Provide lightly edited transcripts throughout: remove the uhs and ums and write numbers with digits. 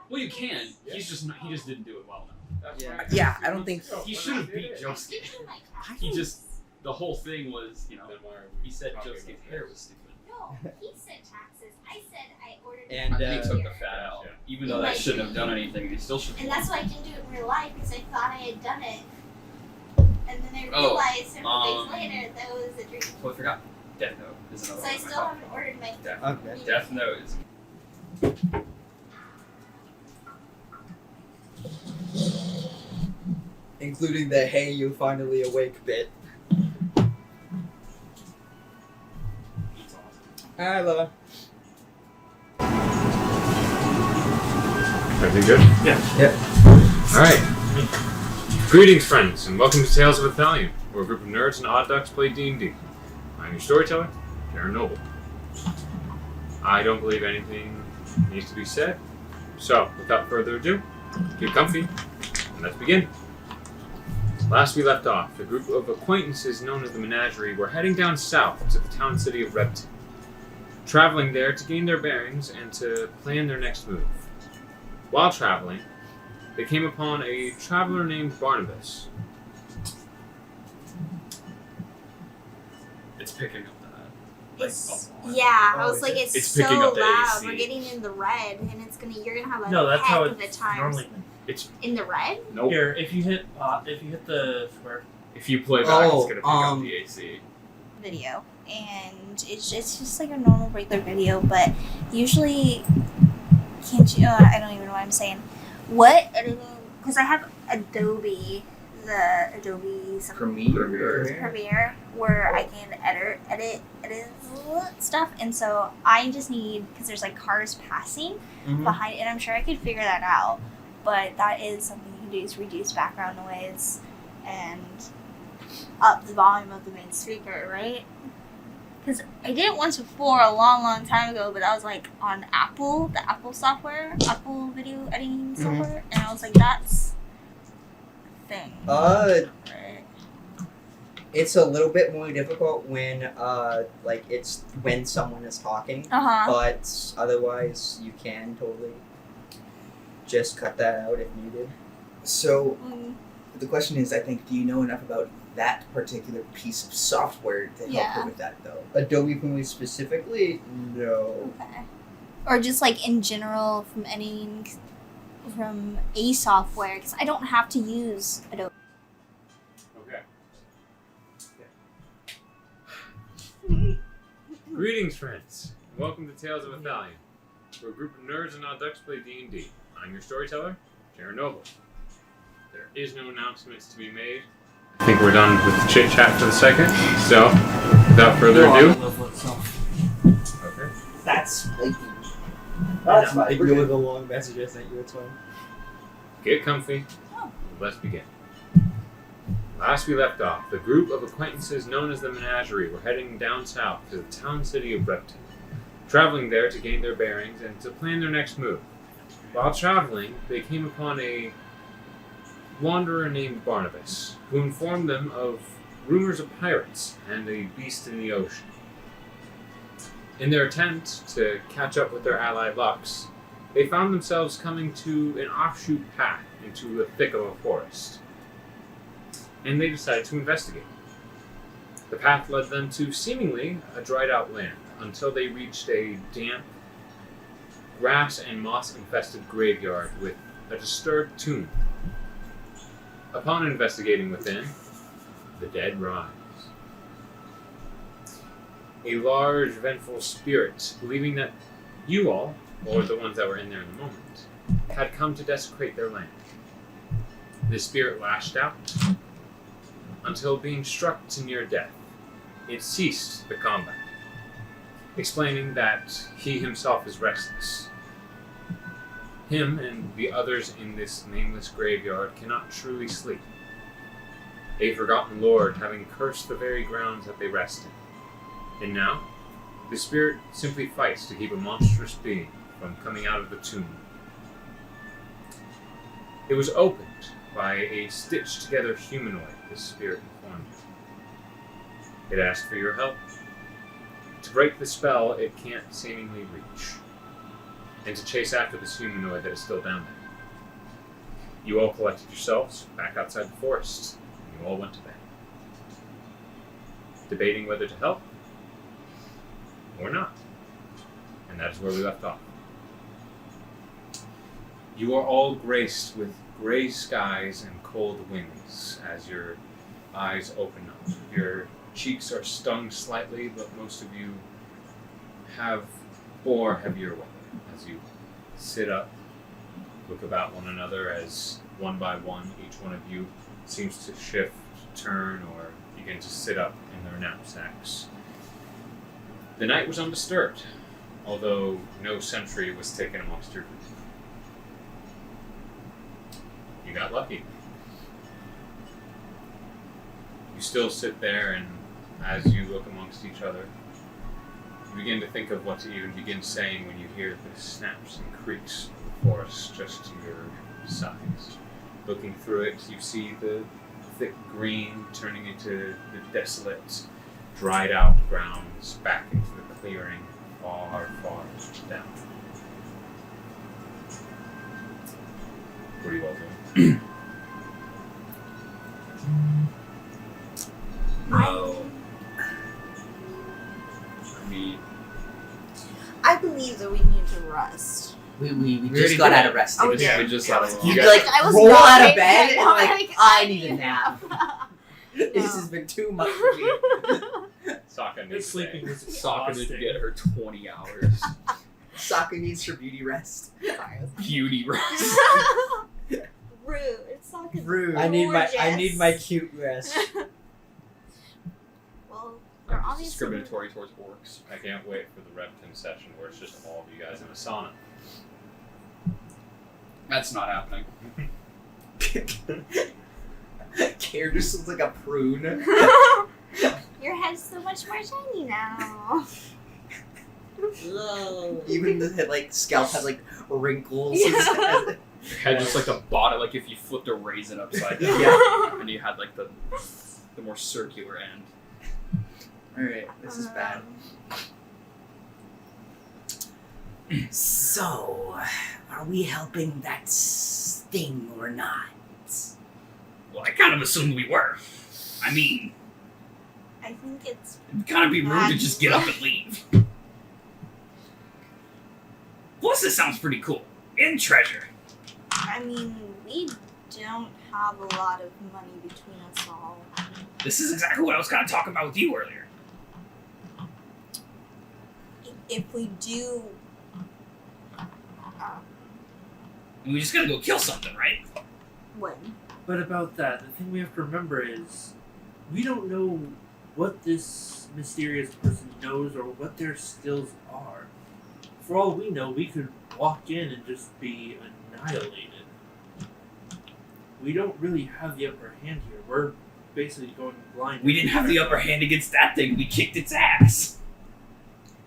Well, you can. He just didn't do it well enough. Yeah, I don't think He should have beat Josuke. He just, the whole thing was, he said Josuke's hair was stupid. No, he said taxes. I said I ordered. And, He took the fat out, even though that shouldn't have done anything. He still should. And that's why I didn't do it in real life because I thought I had done it, and then I realized several days later that was a dream. Oh, I forgot. Death Note is another So one. I still haven't ordered my. Okay. Death Note is. including the "Hey, you finally awake" bit. It's awesome. Hi, Lola. Everything good? Yeah. Yep. Alright. Greetings, friends, and welcome to Tales of Ithalian, where a group of nerds and odd ducks play D&D. I'm your storyteller, Jaron Noble. I don't believe anything needs to be said, so without further ado, get comfy, and let's begin. Last we left off, a group of acquaintances known as the Menagerie were heading down south to the town city of Repton, traveling there to gain their bearings and to plan their next move. While traveling, they came upon a traveler named Barnabas. It's picking up that. It's, yeah, I was like, It's it's picking so up the loud. AC. We're getting in the red, and you're gonna have a No, that's heck how of a it's time. normally. In the red? Nope. Here, if you hit the square. If you play back, Oh, it's gonna pick up the AC. Video, and it's just like a normal regular video, but usually can't you? I don't even know what I'm saying. What editing? Because I have Adobe, the Adobe something. Premiere, where I can edit stuff, and so I just need, because there's like cars passing behind, and I'm sure I could figure that out. But that is something you can do, is reduce background noise and up the volume of the main speaker, right? Because I did it once before a long time ago, but I was like on Apple, the Apple software, Apple video editing software, and I was like, that's a thing. Right? It's a little bit more difficult when, like, it's when someone is talking, but otherwise you can totally just cut that out if needed. So, the question is, I think, do you know enough about that particular piece of software to help you with that, though? Adobe Premiere specifically? No. Okay. Or just like in general from editing from a software, because I don't have to use Adobe. Okay. Greetings, friends. Welcome to Tales of Ithalian, where a group of nerds and odd ducks play D&D. I'm your storyteller, Jaron Noble. There is no announcements to be made. I think we're done with the chit-chat for the second, so without further ado... Okay. That's flaky. That's fine. Ignore the long message I sent you, it's fine. Get comfy. Let's begin. Last we left off, the group of acquaintances known as the Menagerie were heading down south to the town city of Repton, traveling there to gain their bearings and to plan their next move. While traveling, they came upon a wanderer named Barnabas, who informed them of rumors of pirates and a beast in the ocean. In their attempt to catch up with their ally Lux, they found themselves coming to an offshoot path into the thick of a forest, and they decided to investigate. The path led them to seemingly a dried out land, until they reached a damp, grass and moss-infested graveyard with a disturbed tomb. Upon investigating within, the dead rise. A large, vengeful spirit, believing that you all, or the ones that were in there in the moment, had come to desecrate their land. The spirit lashed out, until being struck to near death, it ceased the combat, explaining that he himself is restless. Him and the others in this nameless graveyard cannot truly sleep, a forgotten lord having cursed the very grounds that they rest in. And now, the spirit simply fights to keep a monstrous being from coming out of the tomb. It was opened by a stitched-together humanoid, the spirit informed you. It asked for your help. To break the spell it can't seemingly reach. and to chase after this humanoid that is still down there. You all collected yourselves back outside the forest, and you all went to bed, debating whether to help or not. And that is where we left off. You are all graced with gray skies and cold winds as your eyes open up. Your cheeks are stung slightly, but most of you have bore heavier weather as you sit up, look about one another as one by one each one of you seems to shift, turn, or begin to sit up in their knapsacks. The night was undisturbed, although no sentry was taken amongst your group. You got lucky. You still sit there, and as you look amongst each other, you begin to think of what to even begin saying when you hear the snaps and creaks of the forest just to your sides. Looking through it, you see the thick green turning into the desolate, dried out grounds back into the clearing far, far down. What are you all doing? No. I mean, I believe that we need to rest. We already just got did out it. of resting. Oh, we yeah. just I had was- a You long- like I was roll not out of ready bed for and that. like, I need a nap. No. This has been too much for me. Sokka This needs sleeping to was Saaka exhausting. did get her 20 hours. Sokka needs her beauty rest. Sorry. Beauty rest. Rude. It's not good. Rude. I need my Gorgeous. cute rest. Well, we're I'm just obviously discriminatory towards orcs. I can't wait for the Repton session where it's just all of you guys in a sauna. That's not happening. Care just looks like a prune. Your head's so much more shiny now. Even the like scalp has like wrinkles. Yeah. Your head just like the bottom, like if you flipped a raisin upside down, Yeah. and you had like the more circular end. Alright, this is bad. So, are we helping that thing or not? Well, I kind of assumed we were. I mean, I think it's. it'd kind of be rude to just get up and leave. Plus, this sounds pretty cool. And treasure. I mean, we don't have a lot of money between us all. This is exactly what I was kind of talking about with you earlier. If we do. We just gotta go kill something, right? When? But about that, the thing we have to remember is we don't know what this mysterious person knows or what their skills are. For all we know, we could walk in and just be annihilated. We don't really have the upper hand here. We're basically going blind. We didn't have the upper hand against that thing. We kicked its ass.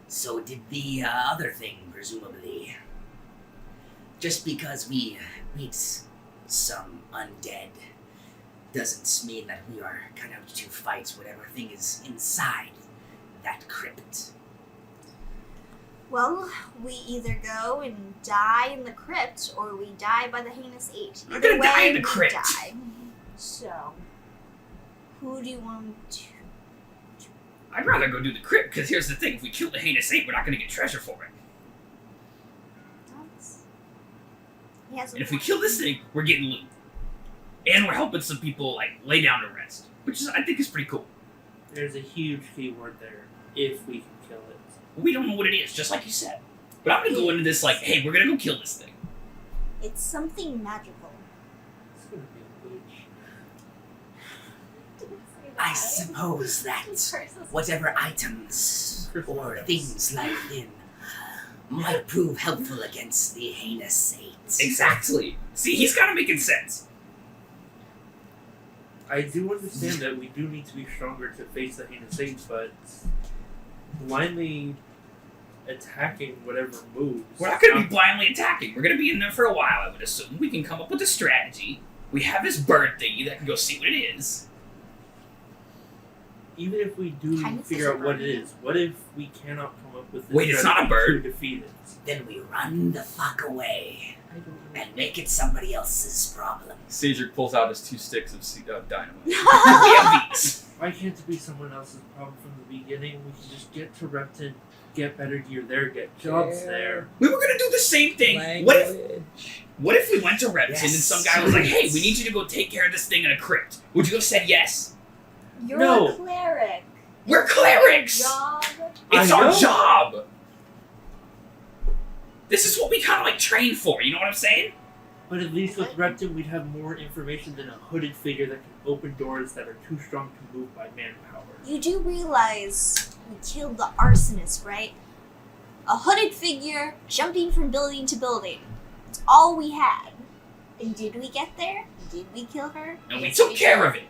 So did the other thing, presumably. Just because we meet some undead doesn't mean that we are cut out to fight whatever thing is inside that crypt. Well, we either go and die in the crypt, or we die by the heinous eight. We're Either gonna die way, in the we crypt. die. So, who do you want to? I'd rather go do the crypt, because here's the thing. If we kill the heinous ape, we're not gonna get treasure for it. He has a And if we point. kill this thing, we're getting loot. And we're helping some people, like, lay down to rest. Which is, I think is pretty cool. There's a huge keyword there. If we can kill it. We don't know what it is, just like you said. But I'm gonna go into this like, hey, we're gonna go kill this thing. It's something magical. It's gonna be a witch. I suppose that whatever items or things lie within might prove helpful against the heinous eight. Exactly. See, he's kind of making sense. I do understand that we do need to be stronger to face the heinous eight, but blindly attacking whatever moves. We're not gonna be blindly attacking. We're gonna be in there for a while, I would assume. We can come up with a strategy. We have this bird thingy that can go see what it is. Even if we do Kindness figure is out what it burning. is, what if we cannot come up with the Wait, it's not a strategy bird? to defeat it. Then we run the fuck away I don't know. and make it somebody else's problem. Saedric pulls out his 2 sticks of dynamite. We have these. Why can't it be someone else's problem from the beginning? We can just get to Repton, get better gear there, get jobs there. We were gonna do the same thing. What if we went to Repton and some guy was like, "Hey, we need you to go take care of this thing in a crypt"? Would you have said yes? You're No. a cleric. We're clerics. Job. It's I our know. job. This is what we kind of like train for. You know what I'm saying? But at least with Repton, we'd have more information than a hooded figure that can open doors that are too strong to move by manpower. You do realize we killed the arsonist, right? A hooded figure jumping from building to building. It's all we had. And did we get there? Did we kill her? And we Yes, took care did. of it.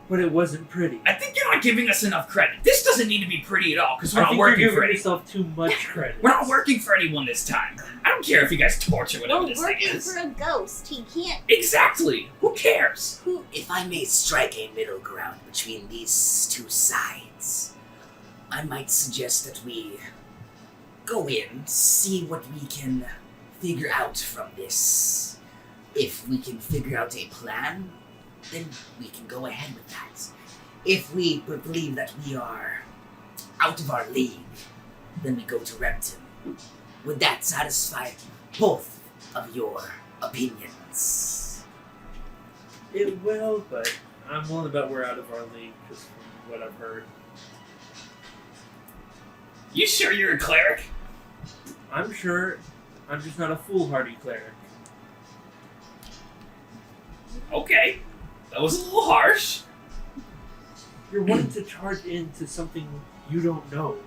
But it wasn't pretty. I think you're not giving us enough credit. This doesn't need to be pretty at all because we're I not think working you're for giving anyone. yourself too much credit. We're not working for anyone this time. I don't care if you guys torture whatever We're this thing working is. for a ghost. He can't. Exactly. Who cares? If I may strike a middle ground between these two sides, I might suggest that we go in, see what we can figure out from this. If we can figure out a plan, then we can go ahead with that. If we believe that we are out of our league, then we go to Repton. Would that satisfy both of your opinions? It will, but I'm willing to bet we're out of our league, just from what I've heard. You sure you're a cleric? I'm sure. I'm just not a foolhardy cleric. Okay. That was a little harsh. You're wanting to charge into something you don't know.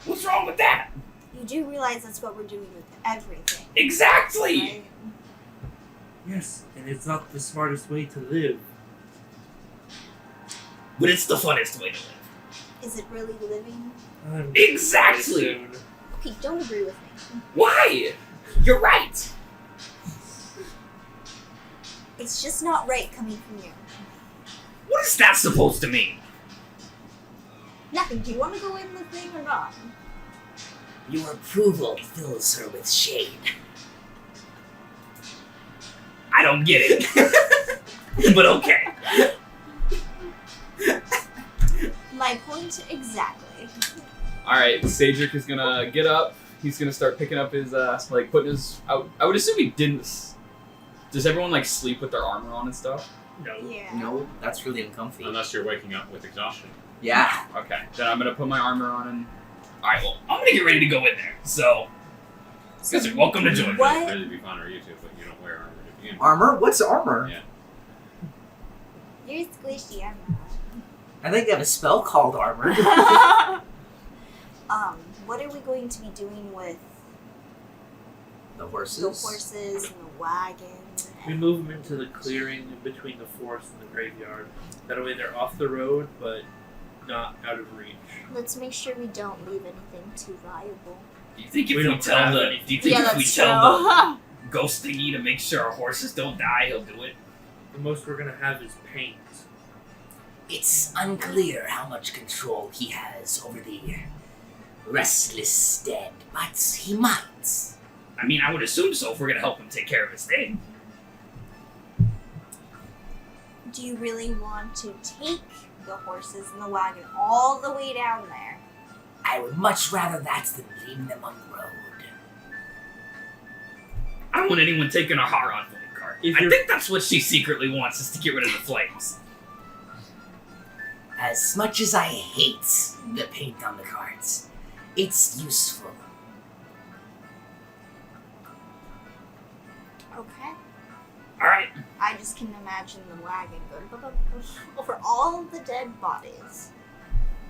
What's wrong with that? You do realize that's what we're doing with everything. Exactly. Right? Yes, and it's not the smartest way to live. But it's the funnest way to live. Is it really living? I'm Exactly. soon. Okay, don't agree with me. Why? You're right. It's just not right coming from you. What is that supposed to mean? Nothing. Do you want to go in the thing or not? Your approval fills her with shade. I don't get it. But okay. My point exactly. Alright, Saedric is gonna get up. He's gonna start picking up his, like, putting his... I would assume he didn't... Does everyone, like, sleep with their armor on and stuff? No. Yeah. No, that's really uncomfy. Unless you're waking up with exhaustion. Yeah. Okay, then I'm gonna put my armor on and... Alright, well, I'm gonna get ready to go in there. So, you guys are welcome to join me. What? It'd really be fun on YouTube, but you don't wear armor to begin with. Armor? What's armor? Yeah. You're squishy, I'm I think they have a spell called armor. not. What are we going to be doing with The horses. the horses and the wagon? We move them into the clearing in between the forest and the graveyard. That way they're off the road, but not out of reach. Let's make sure we don't leave anything too valuable. Do you think if We we don't tell have the anything. do you think Yeah, if we that's tell true. the ghost thingy to make sure our horses don't die, he'll do it? The most we're gonna have is paint. It's unclear how much control he has over the restless dead, but he might. I mean, I would assume so if we're gonna help him take care of his thing. Do you really want to take the horses and the wagon all the way down there? I would much rather that than leave them on the road. I don't want anyone taking a Harrod flame cart. If I you're- think that's what she secretly wants, is to get rid of the flames. As much as I hate the paint on the carts, it's useful. Okay. Alright. I just can imagine the wagon going over all the dead bodies.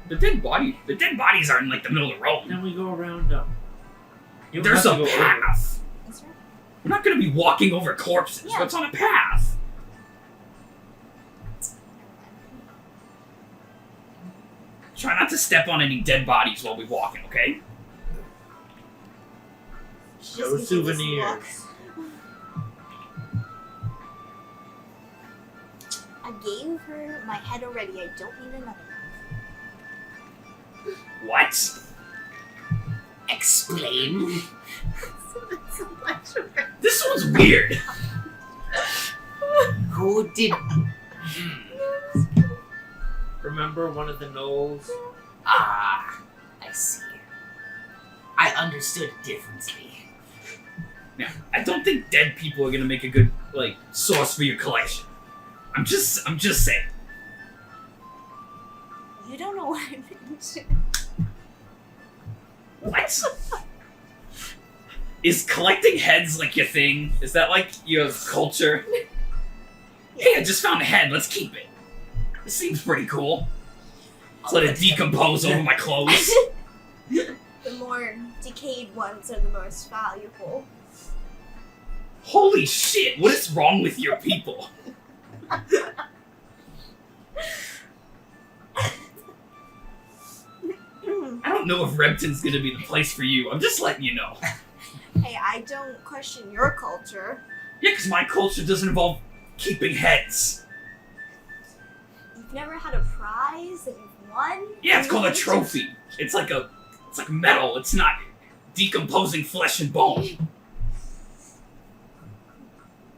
The dead bodies are in like the middle of the road. Then we go around them. You don't There's have a to go over. path. That's right. We're not gonna be walking over corpses. Yeah. What's on a path? Try not to step on any dead bodies while we're walking, okay? She just No gives you this souvenirs. look. I gave her my head already. I don't need another one. What? Explain. This one's weird. Who did... Remember one of the gnolls? Ah, I see. I understood differently. Now, I don't think dead people are gonna make a good, like, source for your collection. I'm just saying. You don't know what I meant. What? Is collecting heads like your thing? Is that like your culture? Hey, I just found a head. Let's keep it. This seems pretty cool. Let's let it decompose over my clothes. The more decayed ones are the most valuable. Holy shit, what is wrong with your people? I don't know if Repton's gonna be the place for you. I'm just letting you know. Hey, I don't question your culture. Yeah, because my culture doesn't involve keeping heads. You've never had a prize that you've won? Yeah, it's called a trophy. It's like metal. It's not decomposing flesh and bone.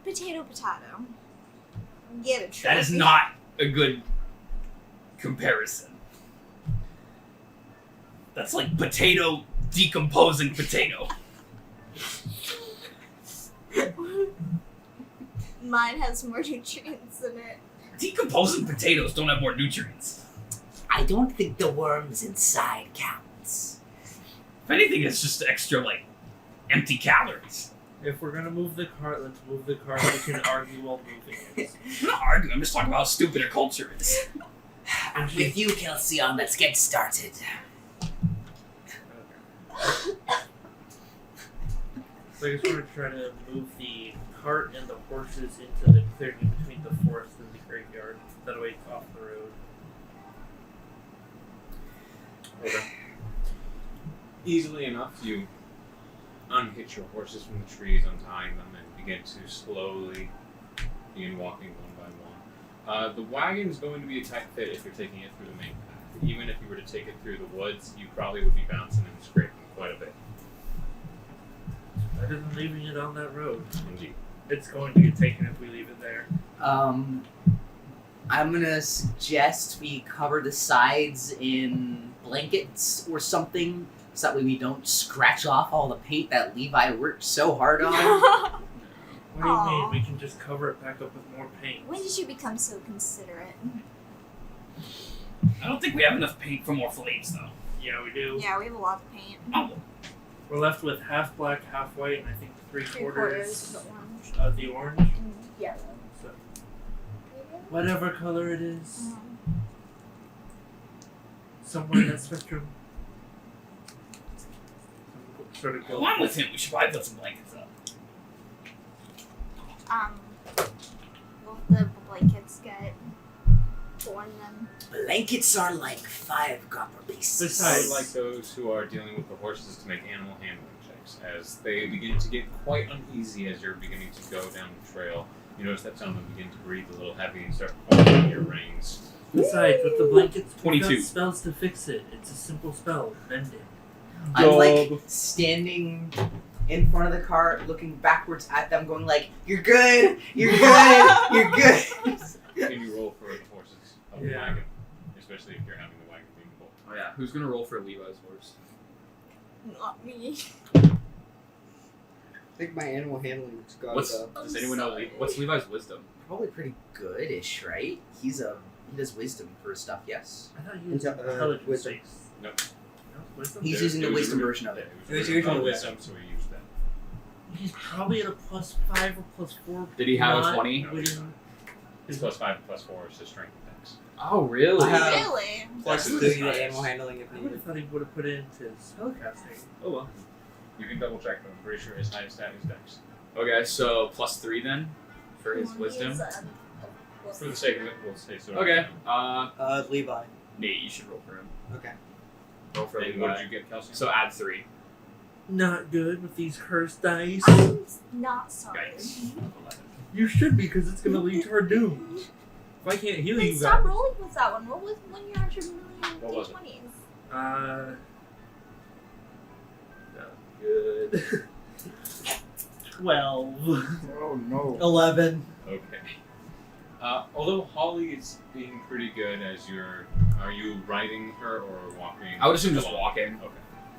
Potato. Get a trophy. That is not a good comparison. That's like potato decomposing potato. Mine has more nutrients in it. Decomposing potatoes don't have more nutrients. I don't think the worms inside counts. If anything, it's just extra, like, empty calories. If we're gonna move the cart, let's move the cart. We can argue while moving it. I'm not arguing, I'm just talking about how stupid our culture is. With you, Kelsion, let's get started. So I guess we're trying to move the cart and the horses into the clearing between the forest and the graveyard. That way it's off the road. Okay. Easily enough, you unhitch your horses from the trees, untying them, and begin to slowly begin walking one by one. The wagon's going to be a tight fit if you're taking it through the main path. Even if you were to take it through the woods, you probably would be bouncing and scraping quite a bit. Better than leaving it on that road. Indeed. It's going to get taken if we leave it there. I'm gonna suggest we cover the sides in blankets or something, so that way we don't scratch off all the paint that Levi worked so hard on. What do you Aw. mean? We can just cover it back up with more paint. When did you become so considerate? I don't think we have enough paint for more flames, though. Yeah, we do. Yeah, we have a lot of paint. Oh, We're left with half black, half white, and I think three quarters of the orange. of the orange. And yellow. So, whatever color it is, somewhere in that spectrum. Sort of go on with him. We should probably put some blankets up. Will the blankets get torn then? Blankets are like 5 copper pieces. I would like those who are dealing with the horses to make animal handling checks, as they begin to get quite uneasy as you're beginning to go down the trail. You notice that some of them begin to breathe a little heavy and start pulling your reins. Besides, with the blankets, we've 22. got spells to fix it. It's a simple spell. Bend it. I'm like standing in front of the cart, looking backwards at them, going like, "You're good, you're good, you're good." Can you roll for the horses of the Yeah. wagon? Especially if you're having the wagon being pulled. Oh yeah, who's gonna roll for Levi's horse? Not me. I think my animal handling's got Does anyone know what's Levi's wisdom? Probably pretty goodish, right? He does wisdom for stuff. Yes. I thought you was Wisdom. wisdom. Nope. No, wisdom? He's using the wisdom version of it. It was original wisdom, so we used that. He's probably at a +5 or +4. Did he have a not 20? winning- It's +5 and +4 is his strength index. Oh really? Really? plus That's 3 to nice. animal handling if I would needed. have thought he would have put it into spellcasting. Oh well. You can double check, but I'm pretty sure his highest stat is dex. Okay, so +3 then for his wisdom. For the sake of it, we'll say so. Okay. Levi. Nate, you should roll for him. Okay. Roll for And what Levi. did you get, Kelsey? So add 3. Not good with these cursed dice. I'm not sorry. Yikes. 11. You should be, because it's going to lead to our doom. If I can't heal Hey, you stop guys. rolling with that one. Roll with when you're 100 million What was it? D20s. Not good. 12. Oh no. 11. Okay. Although Holly is being pretty good as are you riding her or walking? I would assume just along? walking. Okay.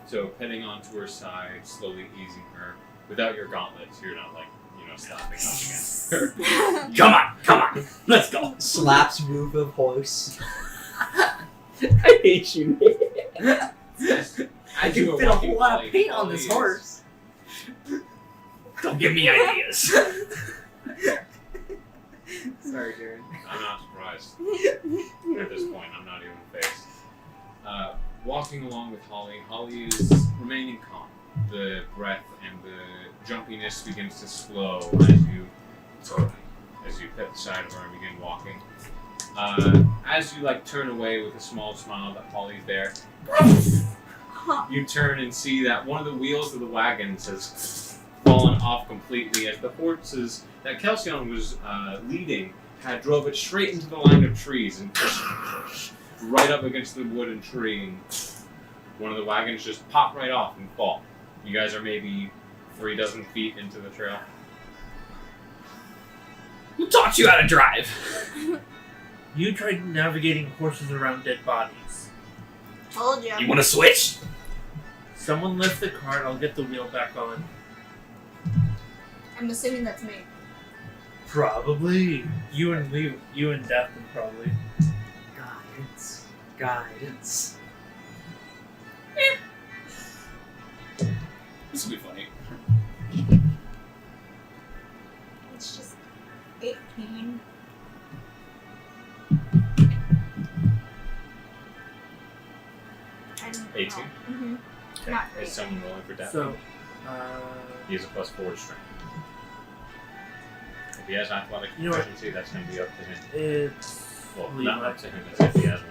So heading onto her side, slowly easing her without your gauntlets. You're not like, slapping up against her. Come on, let's go. Slaps roof of horse. I hate you. I can fit a whole lot of paint on this horse. Don't give me ideas. Sorry, Jaron. I'm not surprised. At this point, I'm not even phased. Walking along with Holly, Holly is remaining calm. The breath and the jumpiness begins to slow as you pet the side of her and begin walking. As you turn away with a small smile that Holly's there, you turn and see that one of the wheels of the wagons has fallen off completely as the horses that KELSION was leading had drove it straight into the line of trees and right up against the wooden tree, and one of the wagons just pop right off and fall. You guys are maybe 3 dozen feet into the trail. Who taught you how to drive? You tried navigating horses around dead bodies. Told you. You want to switch? Someone lift the cart, I'll get the wheel back on. I'm assuming that's me. Probably. You and DATH'TAN probably. Guidance. This will be funny. It's just 18. I don't 18? Mm-hmm. Okay. Not Is great. someone rolling for death? So, He has a +4 strength. If he has athletic You know what? proficiency, that's going to be up to him. it's Well, Levi. not up to him, that's if he has one.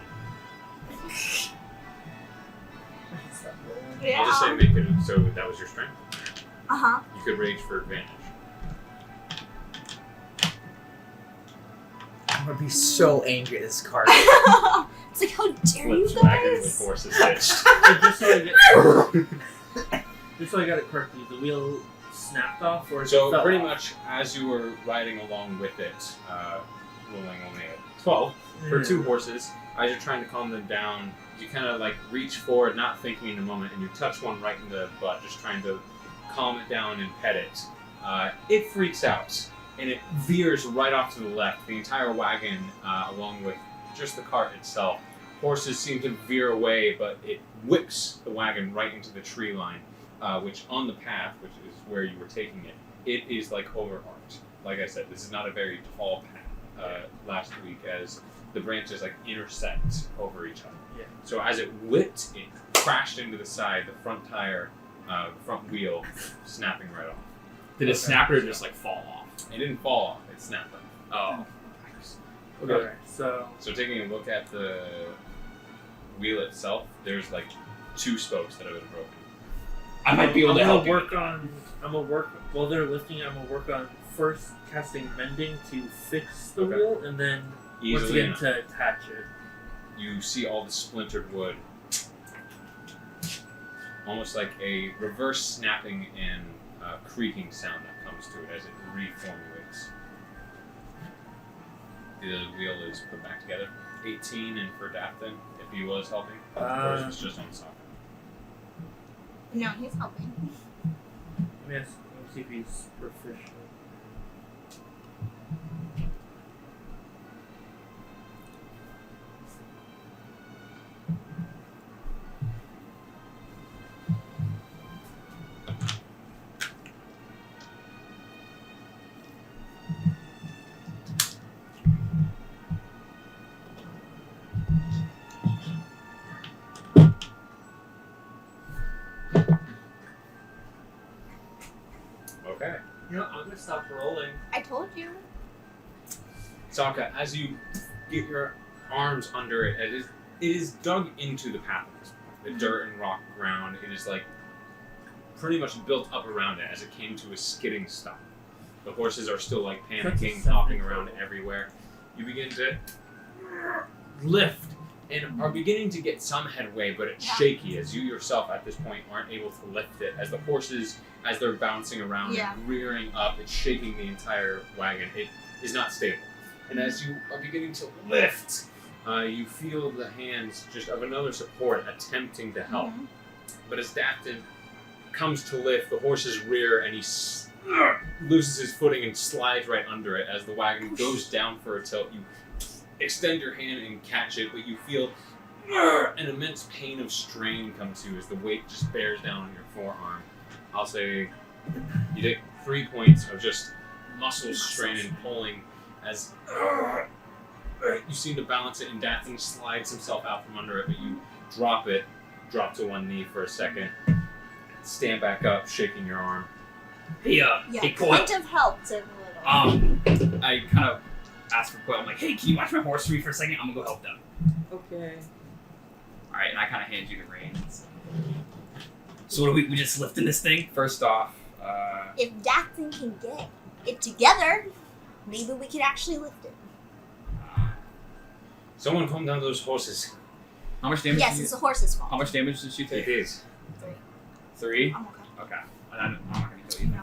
Yeah. I'll just say make it so that was your strength. Uh-huh. You could rage for advantage. I'm gonna be so angry at this card. It's like, how dare you Flips wagon with guys? horses hitched. Just so I got it correctly, the wheel snapped off or So fell pretty off? much as you were riding along with it, rolling only a 12 for 2 horses, as you're trying to calm them down, you kind of reach forward, not thinking in the moment, and you touch one right in the butt, just trying to calm it down and pet it. It freaks out, and it veers right off to the left. The entire wagon, along with just the cart itself. Horses seem to veer away, but it whips the wagon right into the tree line, which on the path, which is where you were taking it, it is overarched. Like I said, this is not a very tall path. Last week, as the branches intersect over each other. Yeah. So as it whipped, it crashed into the side, the front tire, front wheel, snapping right off. Did it snap or just fall off? It didn't fall off; it snapped off. Oh. Okay. Okay, so So taking a look at the wheel itself, there's 2 spokes that have been broken. I might be able to help you. I'm gonna work while they're lifting it. I'm gonna work on first casting mending to fix the Okay. wheel, and then once Easily again enough. to attach it. You see all the splintered wood, almost like a reverse snapping and creaking sound that comes to it as it reformulates. The wheel is put back together. 18, and for DATH'TAN, if he was helping, or if it's just on SAAKA. No, he's helping. Let me see if he's proficient. Okay. I'm gonna stop rolling. I told you. SAAKA, as you get your arms under it, it is dug into the path at this point. The dirt and rock ground, it is pretty much built up around it as it came to a skidding stop. The horses are still panicking, hopping around everywhere. You begin to lift, and are beginning to get some headway, but it's shaky as you yourself at this point aren't able to lift it. As the horses, as they're bouncing around and rearing up, it's shaking the entire wagon. It is not stable. And as you are beginning to lift, you feel the hands just of another support attempting to help. But as DATH'TAN comes to lift, the horses rear and he loses his footing and slides right under it. As the wagon goes down for a tilt, you extend your hand and catch it, but you feel an immense pain of strain come to you as the weight just bears down on your forearm. I'll say you take 3 points of just muscle strain and pulling as you seem to balance it, and DATH'TAN slides himself out from under it, but you drop to one knee for a second, stand back up, shaking your arm. Hey, Coil. Could have helped a little. I kind of asked for Coil. I'm like, hey, can you watch my horse for me for a second? I'm gonna go help them. Okay. All right, and I kind of hand you the reins. So what do we just lifting this thing? First off, If DATH'TAN can get it together, maybe we could actually lift it. Someone calm down those horses. How much damage? Yes, it's the horse's fault. How much damage did she take? It is. 3. I'm okay. Okay. I'm not gonna kill you. No.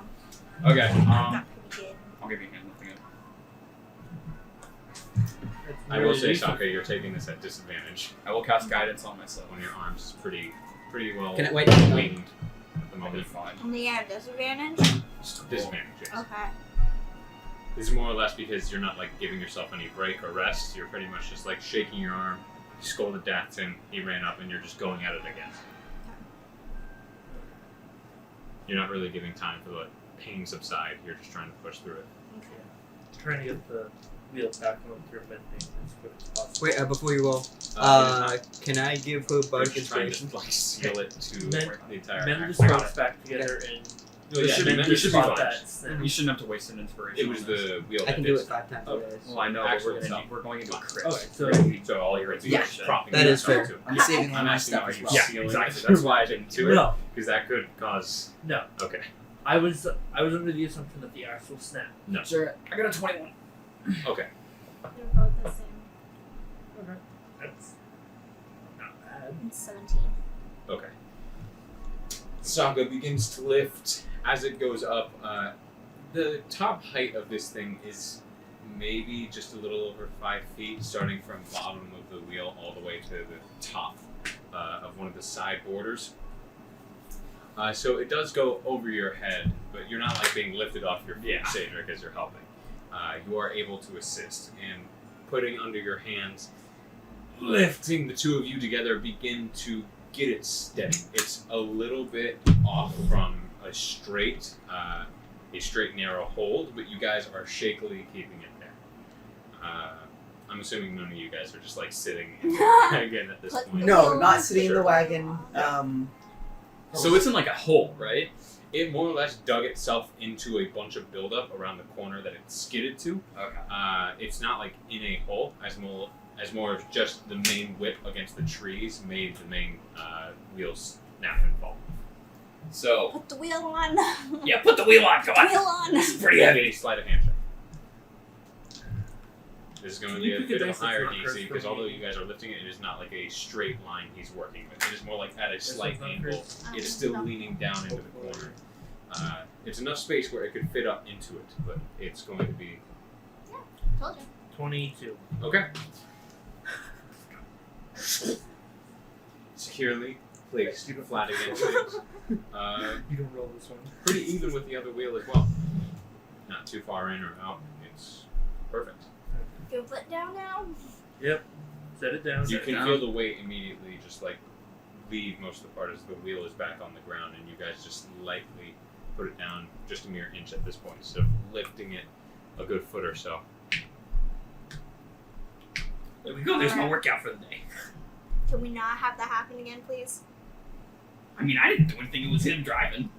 Okay. Got pretty good. I'll give you a hand lifting it. I will say, SAAKA, you're taking this at disadvantage. I will cast guidance on myself. When your arms is pretty well Can I wait? winged at the I'll be moment. fine. Only at a disadvantage? Disadvantage, yes. Okay. This is more or less because you're not like giving yourself any break or rest. You're pretty much just like shaking your arm. You scolded DATH'TAN, he ran up, and you're just going at it again. You're not really giving time for the pain subside. You're just trying to push through it. Trying to get the wheel back on through bending as quick as possible. Wait, before you roll, can I give her You're bardic just trying inspiration? to like seal it to Men- the entire Mend the act. spells back together and Oh, yeah, should mend be the spell. You shouldn't have to waste an inspiration. It was on this. the wheel I that can did do it stuff. 5 times. Oh, Well, I know, but Actual we're stuff. going into a crit. Okay, So all your inspiration. propping That it is up fair. too. I'm saving all I'm my asking, stuff are as you well. Yeah, sealing exactly. it? That's why I didn't do it. No, Because that could cause. no. Okay. I was under the assumption that the axe will snap. No. Sure. I got a 21. Okay. They're both the same. Okay. That's not bad. It's 17. Okay. SAAKA begins to lift as it goes up. The top height of this thing is maybe just a little over 5 feet, starting from bottom of the wheel all the way to the top of one of the side borders. So it does go over your head, but you're not like being lifted off your feet, CAEDRIK, as you're helping. You are able to assist, and putting under your hands, lifting the two of you together, begin to get it steady. It's a little bit off from a straight narrow hold, but you guys are shakily keeping it there. I'm assuming none of you guys are just like sitting again at this point. No, not sitting in the wagon. So it's in like a hole, right? It more or less dug itself into a bunch of buildup around the corner that it skidded to. Okay. It's not like in a hole, as more of just the main whip against the trees made the main wheels snap and fall. So, Put the wheel on. yeah, put the wheel on, come on. Wheel on. It's pretty heavy. Sleight of hand check. This is going to Can be you a pick a bit of a dice that's higher not DC cursed because for although me? you guys are lifting it, it is not like a straight line he's working with. It is more like at a slight one's not angle. cursed? It's still No. leaning down into the corner. It's enough space where it could fit up into it, but it's going to be Told you. 22. okay. Securely placed flat against it. You don't roll this one. Pretty even with the other wheel as well. Not too far in or out. It's perfect. Your foot down now. Yep. Set it down. You set it can down. feel the weight immediately just like leave most of the part as the wheel is back on the ground and you guys just lightly put it down just a mere inch at this point instead of lifting it a good foot or so. There we go. There's my workout for the day. Can we not have that happen again, please? I mean, I didn't do anything. It was him driving.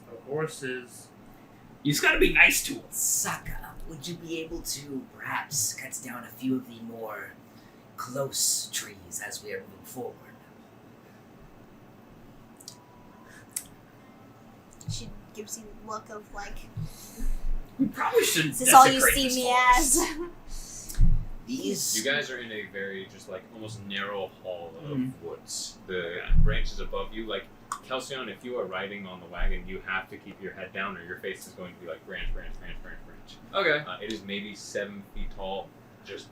The horses. You just gotta be nice to him. SAAKA, would you be able to perhaps cut down a few of the more close trees as we are moving forward? She gives you a look of like, We probably shouldn't is this all you desecrate see this me forest. as? These. You guys are in a very just like almost narrow hall of woods. The Yeah. branches above you, like Kelsion, if you are riding on the wagon, you have to keep your head down or your face is going to be like branch. Okay. It is maybe 7 feet tall, just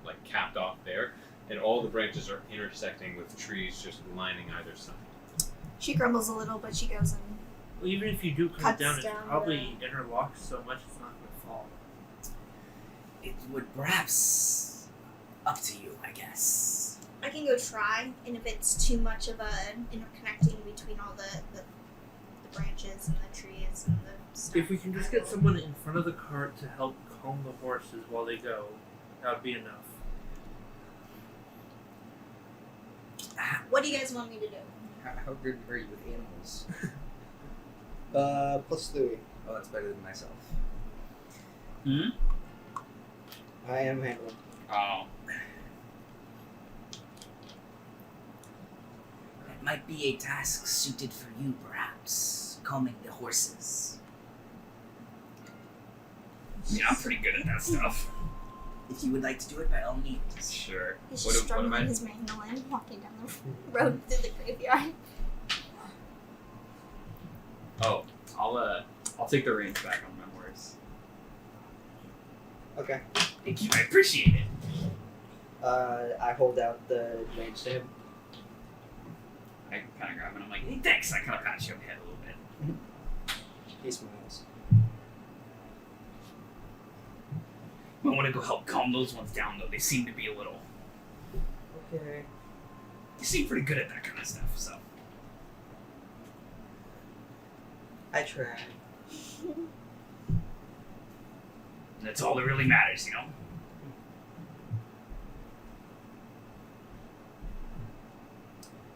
like capped off there, and all the branches are intersecting with trees just lining either side. She grumbles a little, but she goes and Well, even if you do cut Cuts it down, it's down probably interlocked so much it's not going to fall. It would perhaps up to you, I guess. I can go try, and if it's too much of a interconnecting between all the branches and the trees and the stuff. If we can just get someone in front of the cart to help calm the horses while they go, that would be enough. What do you guys want me to do? How good are you with animals? +3. Oh, that's better than myself. Hmm? I am handling. Oh. It might be a task suited for you, perhaps. Calming the horses. Yeah, I'm pretty good at that stuff. If you would like to do it, by all means. Sure. He's What just am I? struggling his mandolin, walking down the road through the graveyard. Oh, I'll take the reins back on my horse. Okay. Thank you, I appreciate it. I hold out the reins to him. I kind of grab it and I'm like, hey, thanks. I kind of pat you on the head a little bit. He smiles. I want to go help calm those ones down, though. They seem to be a little... Okay. You seem pretty good at that kind of stuff, so... I try. That's all that really matters, you know?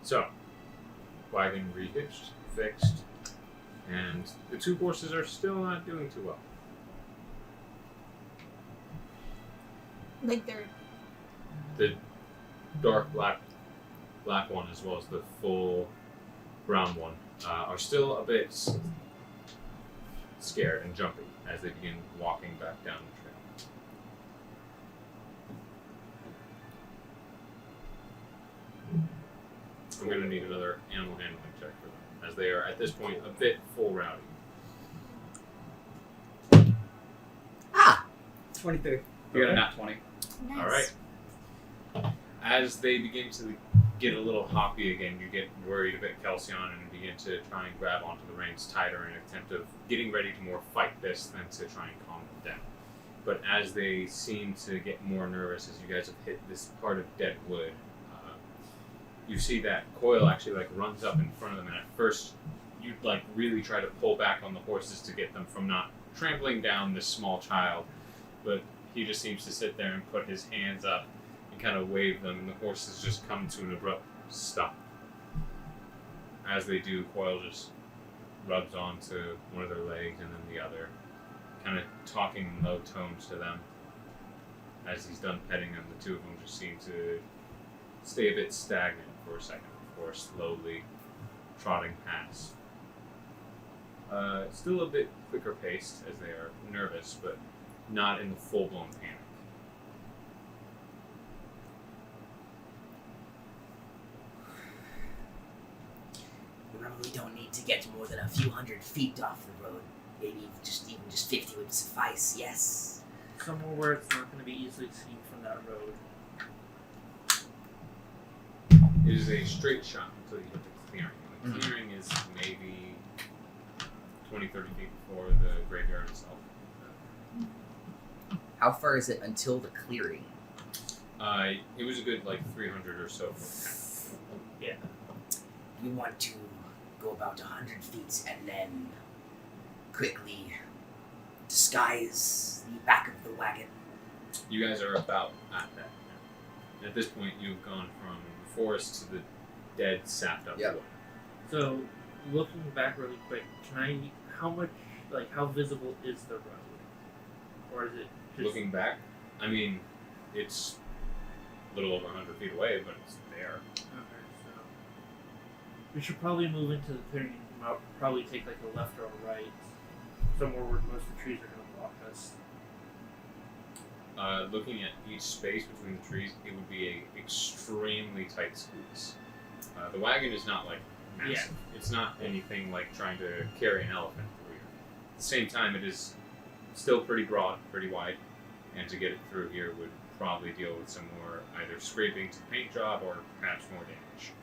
So, wagon rehitched, fixed, and the 2 horses are still not doing too well. Like they're The dark black one as well as the full brown one are still a bit scared and jumpy as they begin walking back down the trail. I'm going to need another animal handling check for them, as they are at this point a bit full rowdy. 23. You got a nat 20. nice. All right. As they begin to get a little hoppy again, you get worried a bit, Kelsion, and begin to try and grab onto the reins tighter in an attempt of getting ready to more fight this than to try and calm them down. But as they seem to get more nervous, as you guys have hit this part of dead wood, you see that COIL actually like runs up in front of them, and at first you like really try to pull back on the horses to get them from not trampling down this small child, but he just seems to sit there and put his hands up and kind of wave them, and the horses just come to an abrupt stop. As they do, COIL just rubs onto one of their legs and then the other, kind of talking in low tones to them. As he's done petting them, the 2 of them just seem to stay a bit stagnant for a second before slowly trotting past. Still a bit quicker paced as they are nervous, but not in the full-blown panic. Remember, we don't need to get more than a few hundred feet off the road. Maybe even just 50 would suffice, yes. Somewhere where it's not going to be easily seen from that road. It is a straight shot until you hit the clearing. And the clearing is maybe 20, 30 feet before the graveyard itself. How far is it until the clearing? It was a good like 300 or so from Yeah. We want to go about 100 feet and then quickly disguise the back of the wagon. You guys are about at that. And at this point, you've gone from the forest to the dead, sapped up Yep. wood. So, looking back really quick, how visible is the road? Or is it just... Looking back, I mean, it's a little over 100 feet away, but it's there. Okay, so... We should probably move into the clearing and probably take like a left or a right. Somewhere where most of the trees are going to block us. looking at each space between the trees, it would be a extremely tight squeeze. The wagon is not like massive. Yeah. It's not anything like trying to carry an elephant through here. At the same time, it is still pretty broad, pretty wide, and to get it through here would probably deal with some more either scraping to the paint job or perhaps more damage.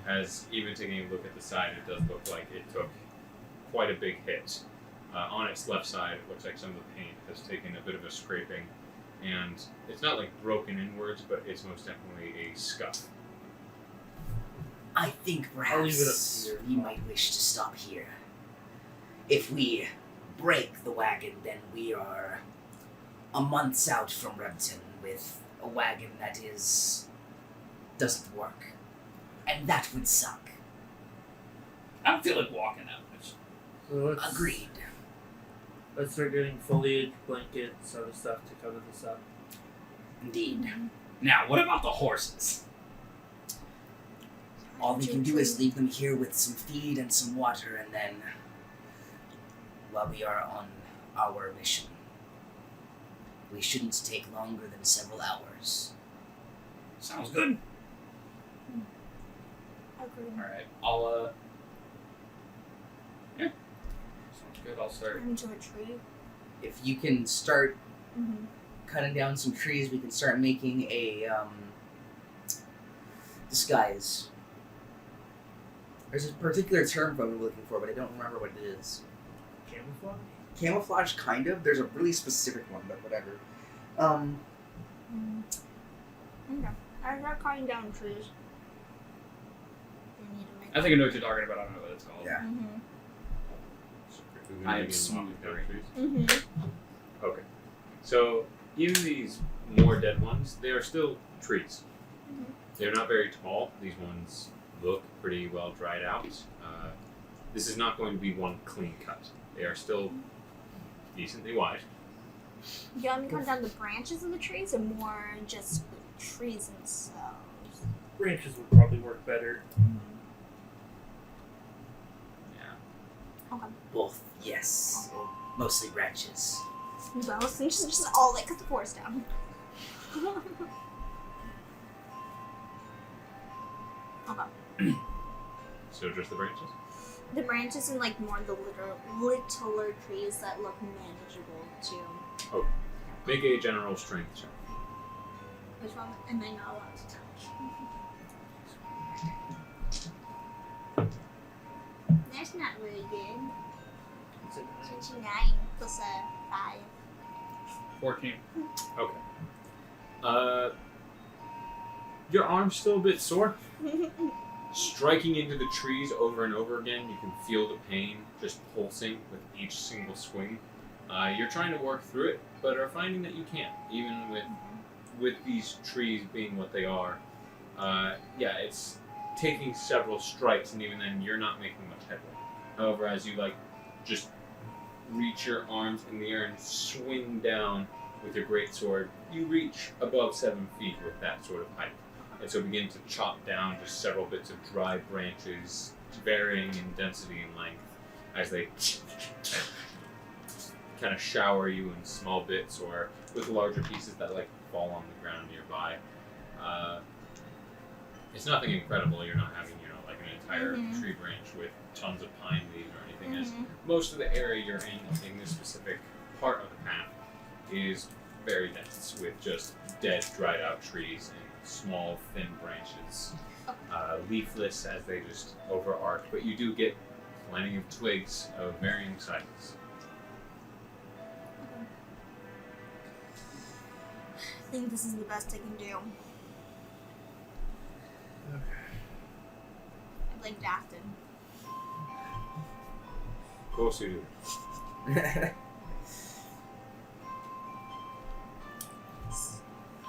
As even taking a look at the side, it does look like it took quite a big hit. On its left side, it looks like some of the paint has taken a bit of a scraping, and it's not like broken inwards, but it's most definitely a scuff. I think I'll leave it up perhaps to you. we might wish to stop here. If we break the wagon, then we are a month's out from Repton with a wagon that doesn't work. And that would suck. I don't feel like walking out. So let's, Agreed. Let's start getting foliage, blankets, other stuff to cover this up. Indeed. Now, what about the horses? All we can do is leave them here with some feed and some water, and then, while we are on our mission, we shouldn't take longer than several hours. Sounds good. Agreed. Alright, I'll, yeah. Sounds good, I'll start. Into a tree. If you can start Mm-hmm. cutting down some trees, we can start making a disguise. There's a particular term I'm looking for, but I don't remember what it is. Camouflage? Camouflage, kind of. There's a really specific one, but whatever. Okay. I start cutting down trees. We need to make I think I know what you're talking about, I don't know what it's called. Yeah. Mm-hmm. I am Begin smooth knocking down brain. trees. Mm-hmm. Okay. So, even these more dead ones, they are still trees. Mhm. They're not very tall. These ones look pretty well dried out. This is not going to be one clean cut. They are still decently wide. You want me to cut down the branches of the trees or more just the trees themselves? Branches would probably work better. Yeah. Okay. Both, yes. Mostly branches. Both, and just all like cut the forest down. Okay. So just the branches? The branches and like more the littler trees that look manageable too. Make a general strength check. Which one am I not allowed to touch? That's not really good. It's a 29 plus a 5. 14. Okay. Your arm's still a bit sore. Striking into the trees over and over again, you can feel the pain just pulsing with each single swing. You're trying to work through it, but are finding that you can't, even with these trees being what they are. Yeah, it's taking several strikes, and even then, you're not making much headway. However, as you just reach your arms in the air and swing down with your greatsword, you reach above 7 feet with that sort of height. And so begin to chop down just several bits of dry branches, varying in density and length, as they kind of shower you in small bits or with larger pieces that fall on the ground nearby. It's nothing incredible. You're not having an entire tree branch with tons of pine leaves or anything. As most of the area you're in this specific part of the path is very dense with just dead, dried out trees and small, thin branches, leafless as they just overarch, but you do get plenty of twigs of varying sizes. I think this is the best I can do. I like DATH'TAN. Of course you do.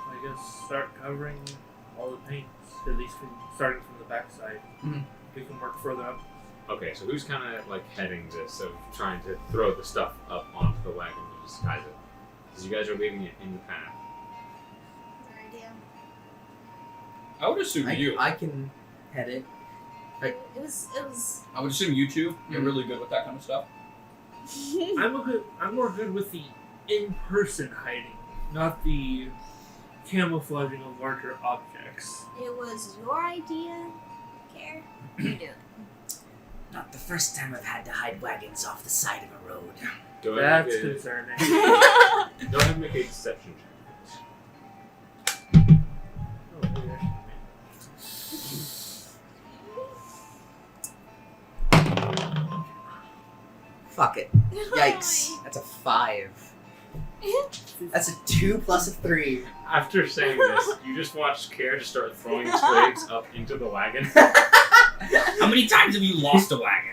I guess start covering all the paints, at least starting from the backside. Mhm. We can work further up. Okay, so who's kind of heading this of trying to throw the stuff up onto the wagon to disguise it? Because you guys are leaving it in the path. No idea. I would assume you. I can head it. It was. I would assume you two. You're really good with that kind of stuff. I'm more good with the in-person hiding not the camouflaging of larger objects. It was your idea, Care. You do it. Not the first time I've had to hide wagons off the side of a road. Go ahead That's and concerning. go ahead and make a deception check. Oh, maybe I Fuck it. Yikes. That's a 5. That's a 2 plus a 3. After saying this, you just watch Care just start throwing twigs up into the wagon. How many times have you lost a wagon?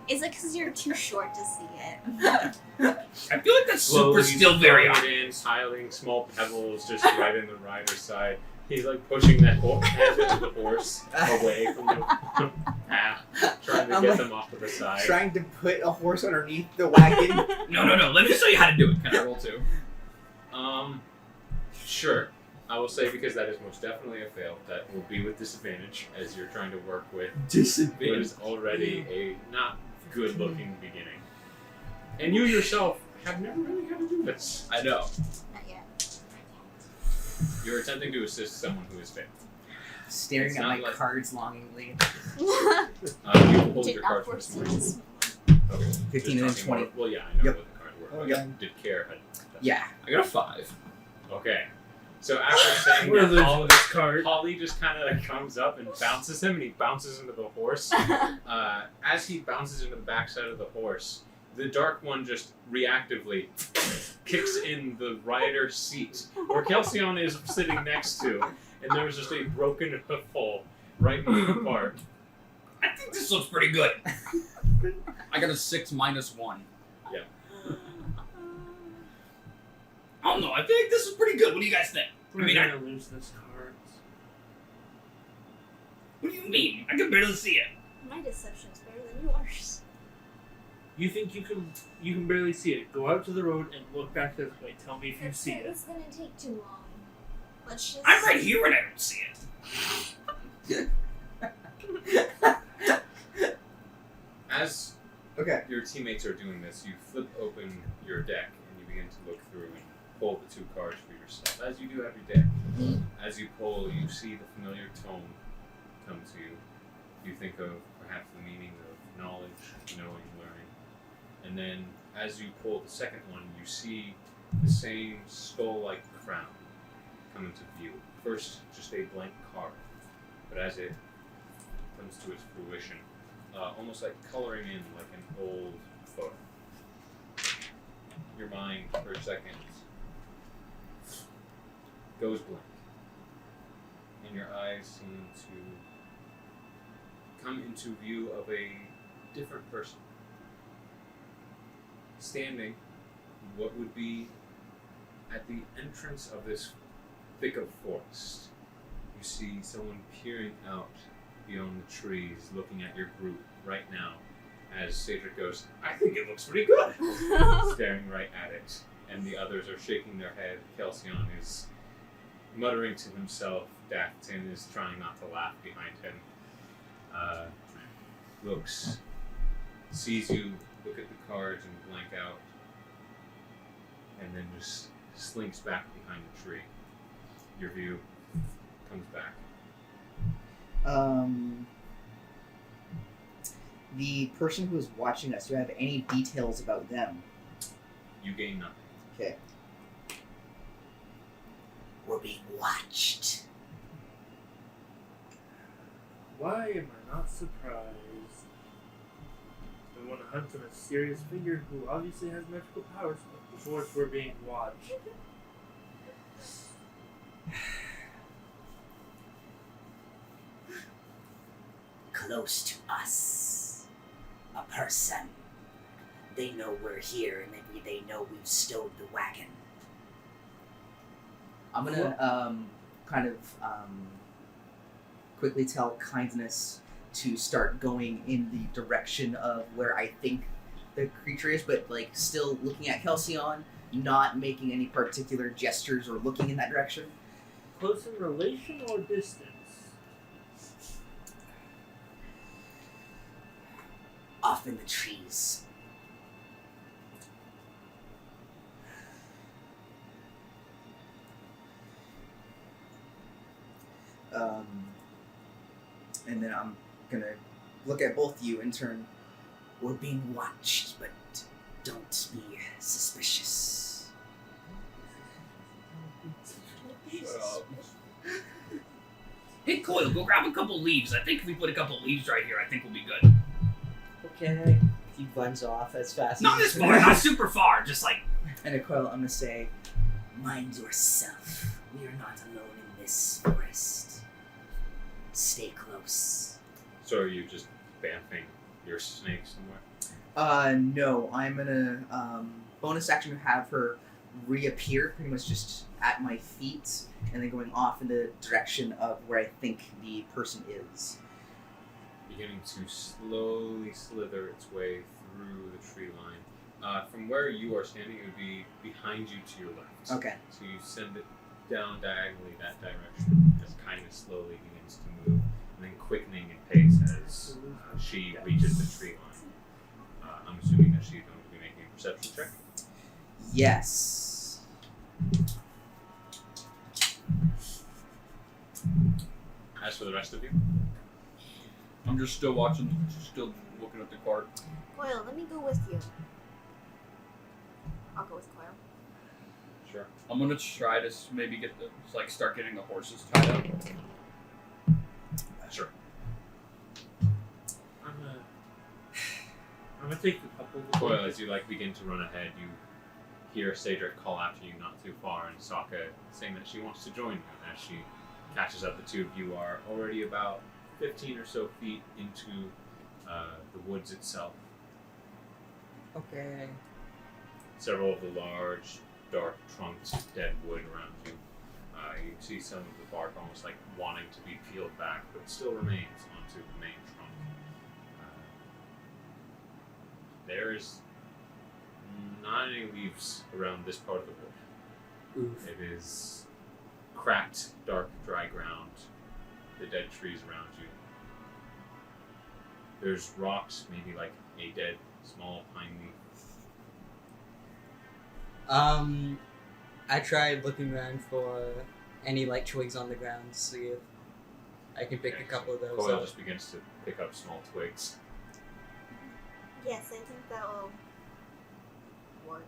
Is it because you're too short to see it? I feel like that's Slowly super still very throwing high. it in, piling small pebbles just right in the rider's side. He's like pushing that head of the horse away from the path, trying to I'm get like them off to the side. Trying to put a horse underneath the wagon. No. Let me show you how to do it. Can I roll too? Sure. I will say, because that is most definitely a fail, that will be with disadvantage as you're trying to work with what is already a not good looking beginning. And you yourself have never really had to do this. I know. Not yet. You're attempting to assist someone who has failed. Staring It's at not my like- cards longingly. You hold Did your not cards for foresee this this. Okay. 15 Just and talking 20. more- Well, yeah, I know Yep. what the cards were. Oh, but yeah. Did Care had Yeah. I got a 5. Okay. So after saying What are that, those all on of this card? Holly just kind of comes up and bounces him, and he bounces into the horse. As he bounces into the backside of the horse, the dark one just reactively kicks in the rider's seat, where KELSION is sitting next to, and there's just a broken hoof hole right in the part. I think this looks pretty good. I got a 6 minus 1. I don't know. I feel like this is pretty good. What do you guys think? We're I mean, gonna lose this card. What do you mean? I can barely see it. My deception's better than yours. You think you can barely see it? Go out to the road and look back this way. Tell me if you see it. It's gonna take too long. Let's just. I'm right here and I don't see it. As Okay. your teammates are doing this, you flip open your deck and you begin to look through and pull the 2 cards for yourself, as you do every day. As you pull, you see the familiar tone come to you. You think of perhaps the meaning of knowledge, knowing, learning. And then as you pull the second one, you see the same skull-like crown come into view. First, just a blank card, but as it comes to its fruition, almost like coloring in like an old photo. Your mind, for a second, goes blank, and your eyes seem to come into view of a different person. Standing, what would be at the entrance of this thick of forest, you see someone peering out beyond the trees, looking at your group right now, as CAEDRIK goes, I think it looks pretty good, staring right at it, and the others are shaking their head. KELSION is muttering to himself. DATH'TAN is trying not to laugh behind him. Looks, sees you look at the cards and blank out, and then just slinks back behind the tree. Your view comes back. The person who is watching us, do I have any details about them? You gain nothing. Okay. We're being watched. Why am I not surprised? I want to hunt a mysterious figure who obviously has magical powers, but of course we're being watched. Close to us. A person. They know we're here, and maybe they know we've stowed the wagon. I'm gonna quickly tell Kindness to start going in the direction of where I think the creature is, but like still looking at KELSION, not making any particular gestures or looking in that direction. Close in relation or distance? Off in the trees. And then I'm gonna look at both of you in turn. We're being watched, but don't be suspicious. Shut up. Hey, Coil, go grab a couple leaves. I think if we put a couple leaves right here, I think we'll be good. Okay. He runs off as fast Not as this far, not super far, just like... And Coil, I'm gonna say, Mind yourself. We are not alone in this forest. Stay close. So are you just bamfing your snake somewhere? no, I'm gonna bonus action have her reappear pretty much just at my feet and then going off in the direction of where I think the person is. Beginning to slowly slither its way through the tree line. From where you are standing, it would be behind you to your left. Okay. So you send it down diagonally that direction as kind of slowly begins to move, and then quickening in pace as she reaches the tree line. I'm assuming that she's going to be making a perception check. Yes. As for the rest of you, I'm just still watching, still looking at the cart. Coil, let me go with you. I'll go with Coil. sure. I'm gonna try to maybe get the start getting the horses tied up. Sure. I'm gonna take a couple of Coil, as you begin to run ahead, you hear CAEDRIK call after you not too far, and SAAKA saying that she wants to join you. As she catches up, the two of you are already about 15 or so feet into the woods itself. Okay. Several of the large, dark trunks of dead wood around you. You see some of the bark almost wanting to be peeled back, but it still remains onto the main trunk. There's not any leaves around this part of the wood. Oof. It is cracked, dark, dry ground. The dead trees around you. There's rocks, maybe a dead small pine leaf. I tried looking around for any twigs on the ground to see if I can pick a couple of those Coil up. just begins to pick up small twigs. Yes, I think that will work.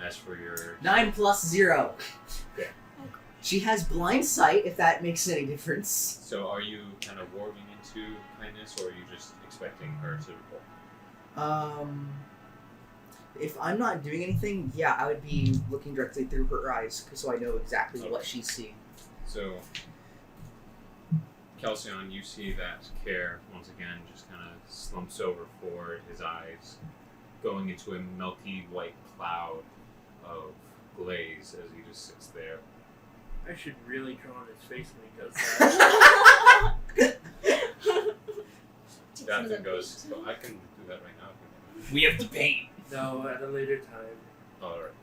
As for your 9 plus 0. Okay. She has blind sight, if that makes any difference. So are you kind of warging into kindness, or are you just expecting her to report? If I'm not doing anything, yeah, I would be looking directly through her eyes, so I know exactly what she's seeing. So, KELSION, you see that Care, once again, just kind of slumps over forward, his eyes going into a milky white cloud of glaze as he just sits there. I should really draw on his face when he does that. DATH'TAN goes, well, I can do that right now. We have to paint. No, at a later time. Alright.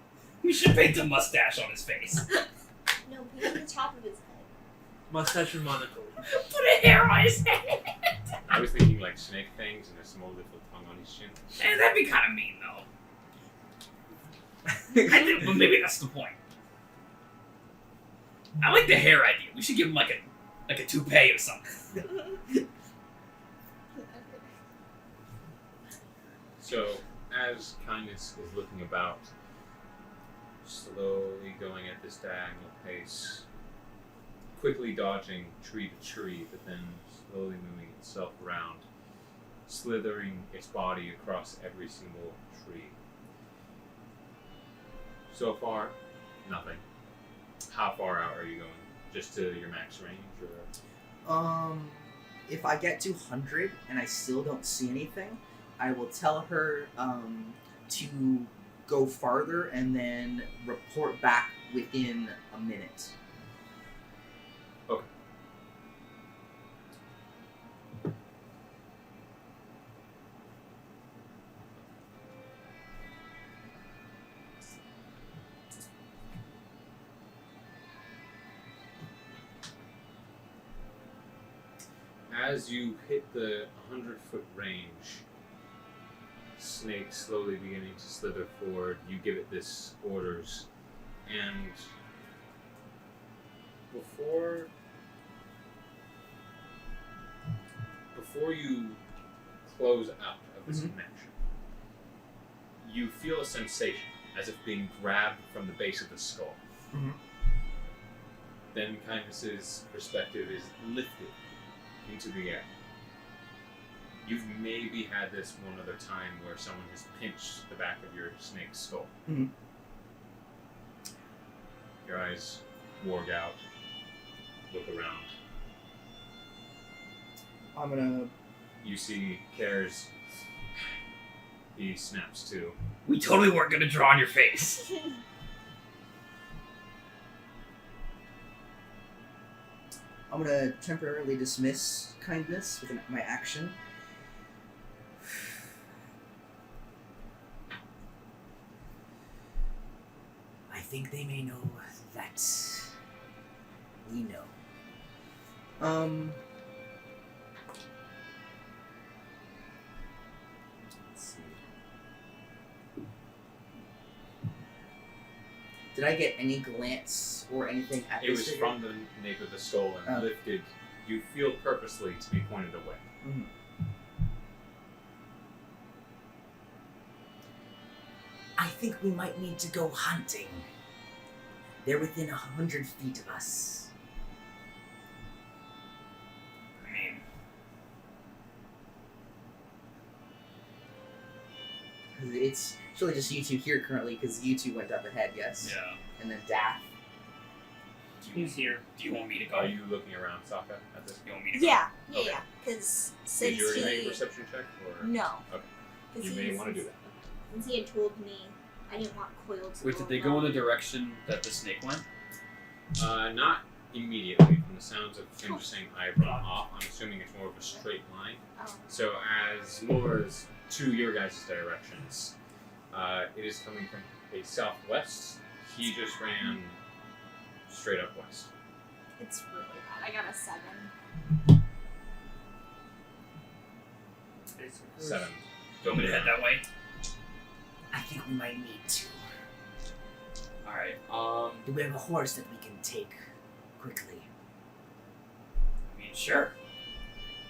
We should paint a mustache on his face. No, paint on the top of his head. Mustache and monocle. Put a hair on his head. I was thinking snake fangs and a small little tongue on his chin. That'd be kind of mean, though. I think, but maybe that's the point. I like the hair idea. We should give him a toupee or something. So, as Kindness is looking about, slowly going at this diagonal pace, quickly dodging tree to tree, but then slowly moving itself around, slithering its body across every single tree. So far, nothing. How far out are you going? Just to your max range, or? If I get to 100 and I still don't see anything, I will tell her to go farther and then report back within a minute. Okay. As you hit the 100-foot range, snake slowly beginning to slither forward, you give it this orders, and before before you close out of this connection, you feel a sensation as if being grabbed from the base of the skull. Then Kindness's perspective is lifted into the air. You've maybe had this one other time where someone has pinched the back of your snake's skull. Your eyes warg out. Look around. I'm gonna. You see Cares. He snaps to. We totally weren't gonna draw on your face. I'm gonna temporarily dismiss Kindness with my action. I think they may know that we know. Let's see. Did I get any glance or anything at It this was figure? from the nape of the skull and lifted. You feel purposely to be pointed away. I think we might need to go hunting. They're within 100 feet of us. I mean, It's really just you two here currently because you two went up ahead, yes? yeah. And then Dath. He's here. Do you want me to go? Are you looking around Saaka at this You point? want me to go? Yeah. Okay. Because Did since you already make a he perception check? Or? no, Okay. 'Cause You may want to do that. Since he had told me I didn't want COIL to. Wait, did they go in the direction that the snake went? Not immediately. From the sounds of him just saying I run off, I'm assuming it's more of a straight line. Oh. So as more as to your guys' directions, it is coming from a southwest. He just ran straight up west. It's really bad. I got a 7. 7. Do you want me to head that way? I think we might need to. Alright, Do we have a horse that we can take quickly? I mean, sure.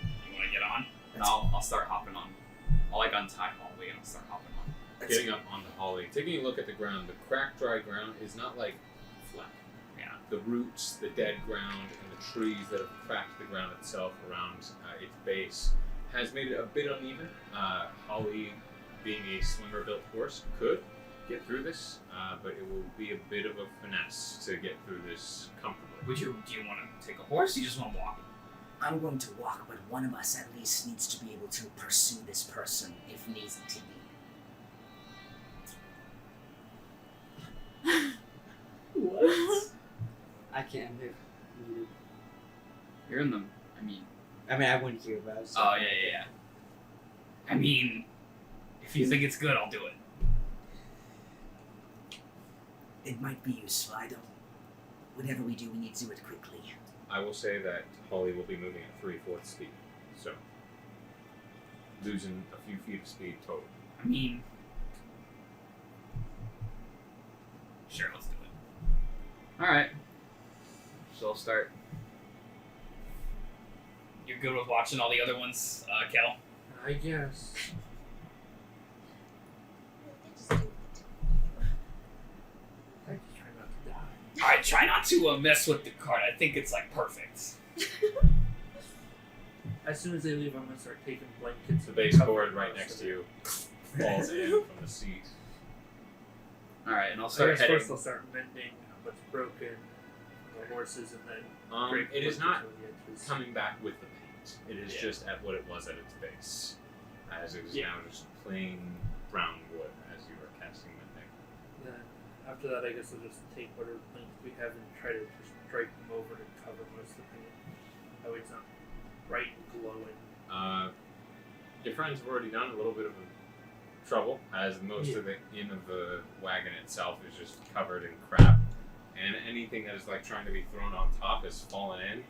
You want to get on? and I'll start hopping on. I'll like untie Holly and I'll start hopping on. Getting up on the holly, taking a look at the ground, the cracked, dry ground is not like flat. Yeah. The roots, the dead ground, and the trees that have cracked the ground itself around its base has made it a bit uneven. Holly, being a slimmer-built horse, could get through this, but it will be a bit of a finesse to get through this comfortably. Do you want to take a horse? Or you just want to walk? I'm going to walk, but one of us at least needs to be able to pursue this person if needs to be. What? I can't hear. You're in them. I mean, I wouldn't hear about it. Oh, yeah. I mean, if you think it's good, I'll do it. It might be useful. I don't. Whatever we do, we need to do it quickly. I will say that Holly will be moving at 3/4 speed, so losing a few feet of speed total. I mean, sure, let's do it. alright. So I'll start. You're good with watching all the other ones, Kel? I guess. I just try not to die. Alright, try not to mess with the cart. I think it's like perfect. As soon as they leave, I'm gonna start taking blankets. The and base covering board right most next of to it. you falls in from the seat. Alright, and I'll I start guess heading. first I'll start mending what's broken, the horses, and then It is break not between the edges. coming back with the paint. It is Yeah. just at what it was at its base, as it is Yeah. now just plain brown wood as you are casting mending. Then after that, I guess I'll just take whatever paint we have and try to just drape them over to cover most of the paint. That way it's not bright and glowing. Your friends have already done a little bit of a trouble, as most of the inn of the wagon itself is just covered in crap, and anything that is like trying to be thrown on top has fallen in.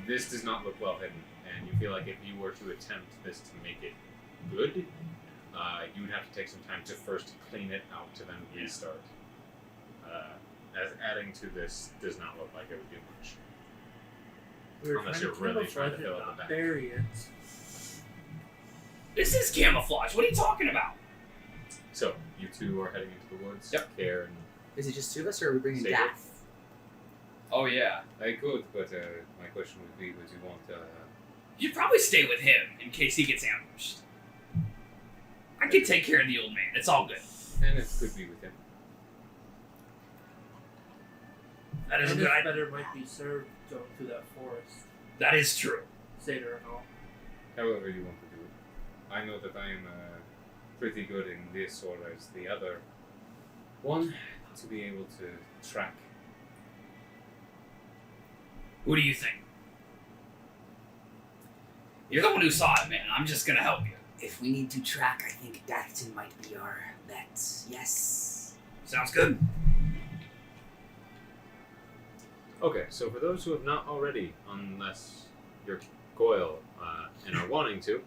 This does not look well hidden, and you feel like if you were to attempt this to make it good, you would have to take some time to first clean it out to then restart. As adding to this does not look like it would do much. We were Unless trying you're to kill really a trying to budget, fill up the not back. bury it. This is camouflage. What are you talking about? So, you two are heading into the woods. Yep. Care and Is it just two of us, or are we bringing Satyr? Dath? Oh yeah. I could, but my question would be, would you want You'd probably stay with him in case he gets ambushed. I can take care of the old man. It's all good. ANETH could be with him. That is a And good if idea. better might be served going through that forest. That is true. Satyr and all. However you want to do it. I know that I am pretty good in this or as the other one to be able to track. Who do you think? You're the one who saw it, man. I'm just gonna help you. If we need to track, I think DATH'TAN might be our bet. Yes. Sounds good. Okay, so for those who have not already, unless you're COIL and are wanting to,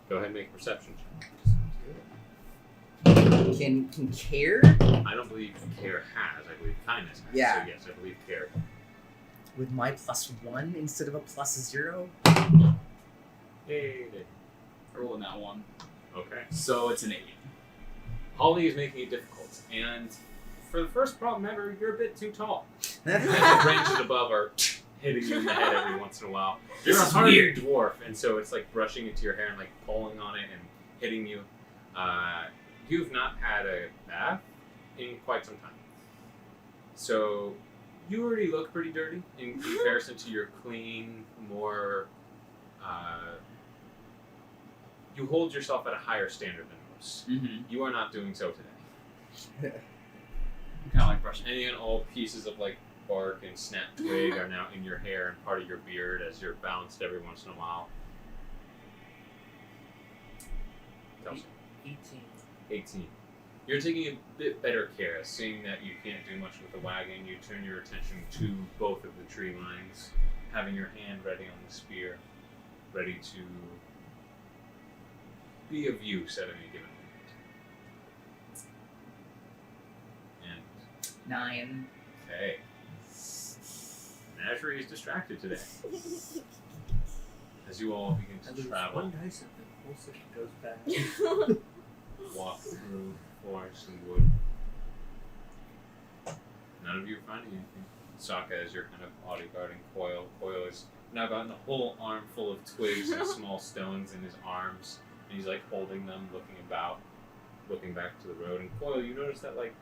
go ahead and make a perception check. Can care? I don't believe care has. I believe kindness has. Yeah. So yes, I believe care. With my +1 instead of a +0? Yay. Rolling that one. Okay. So it's an 8. Holly is making it difficult, and for the first problem ever, you're a bit too tall. And the branches above are hitting you in the head every once in a while. This You're a is hardy weird. dwarf, and so it's like brushing into your hair and like pulling on it and hitting you. You've not had a bath in quite some time. So you already look pretty dirty in comparison to your clean, more... you hold yourself at a higher standard than most. Mm-hmm. You are not doing so today. Kind of like brushing. And then all pieces of like bark and snap twig are now in your hair and part of your beard as you're bounced every once in a while. Kelsey. 18. 18. You're taking a bit better care, seeing that you can't do much with the wagon. You turn your attention to both of the tree lines, having your hand ready on the spear, ready to be of use at any given moment. And 9. okay. Menagerie is distracted today. As you all begin I to lose travel, one dice and the whole session goes bad. walk through forest and wood. None of you are finding anything. SAAKA is your kind of bodyguarding COIL. COIL has now gotten a whole arm full of twigs and small stones in his arms. And he's like holding them, looking about, looking back to the road. And COIL, you notice that like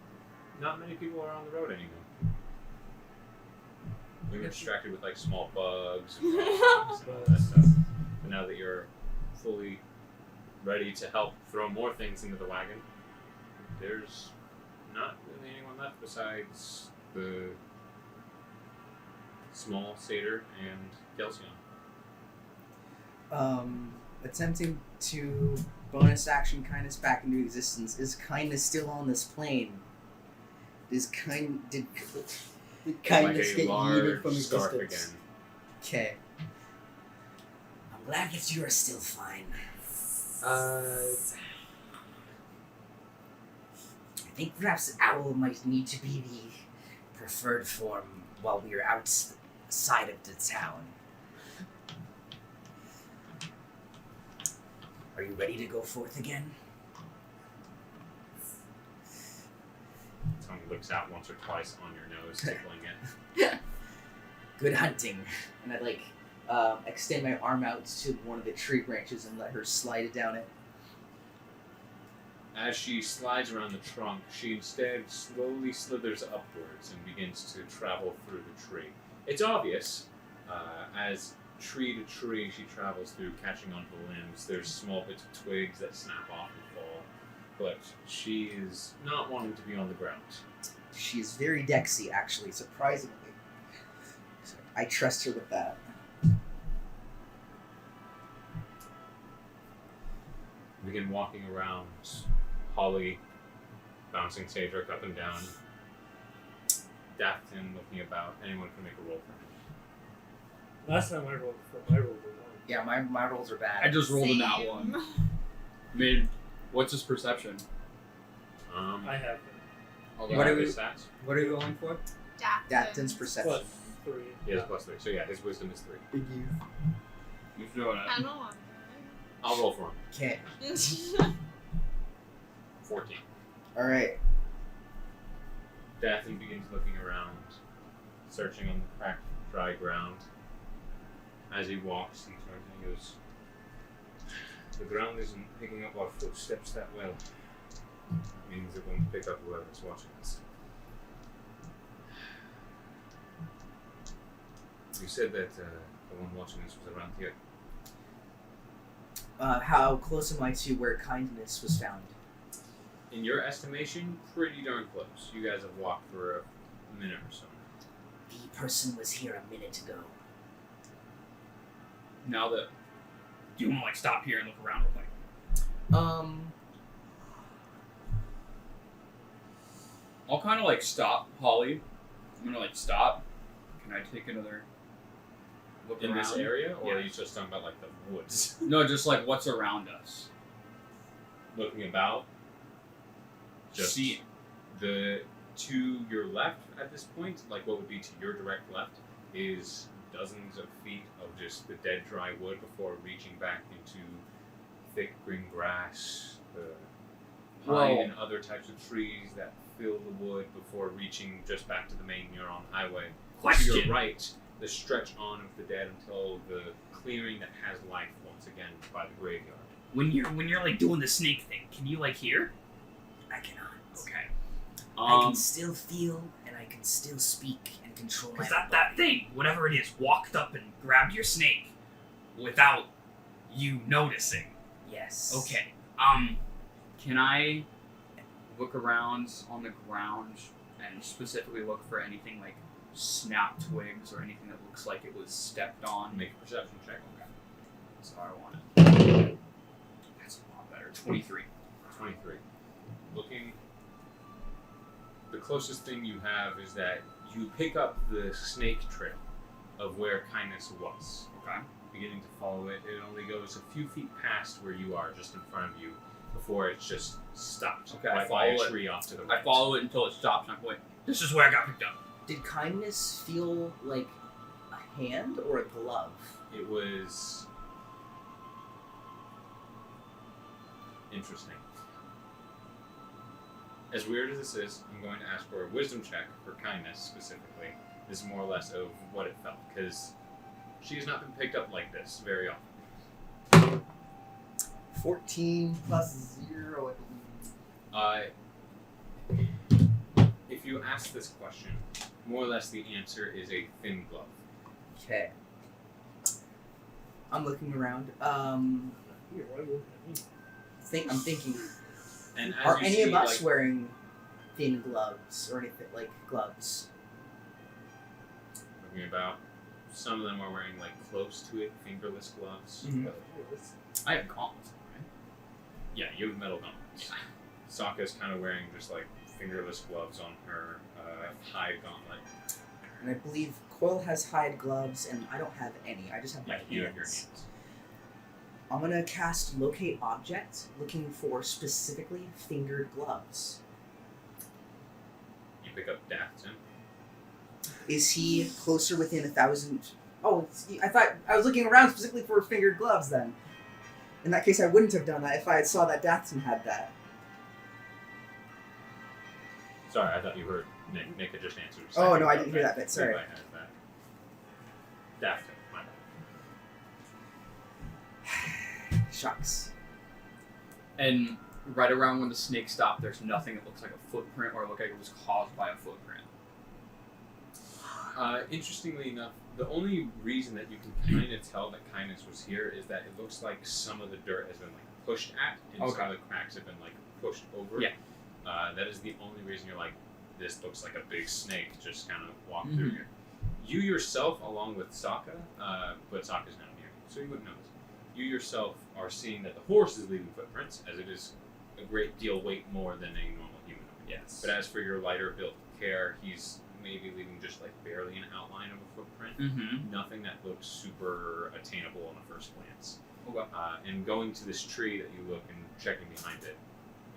not many people are on the road anymore. We were distracted with like small bugs and rocks and all that stuff. But now that you're fully ready to help throw more things into the wagon, there's not really anyone left besides the small Satyr and KELSION. Attempting to bonus action kindness back into existence. Is kindness still on this plane? Did kindness like a get large yeeted from scarf existence? again. Okay. I'm glad that you are still fine. I think perhaps owl might need to be the preferred form while we are outside of the town. Are you ready to go forth again? Tongue looks out once or twice on your nose, tickling it. Good hunting. And I extend my arm out to one of the tree branches and let her slide it down it. As she slides around the trunk, she instead slowly slithers upwards and begins to travel through the tree. It's obvious, as tree to tree she travels through, catching onto limbs. There's small bits of twigs that snap off and fall, but she is not wanting to be on the ground. She is very dexy, actually, surprisingly. So I trust her with that. Begin walking around, Holly bouncing CAEDRIK up and down, DATH'TAN looking about. Anyone can make a roll for him. Last time I rolled a 1. Yeah, my rolls are bad. I just rolled a nat Same. 1. Made. What's his perception? I have What are we- his stats? What are you rolling for? DATH'TAN's perception. plus 3. He has +3. So yeah, his wisdom is 3. Big you. He's doing it. I don't want I'll roll for him. Okay. 14. All right. Dathan begins looking around, searching on the cracked, dry ground. As he walks, he turns and he goes, "The ground isn't picking up our footsteps that well. It means it won't pick up whoever's watching us. You said that the one watching us was around here. How close am I to where kindness was found? In your estimation, pretty darn close. You guys have walked for a minute or so now. The person was here a minute ago. Now that, do you want to like stop here and look around real quick? I'll kind of like stop, Holly. I'm gonna like stop. Can I take another look In around? this area, or Yeah. are you just talking about like the woods? No, just like what's around us. Looking about, just See, the to your left at this point, like what would be to your direct left, is dozens of feet of just the dead dry wood before reaching back into thick green grass, the pine Whoa. and other types of trees that fill the wood before reaching just back to the main Neuron highway. To Question. your right, the stretch on of the dead until the clearing that has life once again by the graveyard. when you're like doing the snake thing, can you like hear? I cannot. Okay. I can still feel, and I can still speak and control my Because own that body. thing, whatever it is, walked up and grabbed your snake without you noticing. Yes. Okay. Can I look around on the ground and specifically look for anything like snapped twigs or anything that looks like it was stepped on? Make a perception check. Okay. That's how I want it. That's a lot better. 23. 23. Looking, the closest thing you have is that you pick up the snake trail of where kindness was. Okay. Beginning to follow it, it only goes a few feet past where you are, just in front of you, before it's just stopped. Okay, I by a follow it. tree off to the right. I follow it until it stops and I'm like, this is where I got picked up. Did kindness feel like a hand or a glove? It was interesting. As weird as this is, I'm going to ask for a wisdom check for kindness specifically. This is more or less of what it felt, because she has not been picked up like this very often. 14 plus 0, I believe. If you ask this question, more or less the answer is a thin glove. Okay. I'm looking around. Here, why are you looking at me? I'm thinking, And as are you any see, of us like, wearing thin gloves or anything like gloves? looking about, some of them are wearing like close to it, fingerless gloves. Mhm. I have gauntlets, right? Yeah, you have metal gauntlets. Yeah. Sokka's kind of wearing just like fingerless gloves on her hide gauntlet. And I believe Coil has hide gloves, and I don't have any. I just have my Yeah, hands. you have your hands. I'm gonna cast Locate Object, looking for specifically fingered gloves. You pick up DATH'TAN. Is he closer within 1,000? Oh, I thought I was looking around specifically for fingered gloves. Then, in that case, I wouldn't have done that if I had saw that DATH'TAN had that. Sorry, I thought you heard Nick. Nick had just answered. Oh, no, I didn't hear that bit, sorry. Levi has that. DATH'TAN, my bad. Shucks. And right around when the snake stopped, there's nothing that looks like a footprint or look like it was caused by a footprint. Interestingly enough, the only reason that you can kind of tell that kindness was here is that it looks like some of the dirt has been like pushed at, and some of the cracks have been like pushed over. Yeah. That is the only reason you're like, this looks like a big snake just kind of walked through here. You yourself, along with SAAKA, but SAAKA's not near you, so you wouldn't notice. You yourself are seeing that the horse is leaving footprints, as it is a great deal weight more than a normal human would. Yes. But as for your lighter built care, he's maybe leaving just like barely an outline of a footprint. Mm-hmm. Nothing that looks super attainable on a first glance. Okay. And going to this tree that you look and checking behind it,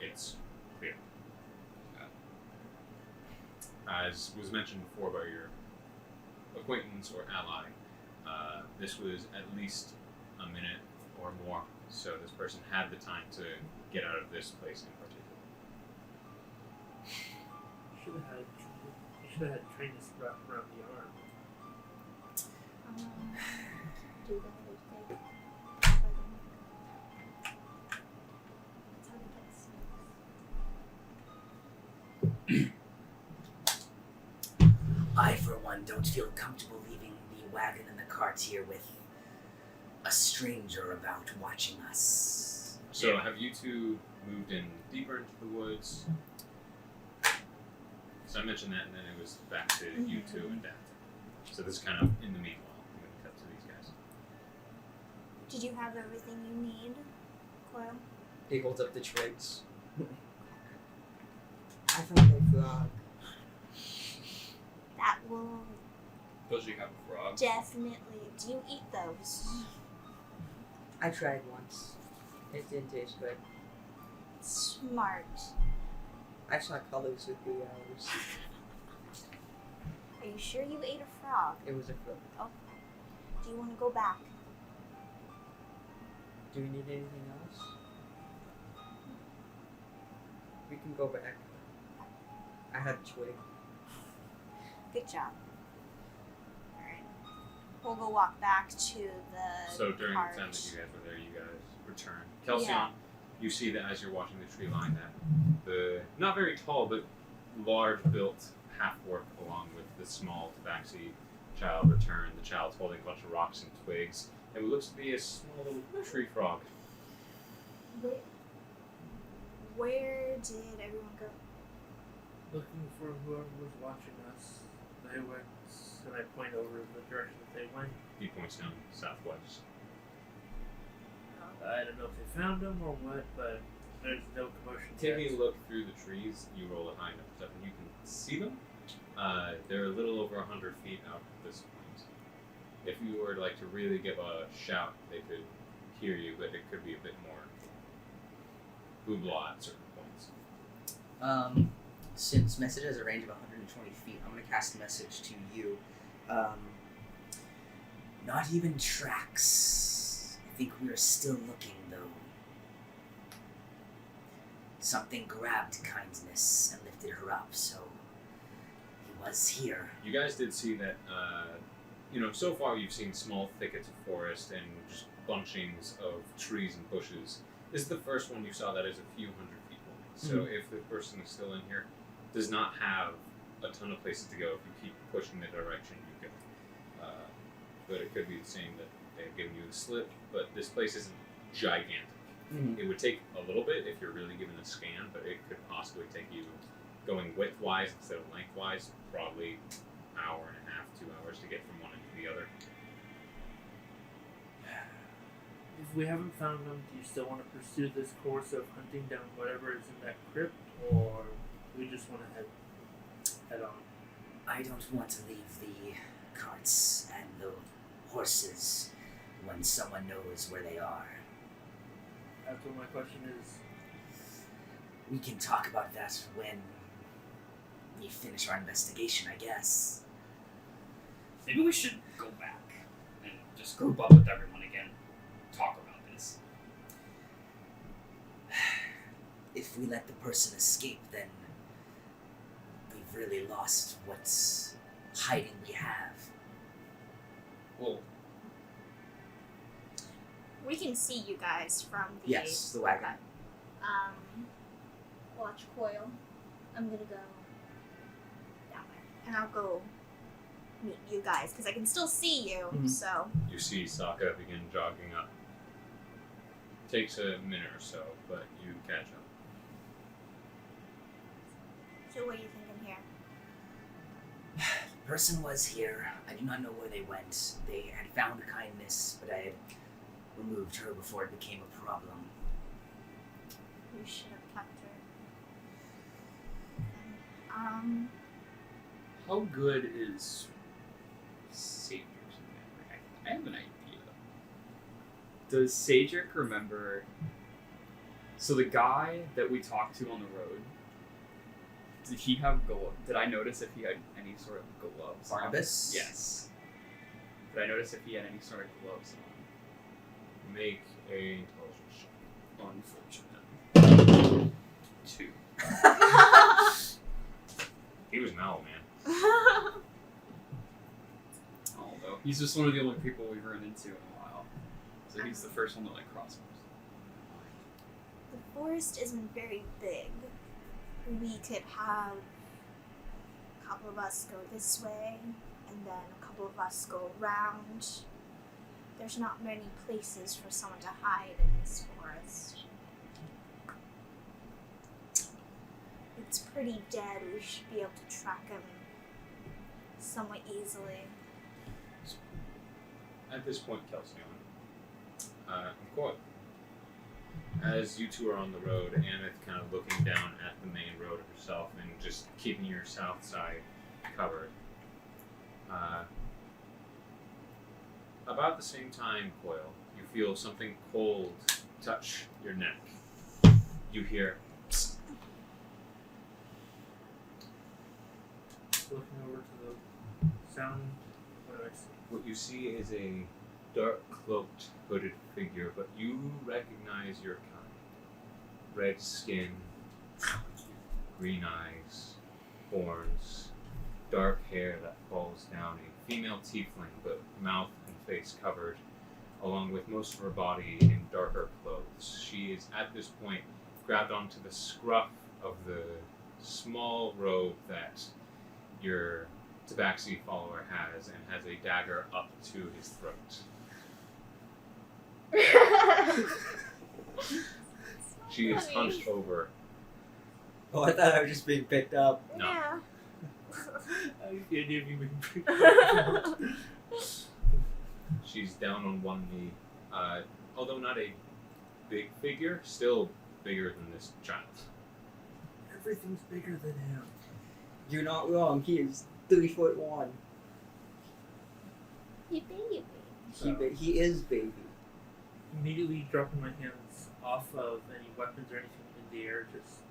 it's clear. As was mentioned before by your acquaintance or ally, this was at least a minute or more So this person had the time to get out of this place in particular. You should have had trainers wrapped around the arm. Do that or take. That's how they get snakes. I, for one, don't feel comfortable leaving the wagon and the cart here with a stranger about watching us. So have you two moved in deeper into the woods? So I mentioned that, and then it was back to you two and DATH'TAN. So this is kind of in the meanwhile. I'm going to cut to these guys. Did you have everything you need, Coil? He holds up the twigs. I found a frog. That will Does you have a frog? definitely. Do you eat those? I tried once. It didn't taste good. Smart. I saw colors with 3 hours. Are you sure you ate a frog? It was a frog. Do you want to go back? Do we need anything else? We can go back. I had a twig. Good job. Alright. We'll go walk back to the So during cart. the time that you guys were there, you guys returned. KELSION, Yeah. you see that as you're watching the tree line, that the not very tall but large built Half-Orc along with the small Tabaxi child return. The child's holding a bunch of rocks and twigs and what looks to be a small little tree frog. Where did everyone go? Looking for whoever was watching us. They went, and I point over the direction that they went. He points down southwest. I don't know if they found them or what, but there's no commotion Taking a yet. look through the trees, you roll a high enough perception, you can see them. They're a little over 100 feet out at this point. If you were like to really give a shout, they could hear you, but it could be a bit more blah at certain points. Since message has a range of 120 feet, I'm going to cast a message to you. Not even tracks. I think we are still looking, though. Something grabbed Kindness and lifted her up, so he was here. You guys did see that, so far you've seen small thickets of forest and just bunchings of trees and bushes. This is the first one you saw that is a few hundred feet long. So if the person is still in here, does not have a ton of places to go if you keep pushing the direction you go. But it could be the same that they've given you the slip, but this place isn't gigantic. It would take a little bit if you're really given a scan, but it could possibly take you going width-wise instead of length-wise, probably an hour and a half, 2 hours to get from one end to the other. If we haven't found them, do you still want to pursue this course of hunting down whatever is in that crypt, or we just want to head on? I don't want to leave the carts and the horses when someone knows where they are. That's what my question is. We can talk about that when we finish our investigation, I guess. Maybe we should go back and just group up with everyone again. Talk about this. If we let the person escape, then we've really lost what hiding we have. Well, We can see you guys from the Yes, the wagon. Watch Coil. I'm gonna go down there, and I'll go meet you guys because I can still see you. So you see SAAKA begin jogging up. Takes a minute or so, but you catch up. So what are you thinking here? The person was here. I do not know where they went. They had found Kindness, but I had removed her before it became a problem. You should have kept her. How good is Satyr? I have an idea. Does Satyr remember? So the guy that we talked to on the road, did he have gloves? Did I notice if he had any sort of gloves? Barnabas? On? Yes. Did I notice if he had any sort of gloves on? Make a intelligence Unfortunate. 2. He was mellow, man. Although he's just one of the only people we've run into in a while, so he's the first one to like cross us. The forest isn't very big. We could have a couple of us go this way, and then a couple of us go around. There's not many places for someone to hide in this forest. It's pretty dead. We should be able to track him somewhat easily. At this point, KELSION, COIL. As you two are on the road, Aneth kind of looking down at the main road herself and just keeping your south side covered. About the same time, COIL, you feel something cold touch your neck. You hear, psst. Looking over to the sound, what do I see? What you see is a dark, cloaked, hooded figure, but you recognize your kind. Red skin, green eyes, horns, dark hair that falls down, a female tiefling, but mouth and face covered, along with most of her body in darker clothes. She is, at this point, grabbed onto the scruff of the small robe that your Tabaxi follower has, and has a dagger up to his throat. She is hunched over. Oh, I thought I was just being picked up. No. Yeah. I like the idea of you being pretty She's down on one knee. Although not a big figure, still bigger than this child. Everything's bigger than him. You're not wrong. He is 3'1". You baby. He is baby. Immediately dropping my hands off of any weapons or anything in the air, just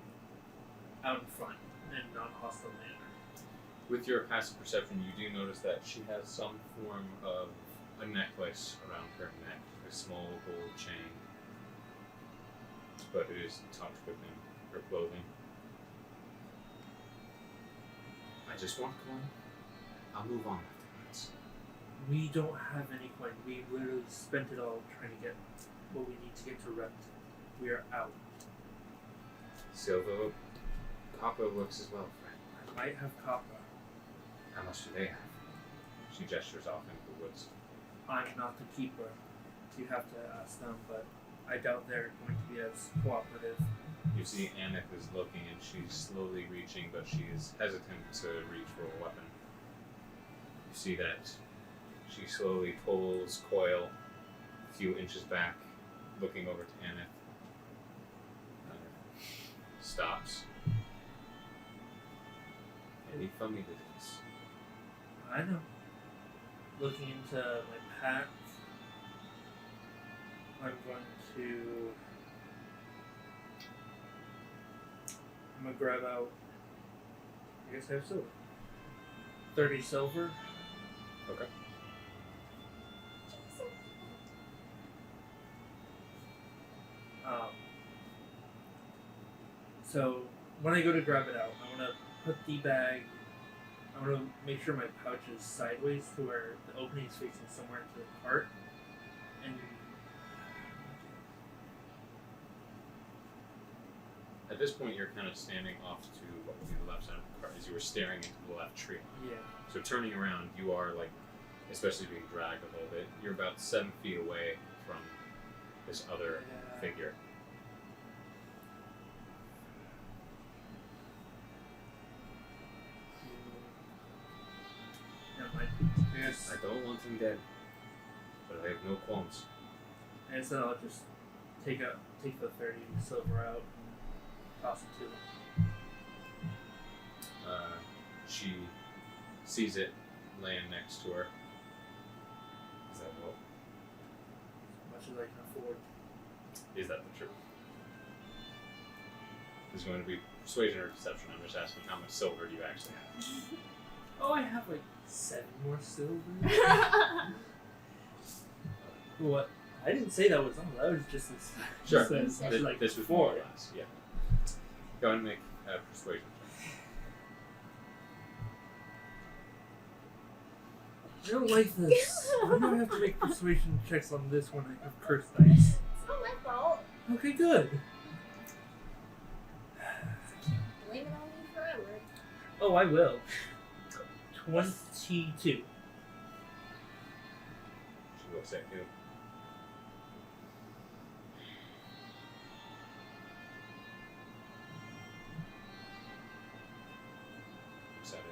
out in front and non-hostile manner. With your passive perception, you do notice that she has some form of a necklace around her neck, a small gold chain, but it is tucked within her clothing. I just want coin. I'll move on afterwards. We don't have any coin. We literally spent it all trying to get what we need to get to Repton. We are out. Silver, copper works as well, friend. I might have copper. How much do they have? She gestures off into the woods. I'm not the keeper. You have to ask them, but I doubt they're going to be as cooperative. You see ANETH is looking and she's slowly reaching, but she is hesitant to reach for a weapon. You see that she slowly pulls COIL a few inches back, looking over to ANETH. Stops. Any funny business? I know. Looking into my pack, I'm gonna grab out, I guess I have silver. 30 silver. Okay. So when I go to grab it out, I want to put the bag, I want to make sure my pouch is sideways to where the opening is facing somewhere into the cart. And at this point, you're kind of standing off to what would be the left side of the cart as you were staring into the left tree. yeah. So turning around, you are like, especially being dragged a little bit, you're about 7 feet away from this other figure. Never mind. I guess I don't want him dead, but I have no qualms. I guess then I'll just take the 30 silver out and toss it to them. She sees it laying next to her. Is that what? As much as I can afford. Is that the truth? There's going to be persuasion or deception. I'm just asking how much silver do you actually have? Oh, I have like 7 more silver. What? I didn't say that was all. That was just this. Sure. Just as, like this was more or less. Yeah. Go ahead and make a persuasion check. I don't like this. I'm gonna have to make persuasion checks on this when I have curse dice. It's not my fault. Okay, good. Blame it on me forever. Oh, I will. 22. She looks at you. Said it.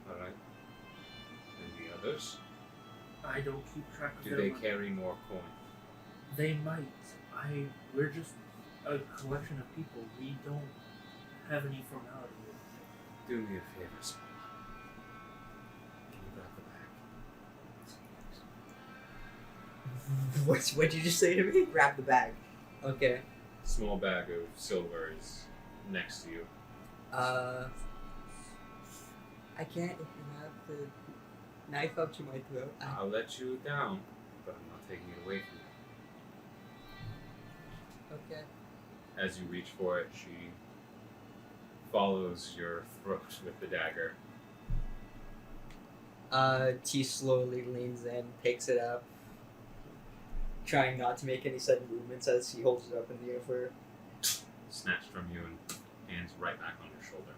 Alright. And the others? I don't keep track of Do their they money. carry more coin? They might. We're just a collection of people. We don't have any formality with it. Do me a favor, Small. Can you grab the bag? What did you just say to me? Grab the bag. Okay. Small bag of silver is next to you. I can't if you have the knife up to my throat. I'll let you down, but I'm not taking it away from you. Okay. As you reach for it, she follows your throat with the dagger. T slowly leans in, picks it up, trying not to make any sudden movements as he holds it up in the air for her. Snatched from you and hands right back on your shoulder.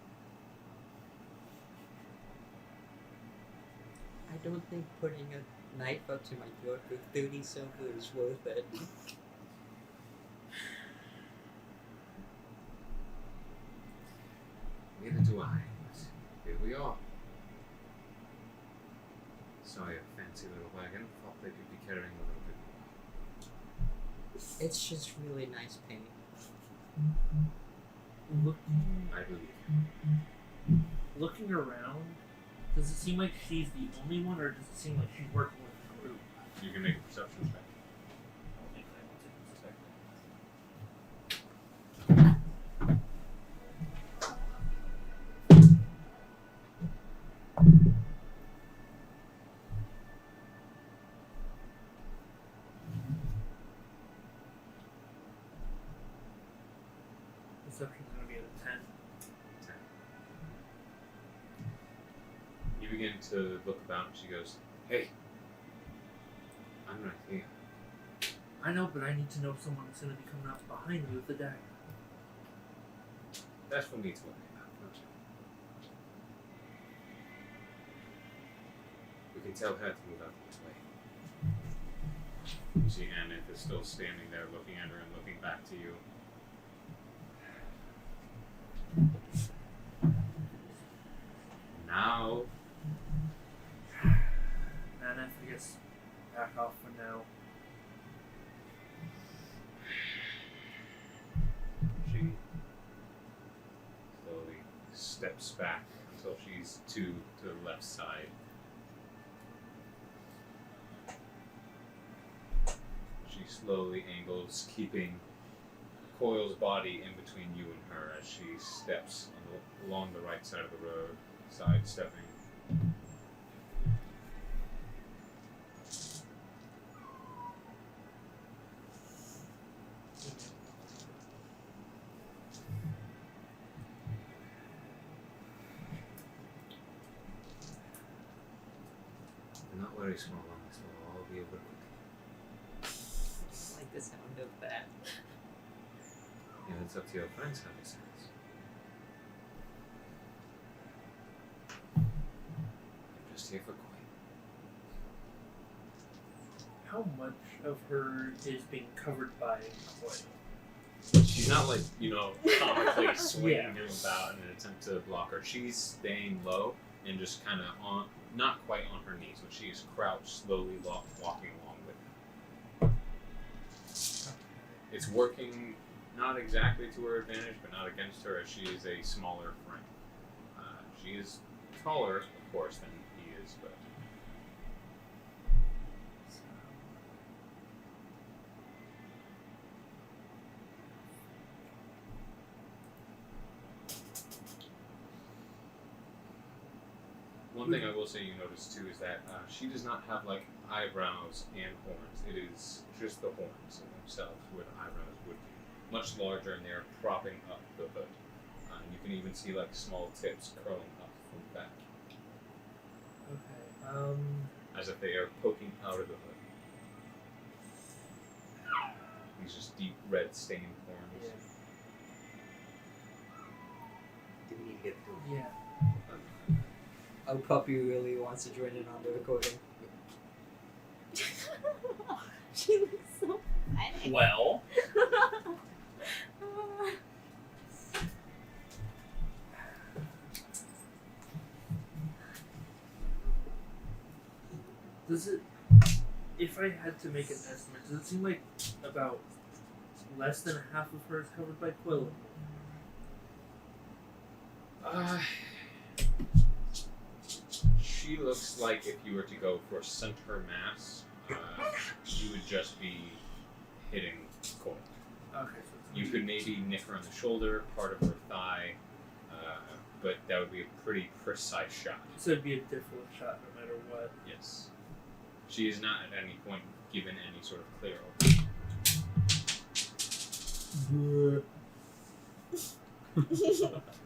I don't think putting a knife up to my throat for 30 silver is worth it. Neither do I, but here we are. Saw your fancy little wagon. Thought they could be carrying a little bit more. It's just really nice paint. I believe. Looking around, does it seem like she's the only one, or does it seem like she's working with a group? You can make a perception check. I'll make that one take a second. Perception's gonna be at a 10. You begin to look about and she goes, "Hey, I'm right here." I know, but I need to know if someone's gonna be coming up behind me with the dagger. That's for me to worry about, don't you? We can tell her to move out of this way. You see Aneth is still standing there looking at her and looking back to you. Now, Aneth, I guess back off for now. she slowly steps back until she's to the left side. She slowly angles, keeping Coil's body in between you and her as she steps along the right side of the road, sidestepping. Do not worry, small one. This will all be over quickly. I like the sound of that. Yeah, it's up to your friends how this sounds. I'm just here for coin. How much of her is being covered by coil? She's not like, comically swinging Yeah. him about in an attempt to block her. She's staying low and just kind of on, not quite on her knees, but she's crouched, slowly walking along with him. It's working not exactly to her advantage, but not against her, as she is a smaller frame. She is taller, of course, than he is, but One thing I will say you notice too is that she does not have like eyebrows and horns. It is just the horns themselves, where the eyebrows would be much larger, and they are propping up the hood. And you can even see like small tips curling up from the back, Okay. as if they are poking out of the hood. These just deep red stained horns. Yeah. Do we need to get through? Yeah. Oh, puppy really wants to join in on the recording. She looks so funny. Well, Does it, if I had to make an estimate, does it seem like about less than half of her is covered by COIL? She looks like if you were to go for center mass, you would just be hitting COIL. Okay, so it's You could maybe nick her on the shoulder, part of her thigh, but that would be a pretty precise shot. So it'd be a difficult shot no matter what. Yes. She is not at any point given any sort of clear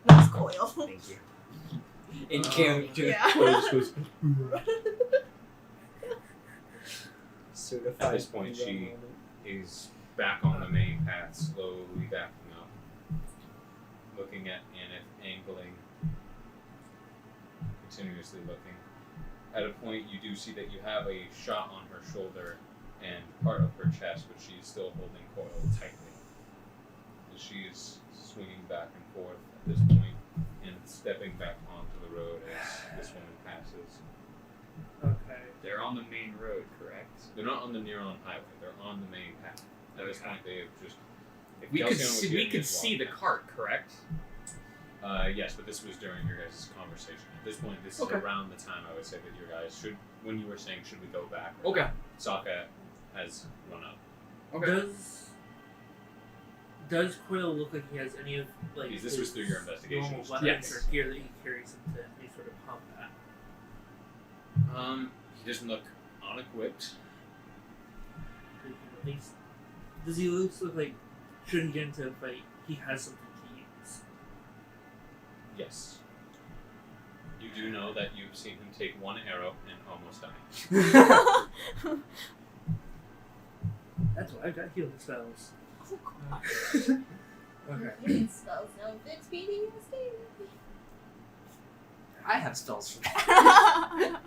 That's COIL. Thank you. In character. Yeah. Certified. At this point, she is back on the main path, slowly backing up, looking at Aneth, angling, continuously looking. At a point, you do see that you have a shot on her shoulder and part of her chest, but she is still holding COIL tightly. As she is swinging back and forth at this point and stepping back onto the road as this woman passes. Okay. They're on the main road, correct? They're not on the Neuron Highway, they're on the main path. At this point, they have just... if We could Kelsion was see, getting this the walk cart, correct? yes, but this was during your guys' conversation. At this point, this is Okay. around the time I would say that you guys should, when you were saying, should we go back? Okay. SAAKA has run up. Does COIL look like he has any of like This was through your his investigation. normal weapons Yes. or gear that he carries into any sort of combat? He doesn't look unequipped. At least, does he look like should he get into a fight, he has something to use? Yes. You do know that you've seen him take one arrow and almost die. That's why I've got healing spells. Okay. Healing spells no fits PTSD. I have spells for that.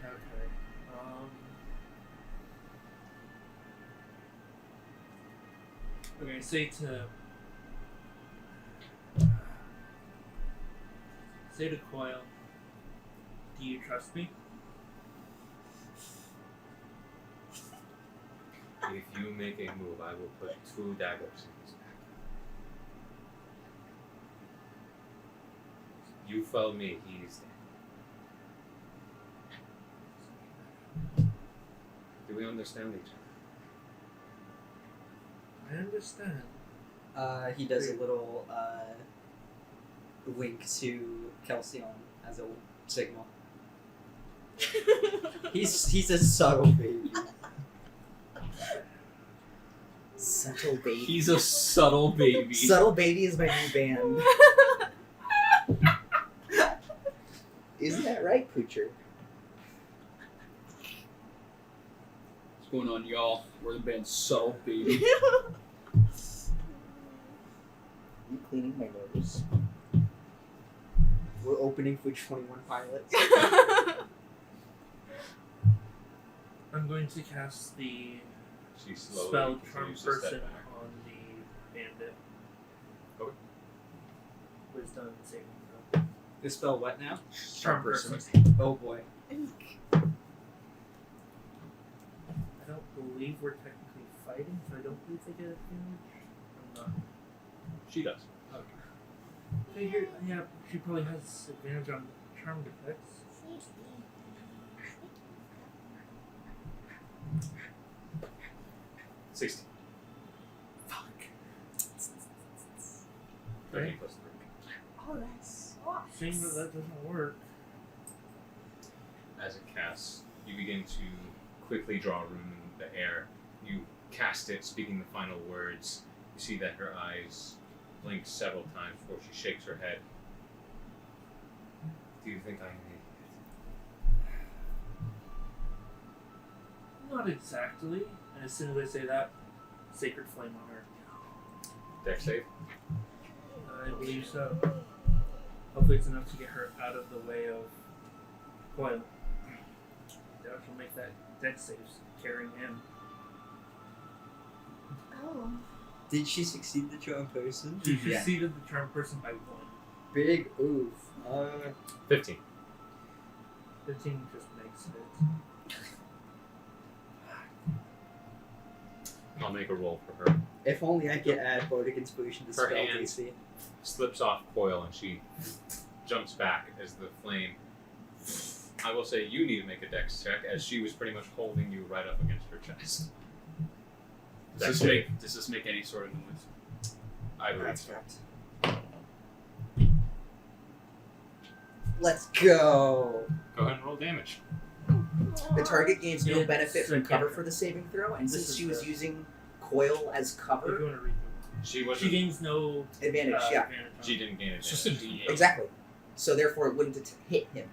Okay. Okay, say to COIL, do you trust me? If you make a move, I will put 2 daggers in his back. You fell me, he is dead. Do we understand each other? I understand. He does a little wink to Kelsion as a signal. He's a subtle baby. Subtle baby. He's a subtle baby. Subtle Baby is my new band. Isn't that right, Poocher? What's going on, y'all? We're the band Subtle Baby. You cleaning my nose? We're opening for 21 pilots. I'm going to cast the She slowly spell charm continues to step person back. on the bandit. Okay. Wisdom saving throw. The spell what now? Charm person. Oh boy. I don't believe we're technically fighting, so I don't believe they get advantage. I'm not. She does. Okay, here, yeah, she probably has advantage on charm defects. 60. Fuck. shame that doesn't work. As it casts, you begin to quickly draw a rune in the air. You cast it, speaking the final words. You see that her eyes blink several times before she shakes her head. Do you think I made it? Not exactly. And as soon as I say that, sacred flame on her. Dex save? I believe so. Hopefully it's enough to get her out of the way of COIL. Doubt she'll make that dex save carrying him. Oh. Did she succeed the charm person? She succeeded the charm person by 1. Big oof. 15. 15 just makes it. I'll make a roll for her. If only I could add Bardic Inspiration to Her spell hand DC. Slips off coil and she jumps back as the flame. I will say you need to make a dex check as she was pretty much holding you right up against her chest. Does this make any sort of noise? I believe That's so. correct. Let's go. Go ahead and roll damage. The target gains no Yeah, benefit so from cover yeah. for the saving throw, and This since is she was the- using coil as If you cover, want to read them. She was. She gains no advantage, yeah. advantage on She it. didn't gain it. It's just a D8. Exactly. So therefore, it wouldn't hit him.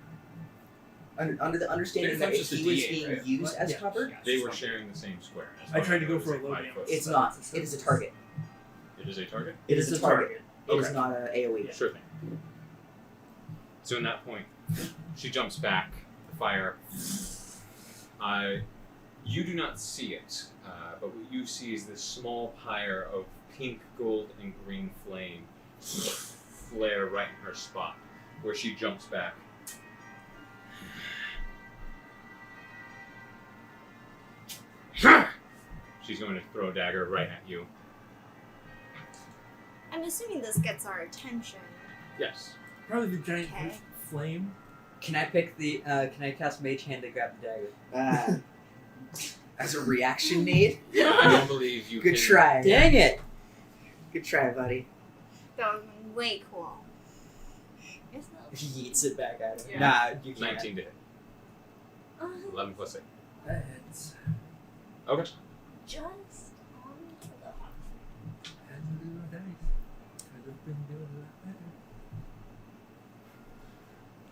Under the understanding that It's if just he a was D8, being right? used as Yeah. cover, They were sharing the same square. As I far tried as to go it for a was low 5 damage. foot. it's not. It is a target. It is a target? It is a target. It is Okay. not an AoE. Yeah. Sure thing. So in that point, she jumps back. The fire. You do not see it, but what you see is this small pyre of pink, gold, and green flame flare right in her spot, where she jumps back. She's going to throw a dagger right at you. I'm assuming this gets our attention. Yes. Probably the giant Okay. flame. Can I pick the? Can I cast Mage Hand to grab the dagger? As a reaction nade. I don't believe you Good can. try. Dang it! Good try, buddy. That would be way cool. It's not. He yeets it back at him. Yeah. Nah, you can't. 19 to hit. 11 plus 8. That hits. Okay. Just on the Had to do a dice. Could have been doing a lot better.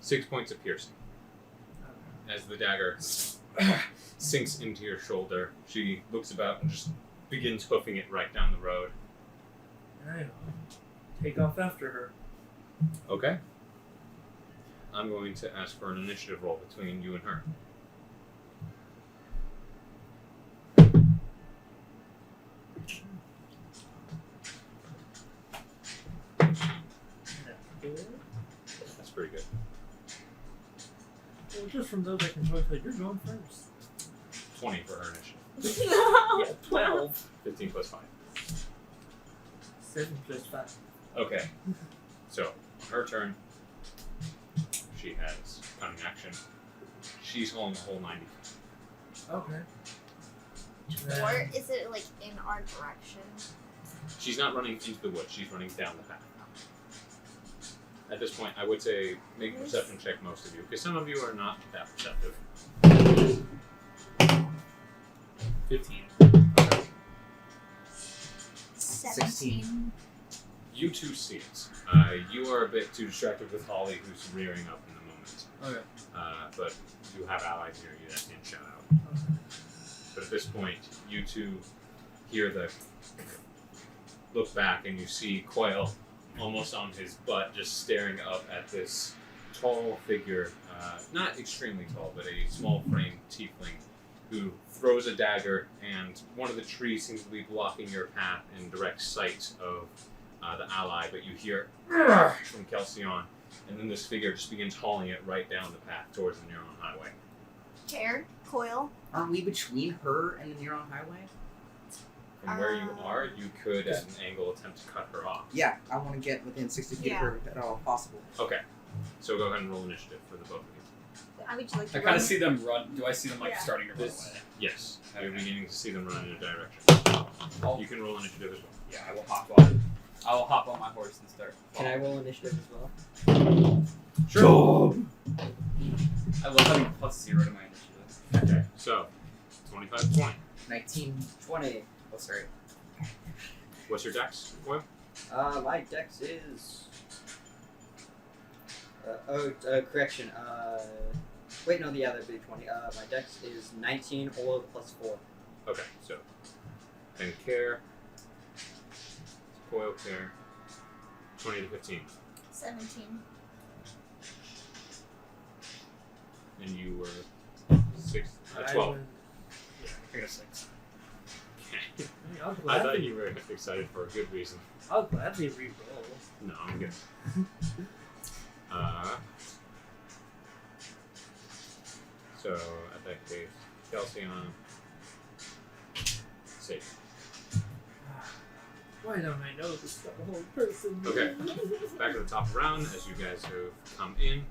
6 points of piercing. As the dagger sinks into your shoulder, she looks about and just begins hoofing it right down the road. Alright. Take off after her. Okay. I'm going to ask for an initiative roll between you and her. That's pretty good. Well, just from those I can tell you, you're going first. 20 for her initiative. Yeah, 12. 15 plus 5. 7 plus 5. Okay. So, her turn. She has cunning action. She's holding the whole 90. Okay. Or is it like in our direction? She's not running into the woods, she's running down the path. At this point, I would say make a perception check, most of you, because some of you are not that perceptive. 15. 17. You two see it. You are a bit too distracted with Holly, who's rearing up in the moment. Okay. But you have allies near you that can shout out. But at this point, you two hear the look back, and you see COIL almost on his butt, just staring up at this tall figure, not extremely tall, but a small framed tiefling, who throws a dagger, and one of the trees seems to be blocking your path in direct sight of the ally, but you hear from KELSION, and then this figure just begins hauling it right down the path towards the Neuron Highway. Chair, coil. Aren't we between her and the Neuron Highway? From where you are, you could, at an angle, attempt to cut her off. Yeah, I want to get within 60 feet of her at all possible. Okay, so go ahead and roll initiative for the both of you. I would like to I kind of see them run. Do I see them like Yeah. starting to run This- away? Yes, you're Okay. beginning to see them run in a direction. I'll- You can roll initiative as well. Yeah, I will hop on. I'll hop on my horse and start. Can I roll initiative as well? Sure. I love having +0 to my initiative. Okay, so 25 20. 19. 20. Oh, sorry. What's your dex, Coil? My dex is. Correction. Wait, no, the other big 20. My dex is 19 or +4. Okay, so and care, Coil care, 20 to 15, 17. and you were 12. I got a 6. Okay. I'll I thought gladly, you were excited for a good reason. I'll gladly re-roll. No, I'm good. So at that case, KELSION, safe. Why don't I know this the whole person? Okay. Back to the top of the round, as you guys have come in.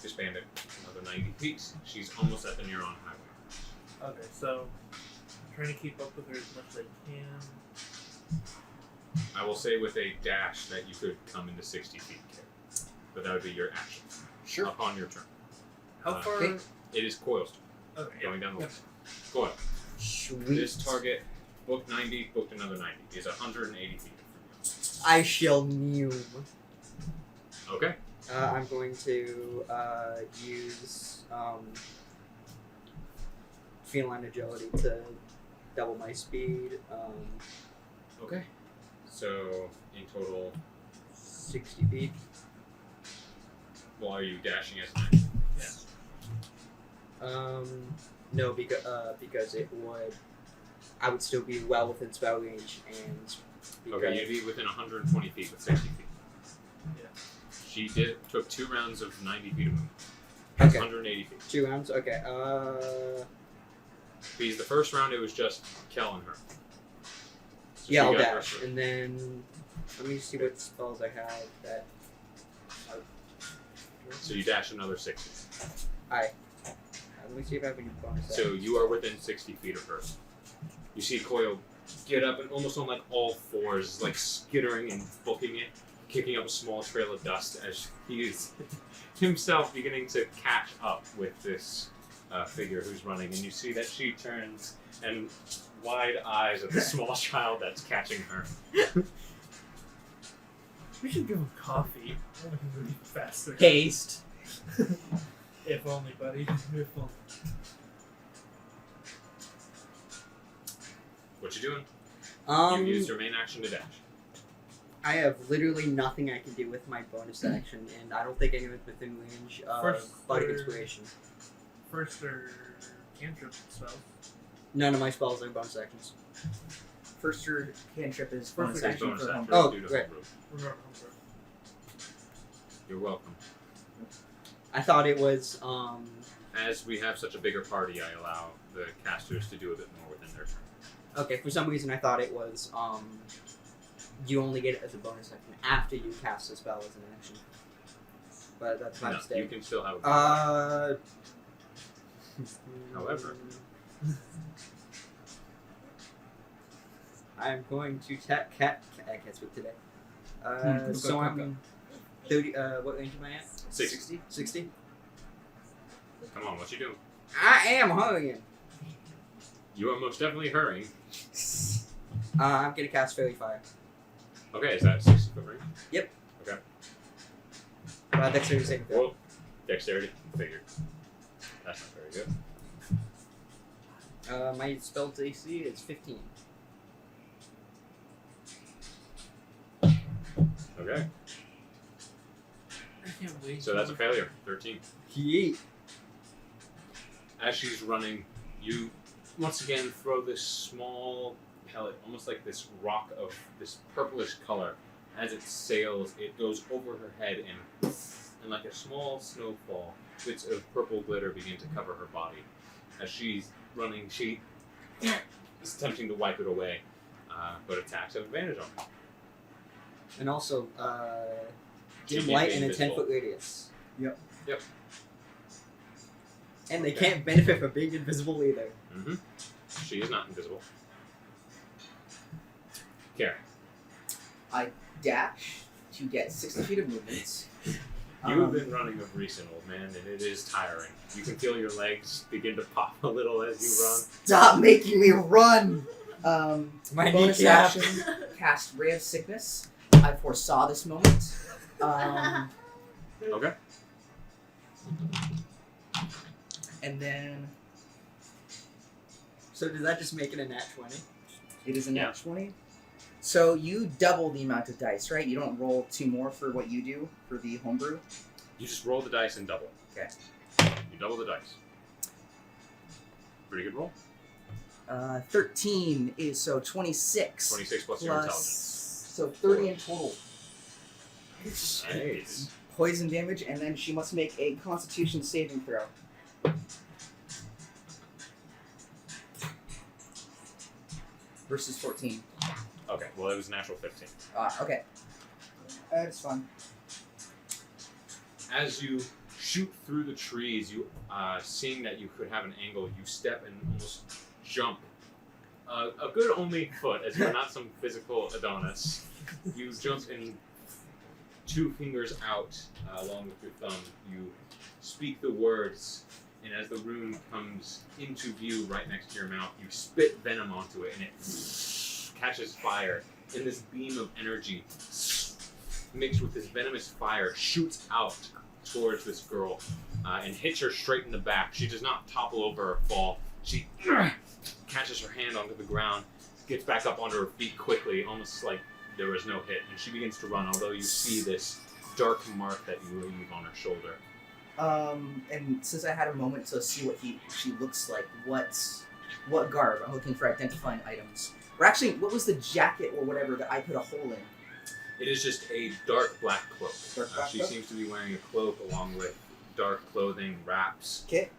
Expand it another 90 feet. She's almost at the Neuron Highway. Okay, so I'm trying to keep up with her as much as I can. I will say with a dash that you could come into 60 feet, but that would be your action. Sure. Upon your turn. How far? okay. It is Coil's turn, Okay. going down the yeah. list. Coil. Sweet. This target, booked 90, booked another 90, is 180 feet from I shall mute. you. Okay. I'm going to use feline agility to double my speed. Okay. So, in total, 60 feet. well, are you dashing as an action? No, because it would. I would still be well within spell range, and because Okay, you'd be within 120 feet with 60 feet. Yeah. She took 2 rounds of 90 feet of movement. Okay. 180 feet. 2 rounds. Okay. Because the first round it was just Kel and her. So Yeah, she I'll got her dash, first. and then let me see what spells I have that. So you dash another 60. Let me see if I have any bonus. So you are within 60 feet of her. You see Coil get up and almost on like all fours, like skittering and booking it, kicking up a small trail of dust as he is himself beginning to catch up with this figure who's running. And you see that she turns and wide eyes at the small child that's catching her. We should give him coffee. Only can move faster. Haste. If only, buddy. If only. What you doing? You You used your main action to dash. I have literally nothing I can do with my bonus action, and I don't think anyone's within range of First, Bardic Inspiration. First or cantrip spells. None of my spells are bonus actions. First your cantrip is First bonus your action Bonus for action homebrew. Oh, due to great. homebrew. Remember, You're welcome. I thought it was As we have such a bigger party, I allow the casters to do a bit more within their turn. okay. For some reason, I thought it was you only get it as a bonus action after you cast a spell as an action. But that's my No, you mistake. can still have a However. I'm going to I can't speak today. So go. I'm 30. What range am I at? 60. 60. Come on, what you doing? I am hurrying. You are most definitely hurrying. I'm gonna cast Fairy Fire. Okay, is that 60 foot range? Dexterity saving throw. Well, dexterity, figured. That's not very good. My spell AC is 15. Okay, I can't wait. so that's a failure. 13. Yeet. As she's running, you once again throw this small pellet, almost like this rock of this purplish color. As it sails, it goes over her head and like a small snowfall, bits of purple glitter begin to cover her body. As she's running, she is attempting to wipe it away, but attacks have advantage on her. And also, She dim can light be in a invisible. 10-foot radius. Yep. Yep. And they Okay. can't benefit from being invisible either. Mm-hmm. She is not invisible. Karen. I dash to get 60 feet of movement. You have been running of recent, old man, and it is tiring. You can feel your legs begin to pop a little as you run. Stop making me run! My Bonus kneecap. action, cast Ray of Sickness. I foresaw this moment. Okay. And then So does that just make it a nat 20? it is a nat Yeah. 20. So you double the amount of dice, right? You don't roll 2 more for what you do for the homebrew. You just roll the dice and double. Okay. You double the dice. Pretty good roll. 13 is so 26. 26 plus your intelligence. So 30 in total. Nice. Poison damage, and then she must make a Constitution saving throw. Versus 14. Okay, well, it was natural 15. Okay. That's fun. As you shoot through the trees, you seeing that you could have an angle, you step and almost jump a good only foot, as you're not some physical Adonis. You jump in 2 fingers out along with your thumb. You speak the words, and as the rune comes into view right next to your mouth, you spit venom onto it, and it catches fire. And this beam of energy, mixed with this venomous fire, shoots out towards this girl and hits her straight in the back. She does not topple over or fall. She catches her hand onto the ground, gets back up onto her feet quickly, almost like there was no hit, and she begins to run, although you see this dark mark that you leave on her shoulder. And since I had a moment to see what she looks like, what garb? I'm looking for identifying items. Or actually, what was the jacket or whatever that I put a hole in? It is just a dark black cloak. Dark black She cloak? seems to be wearing a cloak along with dark clothing, wraps. Okay.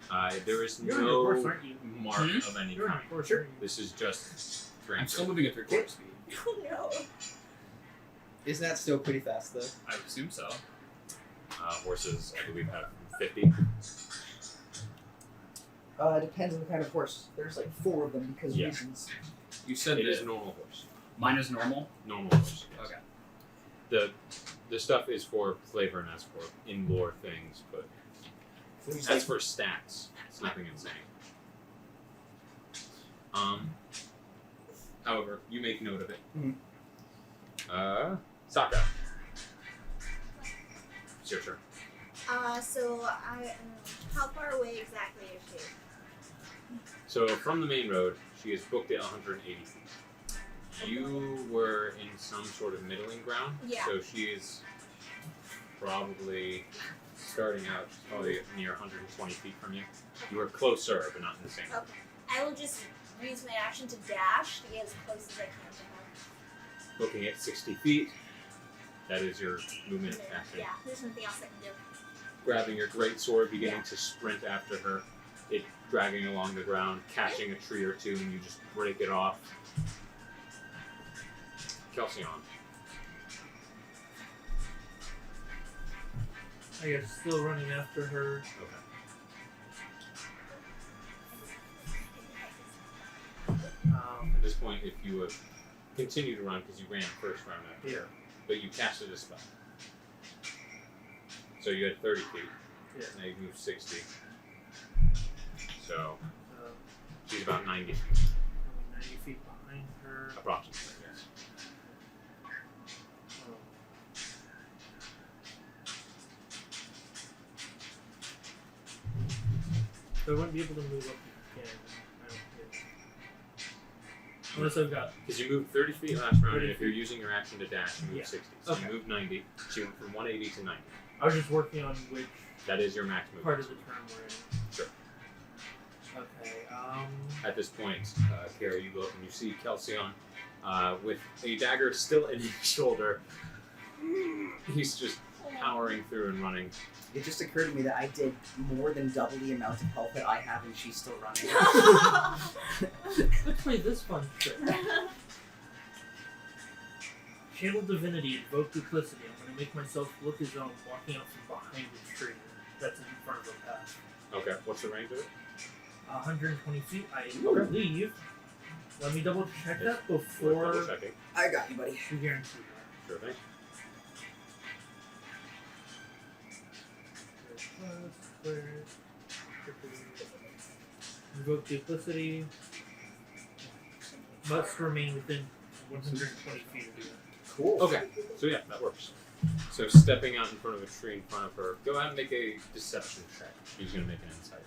There is You're on your no horse, aren't you? mark of any You're on kind. your horse, Sure. aren't you? This is just I'm strength. still moving at 3/4 speed. Oh no. Isn't that still pretty fast though? I would assume so. Horses, I believe, have 50. It depends on the kind of horse. There's like 4 of them because Yeah. reasons. You said It is that a normal horse. mine is normal. Normal horse. Yes. Okay. The stuff is for flavor and that's for in-lore things, but that's for stats. It's nothing insane. However, you make note of it. SAAKA. It's your turn. So how far away exactly is she? So from the main road, she is booked at 180 feet. You were in some sort of middling ground, Yeah. so she is probably starting out. She's probably near 120 feet from you. You are closer, but not in the same. Okay. I will just use my action to dash to get as close as I can to her. Looking at 60 feet, that is your movement action. Yeah, there's nothing else I can do. Grabbing your great sword, beginning to sprint after her, it dragging along the ground, catching a tree or two, and you just break it off. KELSION. I guess still running after her. Okay. At this point, if you would continue to run, because you ran first round after her, but you casted a spell. So you had 30 feet. Yeah. Now you moved 60. So So, she's about 90 feet, 90 feet behind her. approximately, yes. Oh. So I wouldn't be able to move up again. I don't think. Unless I've got. Because you moved 30 feet last round, 30 and if you're feet. using your action to dash, you move Yeah. 60. So Okay. you moved 90. She went from 180 to 90. I was just working on which That is your max movement. part of the turn we're in. Sure. Okay. At this point, Kara, you look and you see KELSION with a dagger still in his shoulder. He's just powering through and running. It just occurred to me that I did more than double the amount of health that I have, and she's still running. Let's play this fun trick. Channel Divinity, Invoke Duplicity. I'm going to make myself look as though I'm walking out from behind the tree that's in front of the path. Okay, what's the range of it? 120 feet, I believe. Let me double check that before Double checking. I got you, buddy. we guarantee Sure thing. Invoke duplicity. Must remain within 120 feet of you. Cool. Okay, so yeah, that works. So stepping out in front of a tree in front of her, go ahead and make a deception check. She's going to make an insight.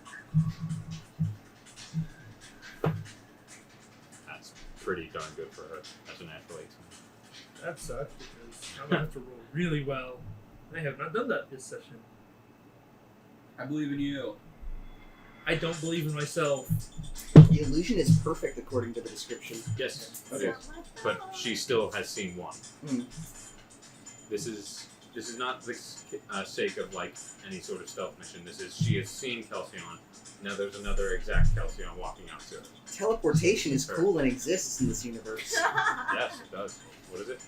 That's pretty darn good for her. That's a natural 18. That sucks because I'm gonna have to roll really well. I have not done that this session. I believe in you. I don't believe in myself. The illusion is perfect according to the description. Yes, it is. But she still has seen one. Mm. This is not the sake of like any sort of stealth mission. She has seen KELSION. Now there's another exact KELSION walking out to her. Teleportation is cool and exists in this universe. Yes, it does. What is it?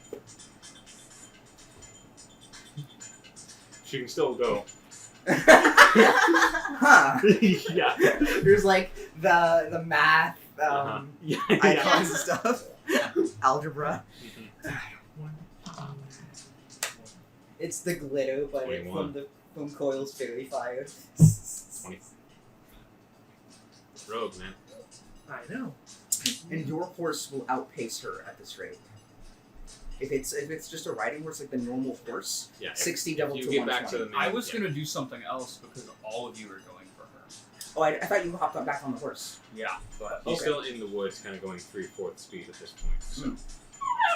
She can still go. Huh. Yeah. There's like the math Yeah. icons and stuff. Algebra. It's the glitter, but it's 21. from COIL's Fairy Fire. 20. Rogue, man. I know. And your horse will outpace her at this rate. If it's just a riding horse like the normal horse, Yeah. 60 double you to get back to 120. the main, I was gonna do something else because all of you are going for her. Oh, I thought you hopped back on the horse. Yeah, but He's Okay. still in the woods, kind of going 3/4 speed at this point. So,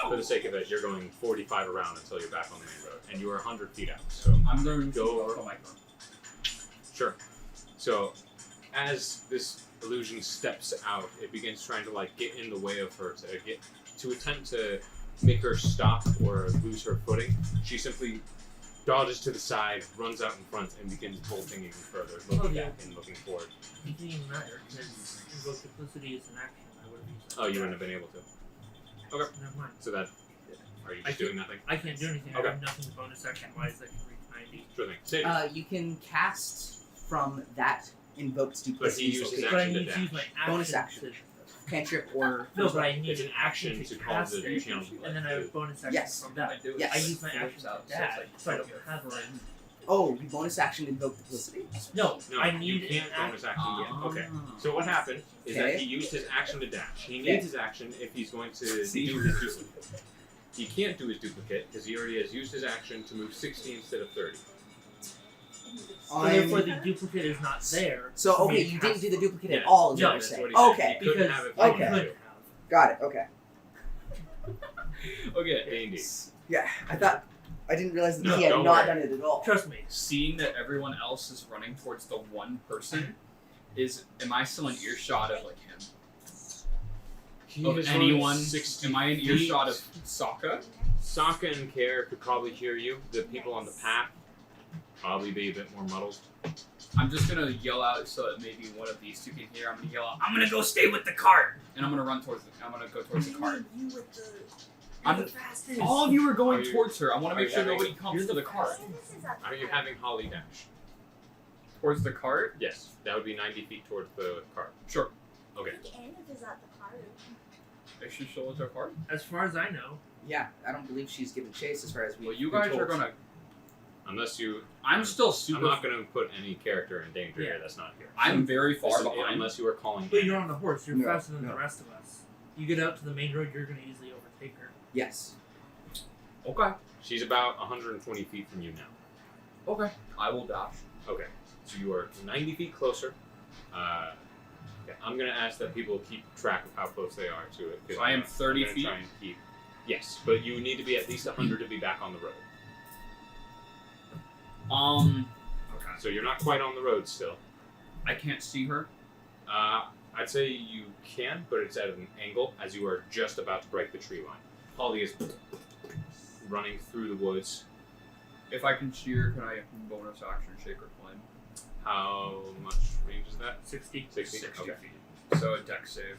for the sake of it, you're going 45 around until you're back on the main road, and you are 100 feet out. So, I'm going to Go go over. for my turn. sure. So, as this illusion steps out, it begins trying to like get in the way of her to attempt to make her stop or lose her footing. She simply dodges to the side, runs out in front, and begins bolting even further, looking back and looking forward. It didn't even matter because invoke duplicity is an action. I would have used that. Oh, you wouldn't have been able to. Okay. Never mind. So that, are you I just doing nothing? I can't do anything. Okay. I have nothing bonus action wise that can reach 90. Sure thing. Satyr. You can cast from that invoked But he duplicity uses location. But I action to need to use my dash. action. Bonus action. To, Cantrip or no, but I need It's an action to call cast the it, channel. and then I have bonus action Yes. from that. Yes. I use my It action works to out, so it's dash, like so I don't 20 have one. oh, you bonus action invoke duplicity. No, No, I need you can't an bonus action. action yet. Okay. So what happened is that Okay. he used his action to dash. He Okay. needs his action if he's going to do his duplicate. He can't do his duplicate because he already has used his action to move 60 instead of 30. So therefore, the duplicate is not there. So for me okay, to you cast didn't do the it. duplicate at Yeah. all. Is No, what you're that's saying. what he said. Okay, He couldn't Because have it. I Okay. could have. got it. Okay. Okay. D&D. Yeah, I thought I didn't realize that No, he had don't not worry. done it at all. Trust me. Seeing that everyone else is running towards the one person, am I still in earshot of like him? He Of has anyone? run 60 Am I in feet. earshot of SAAKA? SAAKA and Care could probably hear you. The people on the path probably be a bit more muddled. I'm just gonna yell out so that maybe one of these two can hear. I'm gonna yell out, I'm gonna go stay with the cart. and I'm gonna run towards I'm gonna go towards the cart. You with the. I'm- the fastest. All of you are going Are you- towards her. I want are to make you sure having- nobody comes to the cart. Are you having Holly dash? Towards the cart? Yes. That would be 90 feet towards the cart. Sure. Okay. ANETH is at the cart. Is she still at the cart? As far as I know. Yeah, I don't believe she's given chase as far as we. Well, you we're guys are told. gonna. Unless you... I'm still I'm super. not going to put any character in danger Yeah. here that's not here. I'm very This far is- behind. Unless you are calling But in. you're on the horse. You're No, faster than no. the rest of us. You get out to the main road, you're going to easily overtake her. Yes. Okay. She's about 120 feet from you now. Okay. I will dash. Okay. So you are 90 feet closer. Okay. I'm going to ask that people keep track of how close they are to it. 'cause So I am I'm 30 gonna feet? Try and keep... Yes, but you need to be at least 100 to be back on the road. Okay. So you're not quite on the road still. I can't see her. I'd say you can, but it's at an angle as you are just about to break the tree line. Holly is running through the woods. If I can see her, can I bonus action shake her flame? How much range is that? 60. 60? 60 Okay. feet. So a dex save.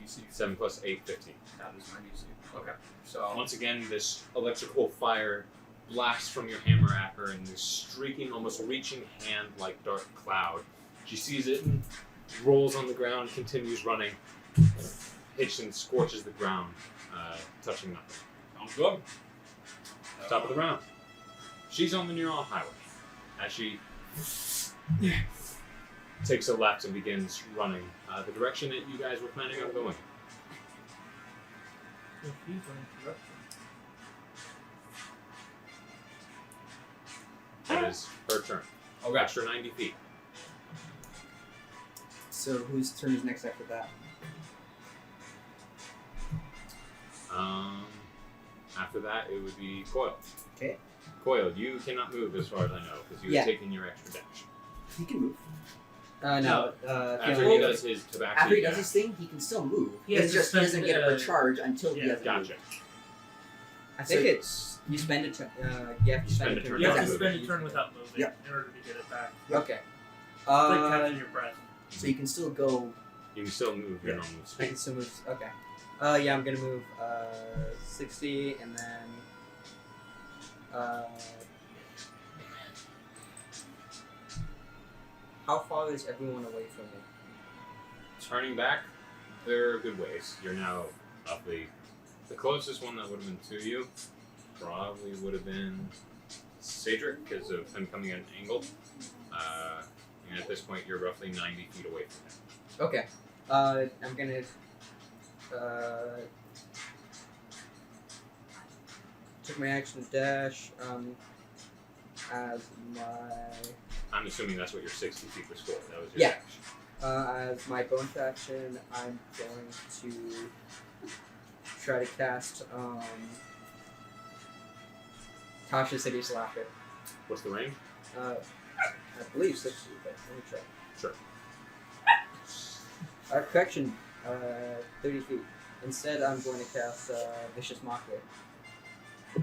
DC. 7 plus 8, 15. That is my DC. Okay. So Once again, this electrical fire blasts from your hammer at her in this streaking, almost reaching hand like dark cloud. She sees it and rolls on the ground, continues running. hits and scorches the ground, touching nothing. Sounds good. Top of the round. She's on the neural highway. As she takes a left and begins running the direction that you guys were planning on going. So she's running direction. That is her turn. Okay. Extra 90 feet. So whose turn is next after that? After that, it would be Coil. Okay. Coil, you cannot move as far as I know because you have taken your extra dash. He can move. No. After Feeling he does his Tabaxi After he does dash. his thing, he can still move. He It's has to just he doesn't spend, get a recharge until he yeah. has a Gotcha. move. I think So- it's you spend a turn. You have to You spend a turn. You have to Exactly. spend a turn without moving Yep. in order to get it back. Okay. It's like catching your breath. So you can still go. You can still move your normal I speed. can still move. Okay. Yeah, I'm gonna move 60 and then how far is everyone away from me? Turning back, there are good ways. You're now roughly the closest one that would have been to you probably would have been CAEDRIK because of him coming at an angle. And at this point, you're roughly 90 feet away from him. Okay. I'm gonna took my action to dash as my I'm assuming that's what your 60 feet was for. That was your Yeah. action. as my bonus action. I'm going to try to cast Tasha City's Laughter. What's the range? I believe 60, but let me check. Sure. Correction, 30 feet. Instead, I'm going to cast Vicious Mockery.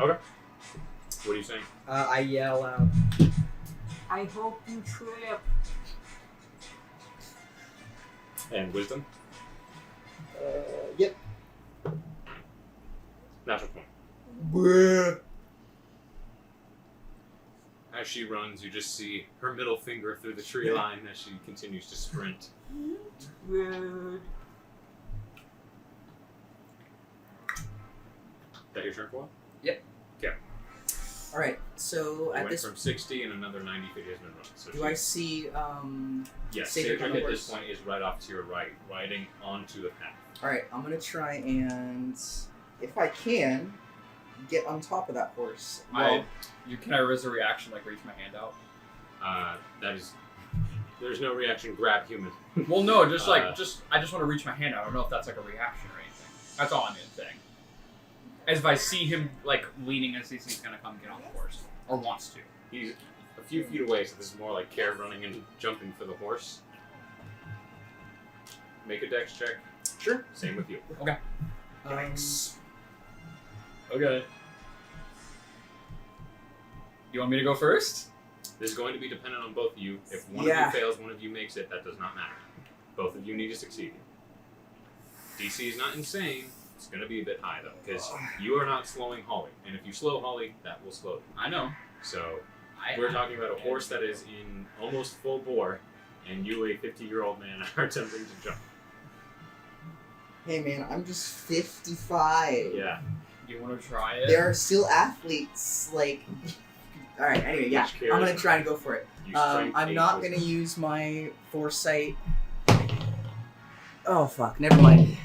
Okay. What are you saying? I yell out, I hope you trip. And wisdom? Yep. Natural 20. Bruh. As she runs, you just see her middle finger through the tree line as she continues to sprint. Rude. Is that your turn for? Yep. Okay. All right. So You at went this, from 60 and another 90 feet has been run. So do I see? Yes, CAEDRIK on CAEDRIK the at this horse? point is right off to your right, riding onto the path. All right. I'm gonna try and, if I can, get on top of that horse. Can I raise a reaction, like reach my hand out? That is, there's no reaction. Grab human. Well, no, just I just want to reach my hand out. I don't know if that's like a reaction or anything. That's all I'm saying. As if I see him like leaning as he's gonna come get on the horse, or wants to. He's a few feet away, so this is more like Care running and jumping for the horse. Make a dex check. Sure. Same with you. Yikes. Okay. You want me to go first? This is going to be dependent on both of you. If one Yeah. of you fails, one of you makes it, that does not matter. Both of you need to succeed. DC is not insane. It's going to be a bit high, though, because you are not slowing Holly. And if you slow Holly, that will slow you. I know. So, we're talking about a horse that is in almost full bore, and you, a 50-year-old man, are attempting to jump. Hey man, I'm just 55. Yeah. You want to try it? There are still athletes, like... Alright, anyway, yeah. Which cares? I'm gonna try and go for it. You strength I'm eight not wisdom. gonna use my foresight. Oh fuck, never mind.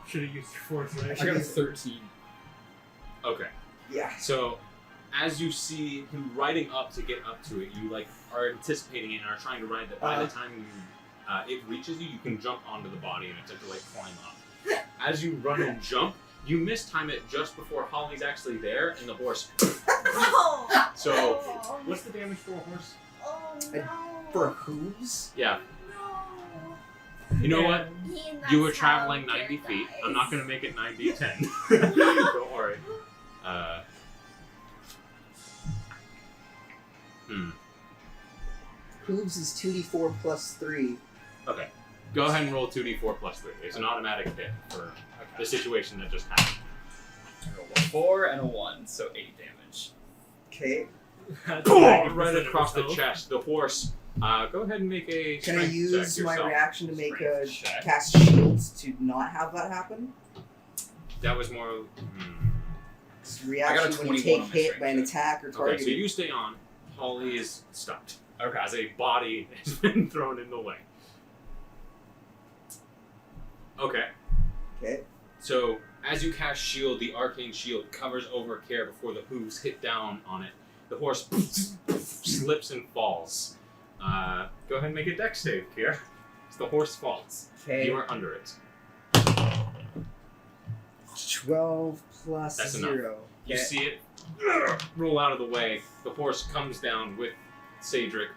Should have used your foresight. I got a 13. Okay. Yeah. So, as you see him riding up to get up to it, you like are anticipating it and are trying to ride that. By the time it reaches you, you can jump onto the body and attempt to like climb up. As you run and jump, you mistime it just before Holly's actually there, and the horse. Oh. So, what's the damage for a horse? Oh no. For hooves? Yeah. No. You know what? That's You were how traveling they're 90 feet. guys. I'm not gonna make it 90-10. Don't worry. Hooves is 2d4 plus 3. Okay. Go ahead and roll 2d4 plus 3. It's an automatic hit for the situation that just happened. I rolled a 4 and a 1, so 8 damage. Okay. Right across the chest. The horse Go ahead and make a Can I strength use check my yourself. reaction to make a Strength check. cast shields to not have that happen? That was more... Reaction when you 21 take on my hit by an strength attack or Okay, target. so you stay on. Holly is stopped. Okay. As a body has been thrown in the way. Okay. Okay. So, as you cast shield, the arcane shield covers over Care before the hooves hit down on it. The horse slips and falls. Go ahead and make a dex save, Care. The horse falls. Okay. You are under it. 12 plus That's 0. enough. You Okay. see it roll out of the way. The horse comes down with CAEDRIK.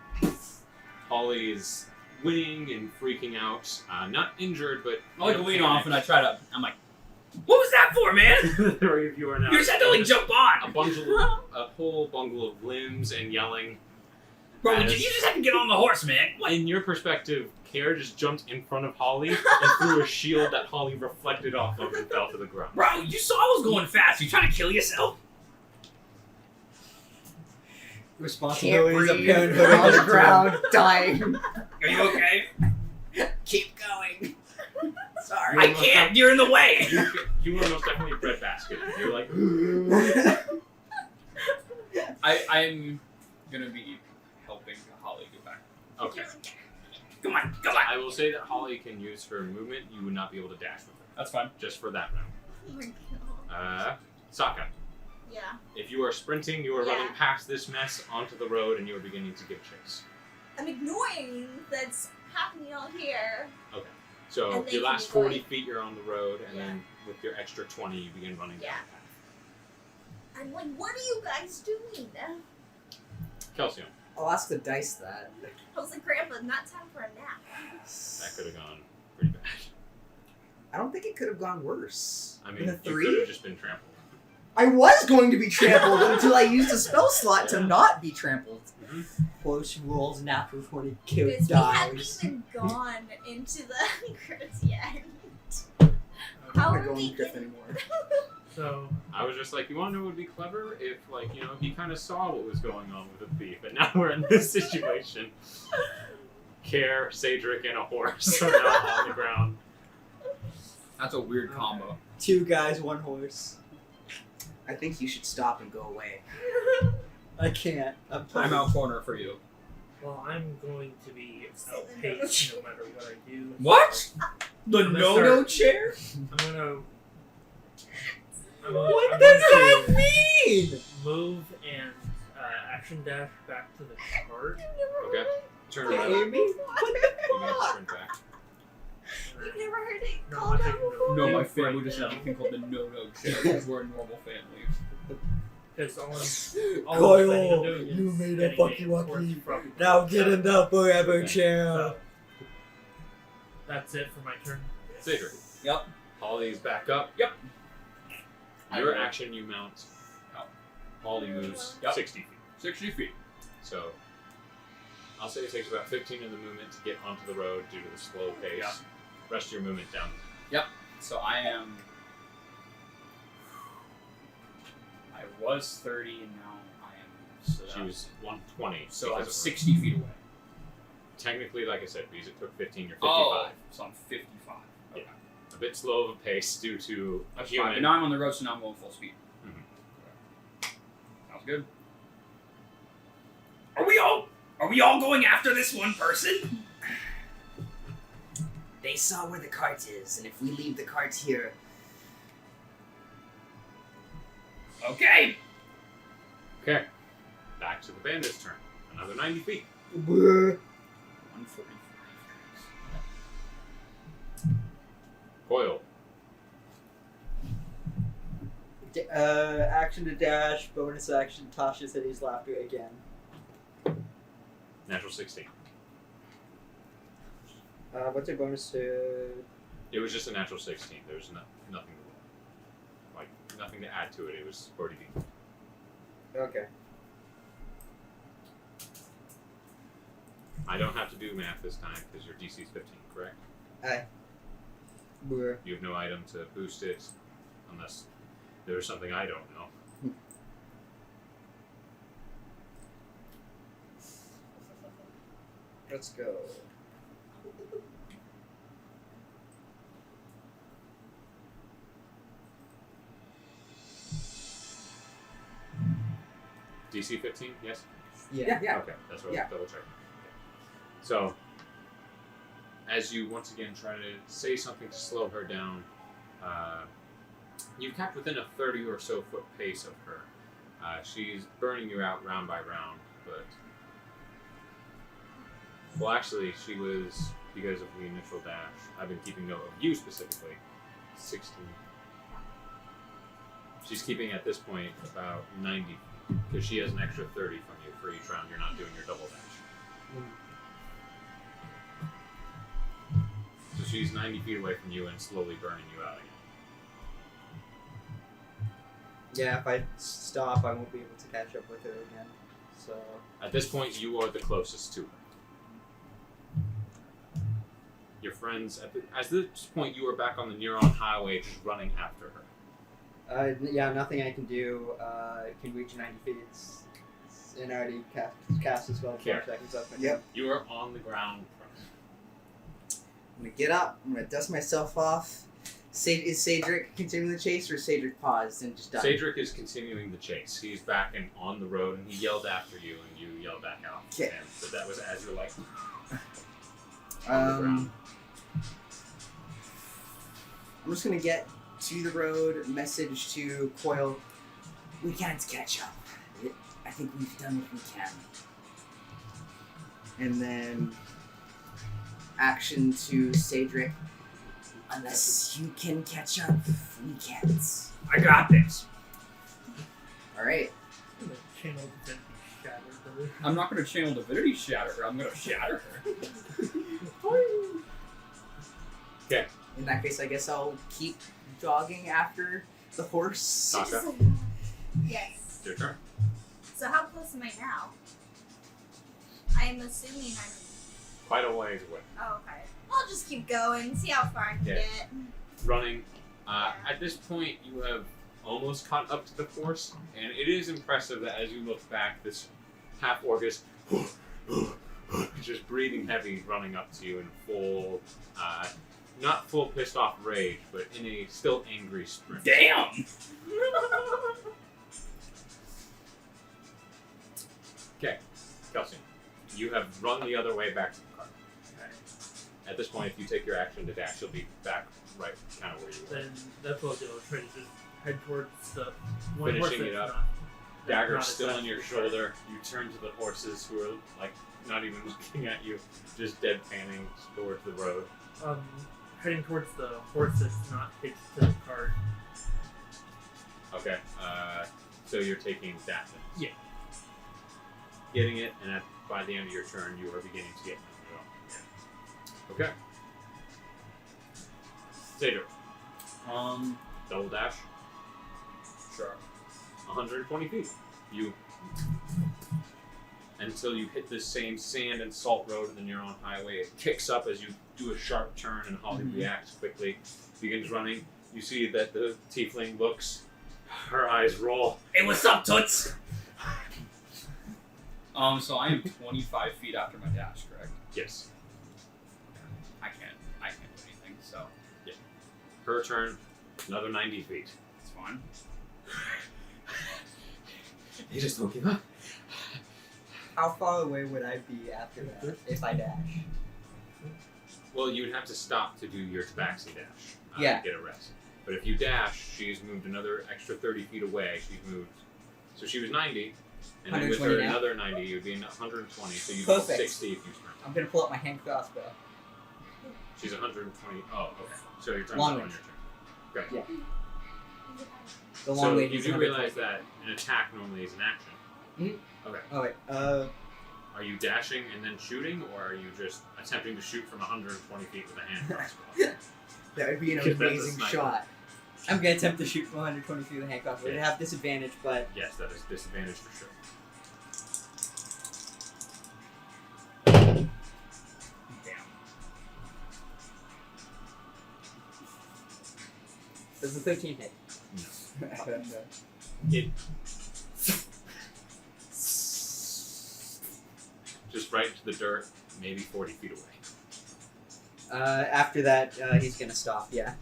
Holly is whinnying and freaking out. Not injured, but... I like lean off and I try to. I'm like, what was that for, man? The three of you are now... You just had to like jump on. A whole bungle of limbs and yelling. Bro, you As- just have to get on the horse, man. What? In your perspective, Care just jumped in front of Holly and threw a shield that Holly reflected off of and fell to the ground. Bro, you saw I was going fast. You trying to kill yourself? Responsibilities of breathe. parenthood On the ground, dying. Are you okay? Keep going. Sorry. I can't. You're in the way. You were most definitely breadbasket. You're like... I'm gonna be helping Holly get back. Okay. Come on, come on. I will say that Holly can use her movement. You would not be able to dash with her. That's fine. Just for that round. Oh my god. SAAKA. Yeah. If you are sprinting, you are Yeah. running past this mess onto the road and you are beginning to give chase. I'm ignoring that's happening out here. Okay. So And they your can last be 40 going- feet you're on the road, and Yeah. then with your extra 20 you begin running down Yeah. the path. I'm like, what are you guys doing? KELSION. I'll ask the dice that. I was like, Grandpa, not time for a nap. That could have gone pretty bad. I don't think it could have gone worse. I In mean, a you 3? could have just been trampled. I was going to be trampled until I used a spell slot to not be trampled. Close rules, natural 20 kill Because we haven't dies. even gone into the crypt yet. I'm How not are going we to drift getting- anymore. So, I was just like, you want to know what would be clever? If, like, you know, he kind of saw what was going on with the thief, but now we're in this situation. Care, CAEDRIK, and a horse are now on the ground. That's a weird combo. 2 guys, 1 horse. I think you should stop and go away. I can't. I'm Timeout corner for you. well, I'm going to be outpaced no matter what I do. What? So The I'm gonna no-no start- chair? I'm gonna. What I'm does going that mean? Move and action dash back to the chart. Okay. Turn Hey, around. Amy? What the You may fuck? sprint back. You've never heard it No, called I'm out taking before? No, my Right family just now. has a thing called the no-no chair because we're a normal family. Because all I'm Coil, planning on doing is you made a getting fucky horse wucky. from Now get in the forever Okay. chair. So, that's it for my turn. CAEDRIK. Yep. Holly's back up. Yep. Your action, you mount. Holly moves Yep. 60 feet. 60 feet. So, I'll say it takes about 15 of the movement to get onto the road due to the slow pace. Yeah. Rest of your movement down. So I am. I was 30 and now I am. So She that- was 120. So because I'm of her. 60 feet away. Technically, like I said, because it took 15, you're 55. Oh, so I'm 55. Okay. A bit slow of a pace due to a That's fine. human. But now I'm on the road, so now I'm going full speed. Mhm. Okay. Sounds good. Are we all going after this one person? They saw where the cart is, and if we leave the cart here, Okay. Okay. Back to the bandit's turn. Another 90 feet. 145. Coil. Action to dash, bonus action, Tasha City's laughter again. Natural 16. What's your bonus to... It was just a natural 16. There's nothing to nothing to add to it. It was 40 feet. Okay. I don't have to do math this time because your DC is 15, correct? Aye. You have no item to boost it unless there's something I don't know. Let's go. DC 15, yes? Yeah. Okay, that's what I was double checking. So, as you once again try to say something to slow her down, you've kept within a 30 or so foot pace of her. She's burning you out round by round, but... Well, actually, she was, because of the initial dash, I've been keeping note of you specifically, 16. She's keeping at this point about 90, because she has an extra 30 from you for each round you're not doing your double dash. So she's 90 feet away from you and slowly burning you out again. Yeah, if I stop, I won't be able to catch up with her again. So At this point, you are the closest to her. Your friends, at this point, you are back on the Neuron Highway just running after her. yeah, nothing I can do. Can reach 90 feet. And I already cast a spell 4 seconds up. Yep. You are on the ground. I'm gonna get up. I'm gonna dust myself off. Is Saedric continuing the chase, or is Saedric paused and just done? Saedric is continuing the chase. He's back and on the road, and he yelled after you, and you yelled back out. Okay. But that was as you're like I'm just gonna get to the road, message to COIL. We can't catch up. I think we've done what we can. And then action to Saedric. Unless you can catch up, we can't. I got this. Alright. Channel Divinity Shatter her. I'm not going to channel Divinity Shatter her. I'm going to shatter her. okay. In that case, I guess I'll keep jogging after the horse. Sasha, Yes. your turn. So how close am I now? I'm assuming I'm... Quite a ways away. Oh, okay. I'll just keep going, see how far I can Okay. get. Running. At this point, you have almost caught up to the force, and it is impressive that as you look back, this half-orc is just breathing heavy, running up to you in full, not full pissed off rage, but in a still angry sprint. Damn! Okay, Kelsion, you have run the other way back to the car. Okay. At this point, if you take your action to dash, you'll be back right kind of where you were. Then that's what I'll do. I'll try to just head towards the one Finishing horse it that's up. not- Dagger not still on attached your to the shoulder. You turn to the horses who are like not even looking at you, just deadpanning towards the road. Heading towards the horse that's not hitched to the cart. Okay, so you're taking that then. Yeah. Getting it, and by the end of your turn, you are beginning to get it. Okay. Satyr, double dash. Sure. 120 feet. You until you hit this same sand and salt road in the Neuron Highway. It kicks up as you do a sharp turn, and Holly reacts quickly. Begins running. You see that the tiefling looks. Her eyes roll. Hey, what's up, Toots? So I am 25 feet after my dash, correct? Yes. I can't do anything, so Her turn. Another 90 feet. it's fine. He just won't give up. How far away would I be after that if I dash? Well, you would have to stop to do your Tabaxi dash. Yeah. To get a rest. But if you dash, she's moved another extra 30 feet away. She's moved. So she was 90. And then with her 120 now. another 90, you'd be 120. So you'd Perfect. be 60 if you sprint. I'm gonna pull up my hand crossbow. She's 120. Oh, okay. So your turn's Long on range. your turn. Great. Yeah. The long So range you is do 120. realize that an attack normally is an action. Okay. Oh wait. Are you dashing and then shooting, or are you just attempting to shoot from 120 feet with a hand crossbow? That would be an Because that's a amazing sniper. shot. I'm gonna attempt to shoot from 120 feet with a hand crossbow. It'd have disadvantage, but Yes, that is disadvantage for sure. Damn. does the 13 hit? It just right into the dirt. maybe 40 feet away. After that, he's gonna stop. Yeah,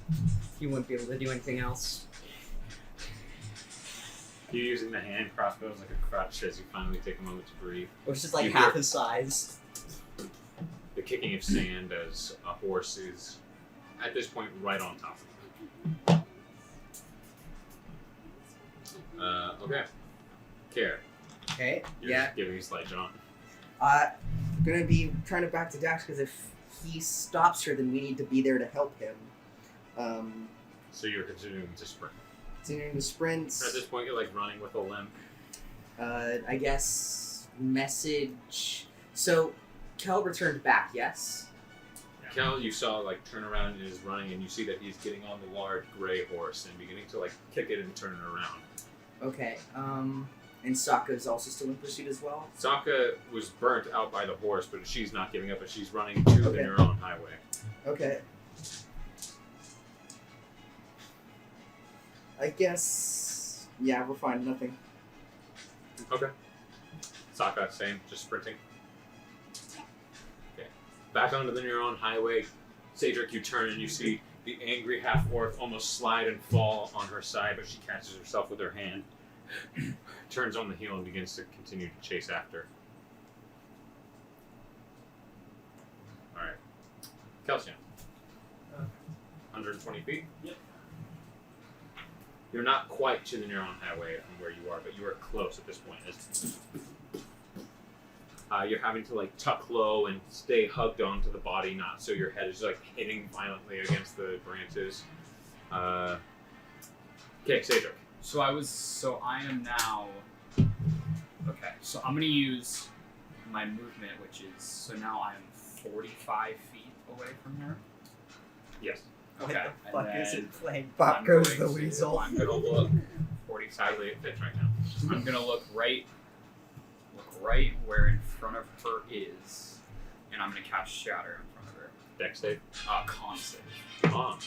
he wouldn't be able to do anything else. You're using the hand crossbows like a crutch as you finally take a moment to breathe. Which is like You half hear- his size. The kicking of sand as a horse is, at this point, right on top of him. Okay. Care. Okay. You're Yeah. just giving a slight jaunt. Gonna be trying to back to dash because if he stops her, then we need to be there to help him. So you're continuing to sprint. Continuing to sprint. At this point, you're like running with a limp. I guess message. So, Kel returned back. Yes. Kel, you saw like turn around and is running, and you see that he's getting on the large gray horse and beginning to like kick it and turn it around. Okay. And SAAKA is also still in pursuit as well. SAAKA was burnt out by the horse, but she's not giving up, but she's running to the Okay. Neuron Highway. Okay. I guess. Yeah, we're fine. Nothing. Okay. SAAKA, same, just sprinting. Okay. Back onto the Neuron Highway. CAEDRIK, you turn and you see the angry half-orc almost slide and fall on her side, but she catches herself with her hand, turns on the heel and begins to continue to chase after. Alright. KELSION. 120 feet? Yep. You're not quite to the Neuron Highway from where you are, but you are close at this point. You're having to like tuck low and stay hugged onto the body, not so your head is like hitting violently against the branches. Okay, CAEDRIK. So I am now. Okay, so I'm gonna use my movement, which is so now I'm 45 feet away from her. Yes. Okay. What the and fuck is then it playing? I'm Pop goes going the to- weasel. I'm gonna look. 40 sadly it fits right now. I'm gonna look right where in front of her is, and I'm gonna cast Shatter in front of her. Dex save. Con save. On.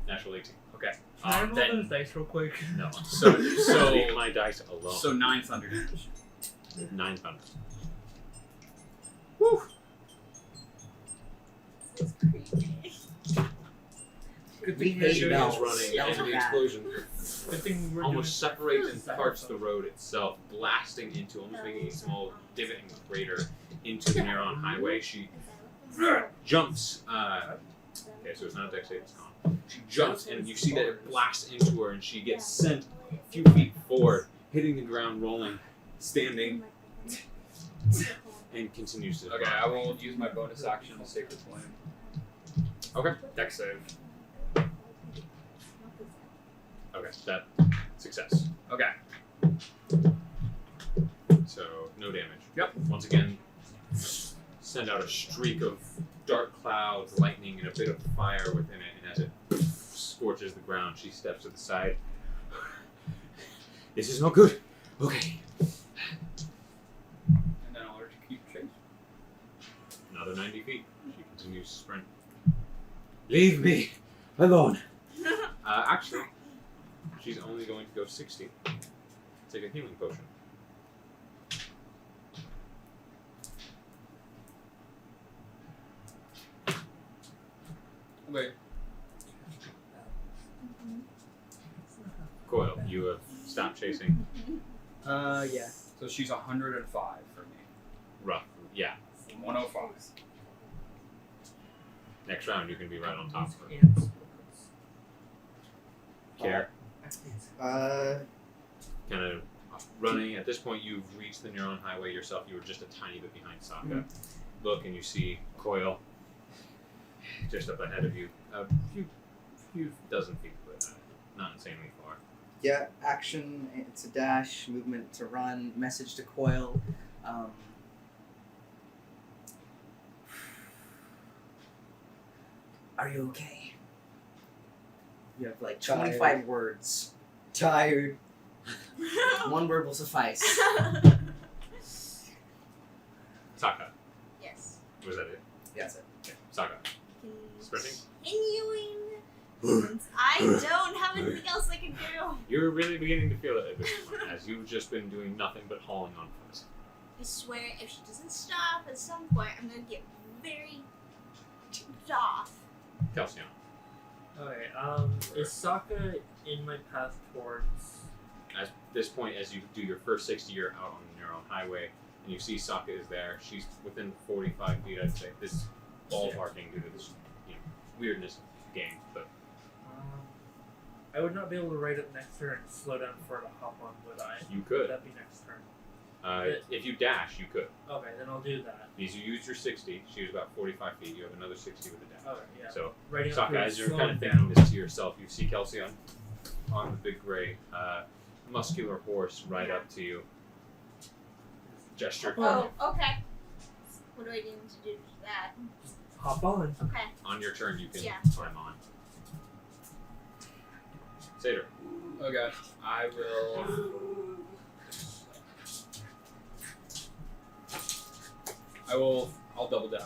Natural 18. Okay. Can I roll Then those dice real quick? No. so Leave my dice alone. so 9 thunder damage. 9 thunder. Woo! Good We thing hate She bells. is running, Bells and are the bad. explosion Good thing we're almost doing separates and parts the road itself, blasting into, almost making a small divot and crater into the Neuron Highway. She jumps. Okay, so it's not a dex save, it's con. She jumps, and you see that it blasts into her, and she gets sent a few feet forward, hitting the ground, rolling, standing, and continues to. Okay, I will use my bonus action to Sacred Flame. Okay. Dex save. Okay, that success. Okay. So no damage. Yep. Once again, send out a streak of dark clouds, lightning, and a bit of fire within it. And as it scorches the ground, she steps to the side. This is not good. Okay. And then I'll keep chase. Another 90 feet. She continues to sprint. Leave me alone. Actually, she's only going to go 60. Take a healing potion. Wait. Coil, you have stopped chasing. Yeah. So she's 105 for me. Rough. Yeah. 105. Next round, you can be right on top of her. Ants. Care. Uh, Kind of running. At this point, you've reached the Neuron Highway yourself. You were just a tiny bit behind SAAKA. Look, and you see Coil just up ahead of you. A few dozen feet, but not insanely far. yeah, action to dash, movement to run, message to Coil. Are you okay? You have like 25 words. Tired. One word will suffice. SAAKA. Yes. Was that it? That's it. Okay. SAAKA. Sprinting? Continuing I don't have anything else I can do. You're really beginning to feel it at this point, as you've just been doing nothing but hauling on first. I swear, if she doesn't stop at some point, I'm gonna get very tipped off. Kelsion. Okay, is SAAKA in my path towards... At this point, as you do your first 60, you're out on your own highway, and you see SAAKA is there. She's within 45 feet, I'd say. This is ballparking due to this, weirdness of the game, but... I would not be able to ride up next turn and slow down for her to hop on, would I? You could. Would that be next turn? If you dash, you could. Okay, then I'll do that. Because you used your 60, she was about 45 feet, you have another 60 with a dash. Okay, yeah. So, Riding up SAAKA, here, as you're slowing kind of down. thinking this to yourself, you see Kelsion on the big gray, muscular horse ride up to you. Gesture. Oh, okay. What do I need to do for that? Hop on. Okay. On your turn, you can Yeah. climb on. Satyr. Okay, I will. I'll double dash.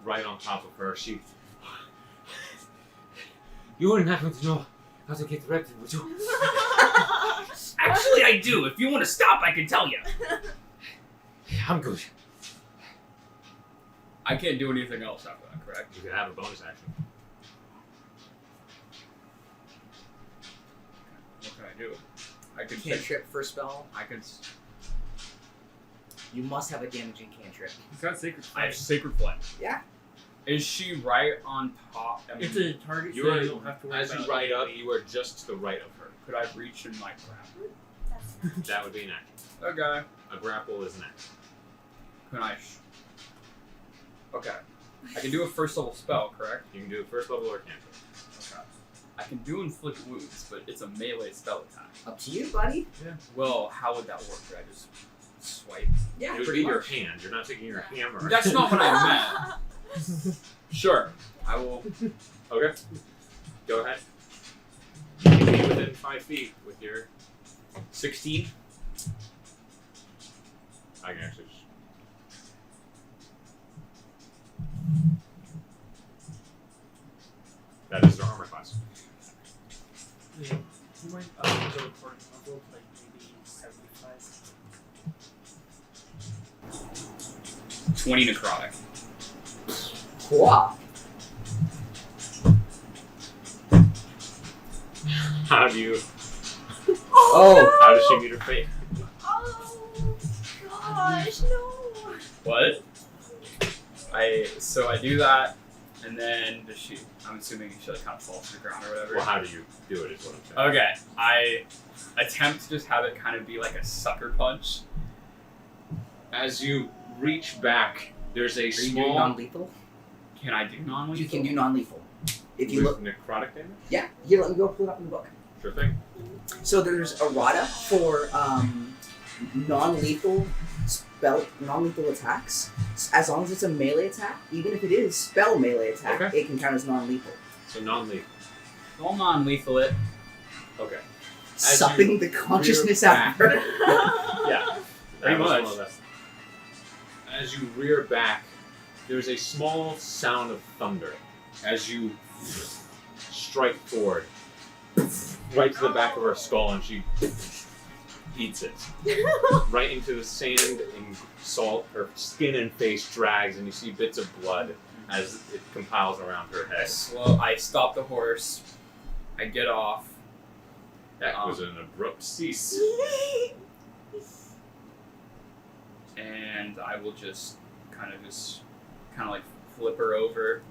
Right on top of her, she. You wouldn't happen to know how to get directed, would you? Actually, I do. If you want to stop, I can tell you. I'm good. I can't do anything else after that, correct? You can have a bonus action. What can I do? I could Cantrip for spell. I could. You must have a damaging cantrip. He's got Sacred I have Flame. Sacred Flame. Yeah. Is she right on top? I mean, It's a target, so you don't have to worry as about you ride up, it. you are just to the right of her. could I reach and like grab? That's That would be an action. Okay. A grapple is an action. Can I? Okay. I can do a first level spell, correct? You can do a first level or cantrip. Okay. I can do inflict wounds, but it's a melee spell attack. Up to you, buddy. Well, how would that work? Could I just swipe? Yeah, It would pretty be your much. hand. You're not taking your hammer. That's not what I meant. Sure. I will. Okay. Go ahead. You can be within 5 feet with your 16. I can actually. That is their armor class. Yeah. You might go recording level, like maybe 75. 20 necrotic. Cool. How do you? Oh. How does she meet her fate? Oh gosh, no. What? So I do that, and then does she? I'm assuming she like kind of falls to the ground or whatever. Well, how do you do it? Is what I'm saying. Okay, I attempt to just have it kind of be like a sucker punch. As you reach back, there's a Are you doing small. non-lethal? Can I do non-lethal? You can do non-lethal. If you with look, necrotic damage. yeah. Here, let me go pull it up in the book. Sure thing. So there's errata for non-lethal non-lethal attacks. As long as it's a melee attack, even if it is spell melee attack, Okay. it can count as non-lethal. So non-lethal. I'll non-lethal it. Okay. Sucking the consciousness out of her. Yeah. Pretty That was much. more or less. As you rear back, there's a small sound of thunder as you strike forward, right to the back of her skull, and she eats it right into the sand and salt. Her skin and face drags, and you see bits of blood as it compiles around her head. I stop the horse. I get off. That was an abrupt cease. And I will just kind of like flip her over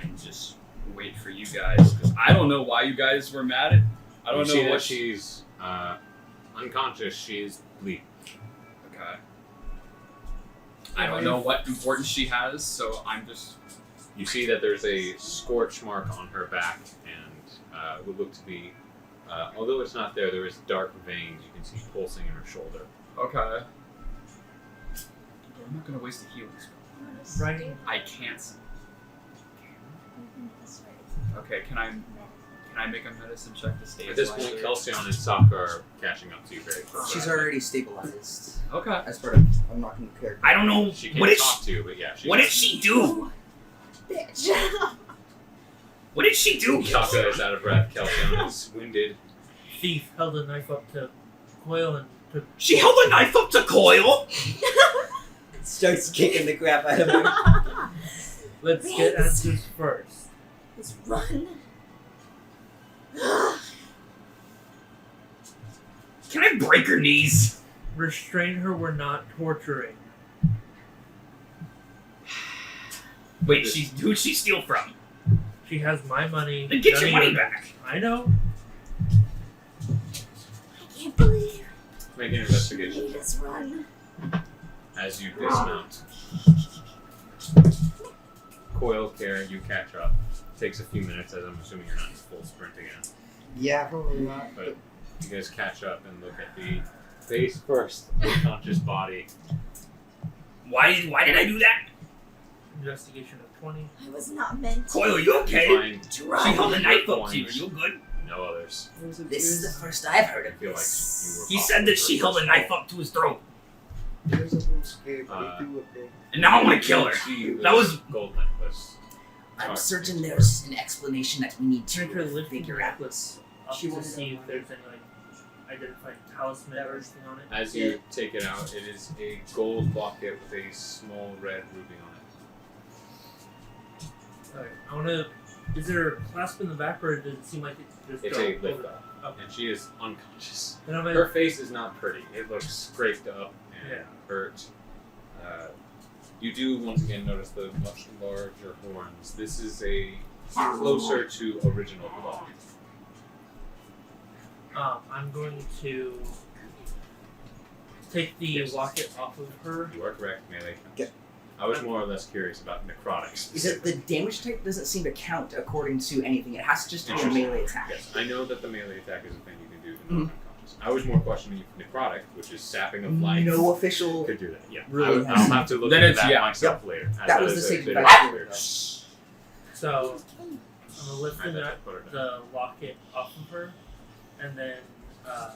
and just wait for you guys, because I don't know why you guys were mad at. I don't You know see what that she's unconscious. She's bleeding. Okay. I don't know what importance she has, so I'm just. You see that there's a scorch mark on her back, and would look to be, although it's not there, there is dark veins you can see pulsing in her shoulder. Okay. I'm not gonna waste a healing spell. Right. I can't. Okay, can I make a medicine check to stabilize At this point, her? Kelsion and SAAKA are catching up to you very quickly. She's already stabilized. Okay. As part of unlocking the character. I don't know. She can't What did talk she? to you, but yeah. What did she do? bitch. What did she do? SAAKA is out of breath. KELSION is winded. Thief held a knife up to Coil and took. She held a knife up to Coil. Starts kicking the crap out of him. Let's get answers first. Let's run. Can I break her knees? Restrain her, we're not torturing. Wait, who'd she steal from? She has my money. Then get none your of money yours. back. I know. I can't believe Make an investigation made check us run. as you dismount. Coil care, you catch up. Takes a few minutes, as I'm assuming you're not in full sprint again. Yeah, probably not. But you guys catch up and look at the face first, unconscious body. Why did I do that? Investigation of 20. I was not meant to. Coil, you okay? Find to She run. held a knife up to you. Are you good? no others. This is the first I've heard I of feel like this. you were. He said that she held a knife up to his throat. There's a little scared, but Uh, they do a big. And now I want to kill her. See That was- gold necklace. I'm certain there's an explanation that we need Drink her to lifting figure out. necklace up She to wanted see her if money. there's any identifying talisman or anything on it. As you take it out, it is a gold locket with a small red ruby on it. Alright, I wanna. Is there a clasp in the back or does it seem like it just It's go a lift over? up, Okay. and she is unconscious. Then I'm Her gonna. face is not pretty. It looks scraped up and Yeah. hurt. You do once again notice the much larger horns. This is a closer to original blood. I'm going to take the Yes. locket off of her. You are correct, melee. Okay. I was more or less curious about necrotics. Is it the damage type doesn't seem to count according to anything. It has to just be a Interesting. melee attack. Yes, I know that the melee attack is a thing you can do to Mhm. non-unconscious. I was more questioning if necrotic, which is sapping of life, No official. could do that. Yeah, Really I'll have to look Then into it's- that yeah. myself later. as That was is the a same bit device. of weird. So I'm gonna lift I bet I the, put her down. the locket off of her, and then I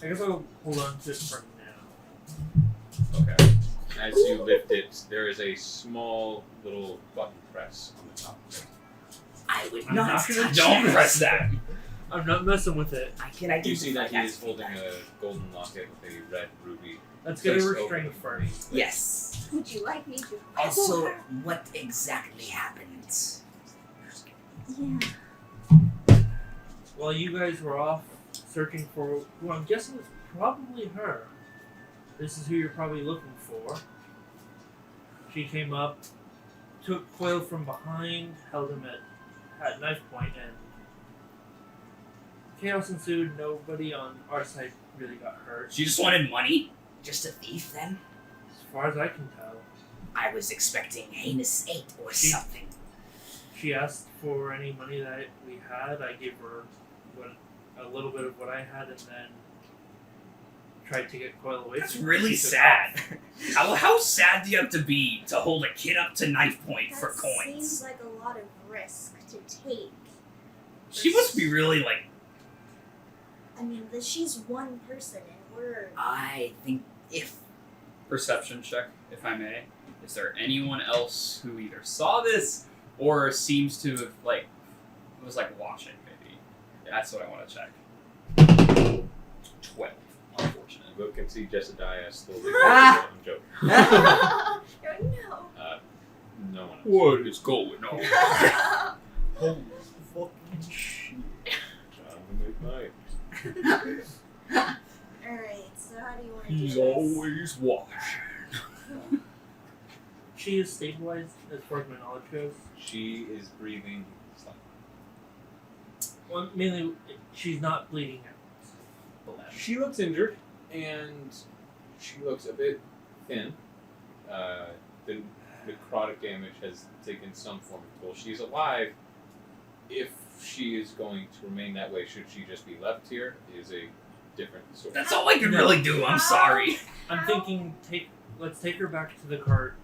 guess I'll hold on to it for now. Okay. As you lift it, there is a small little button press on the top of it. I would I'm not not gonna touch Don't that. press that. I'm not messing with it. I can identify You see that he that is as holding feedback. a golden locket with a red ruby. Let's get a placed over restraint the first. Yes. Would you like me to? Also, what exactly happened? Yeah. While you guys were off searching for who I'm guessing is probably her. This is who you're probably looking for. She came up, took Coil from behind, held him at knife point, and chaos ensued. Nobody on our side really got hurt, She just wanted money. Just a thief, then? as far as I can tell. I was expecting heinous 8 or She- something. She asked for any money that we had. I gave her a little bit of what I had, and then tried to get Coil away. That's from her. really She took sad. off. How sad do you have to be to hold a kid up to knife point That for coins? seems like a lot of risk to take. She must be really like. I mean, she's one person, and we're. I think if Perception check, if I may. Is there anyone else who either saw this or seems to have was watching? Maybe that's what I want to check. 12. Unfortunate. You both can see Jessidiah slowly. Ah! I'm joking. No. No one else. What is going on? Holy fucking shit. John McKnight. Alright, so how do you want to do He's this? always watching. She is stabilized as far as my knowledge goes. She is breathing slightly. Well, mainly, she's not bleeding out. She looks injured, and she looks a bit thin. The necrotic damage has taken some form of toll. She's alive. If she is going to remain that way, should she just be left here, is a different story. That's all I can really do. I'm sorry. I'm thinking, let's take her back to the cart,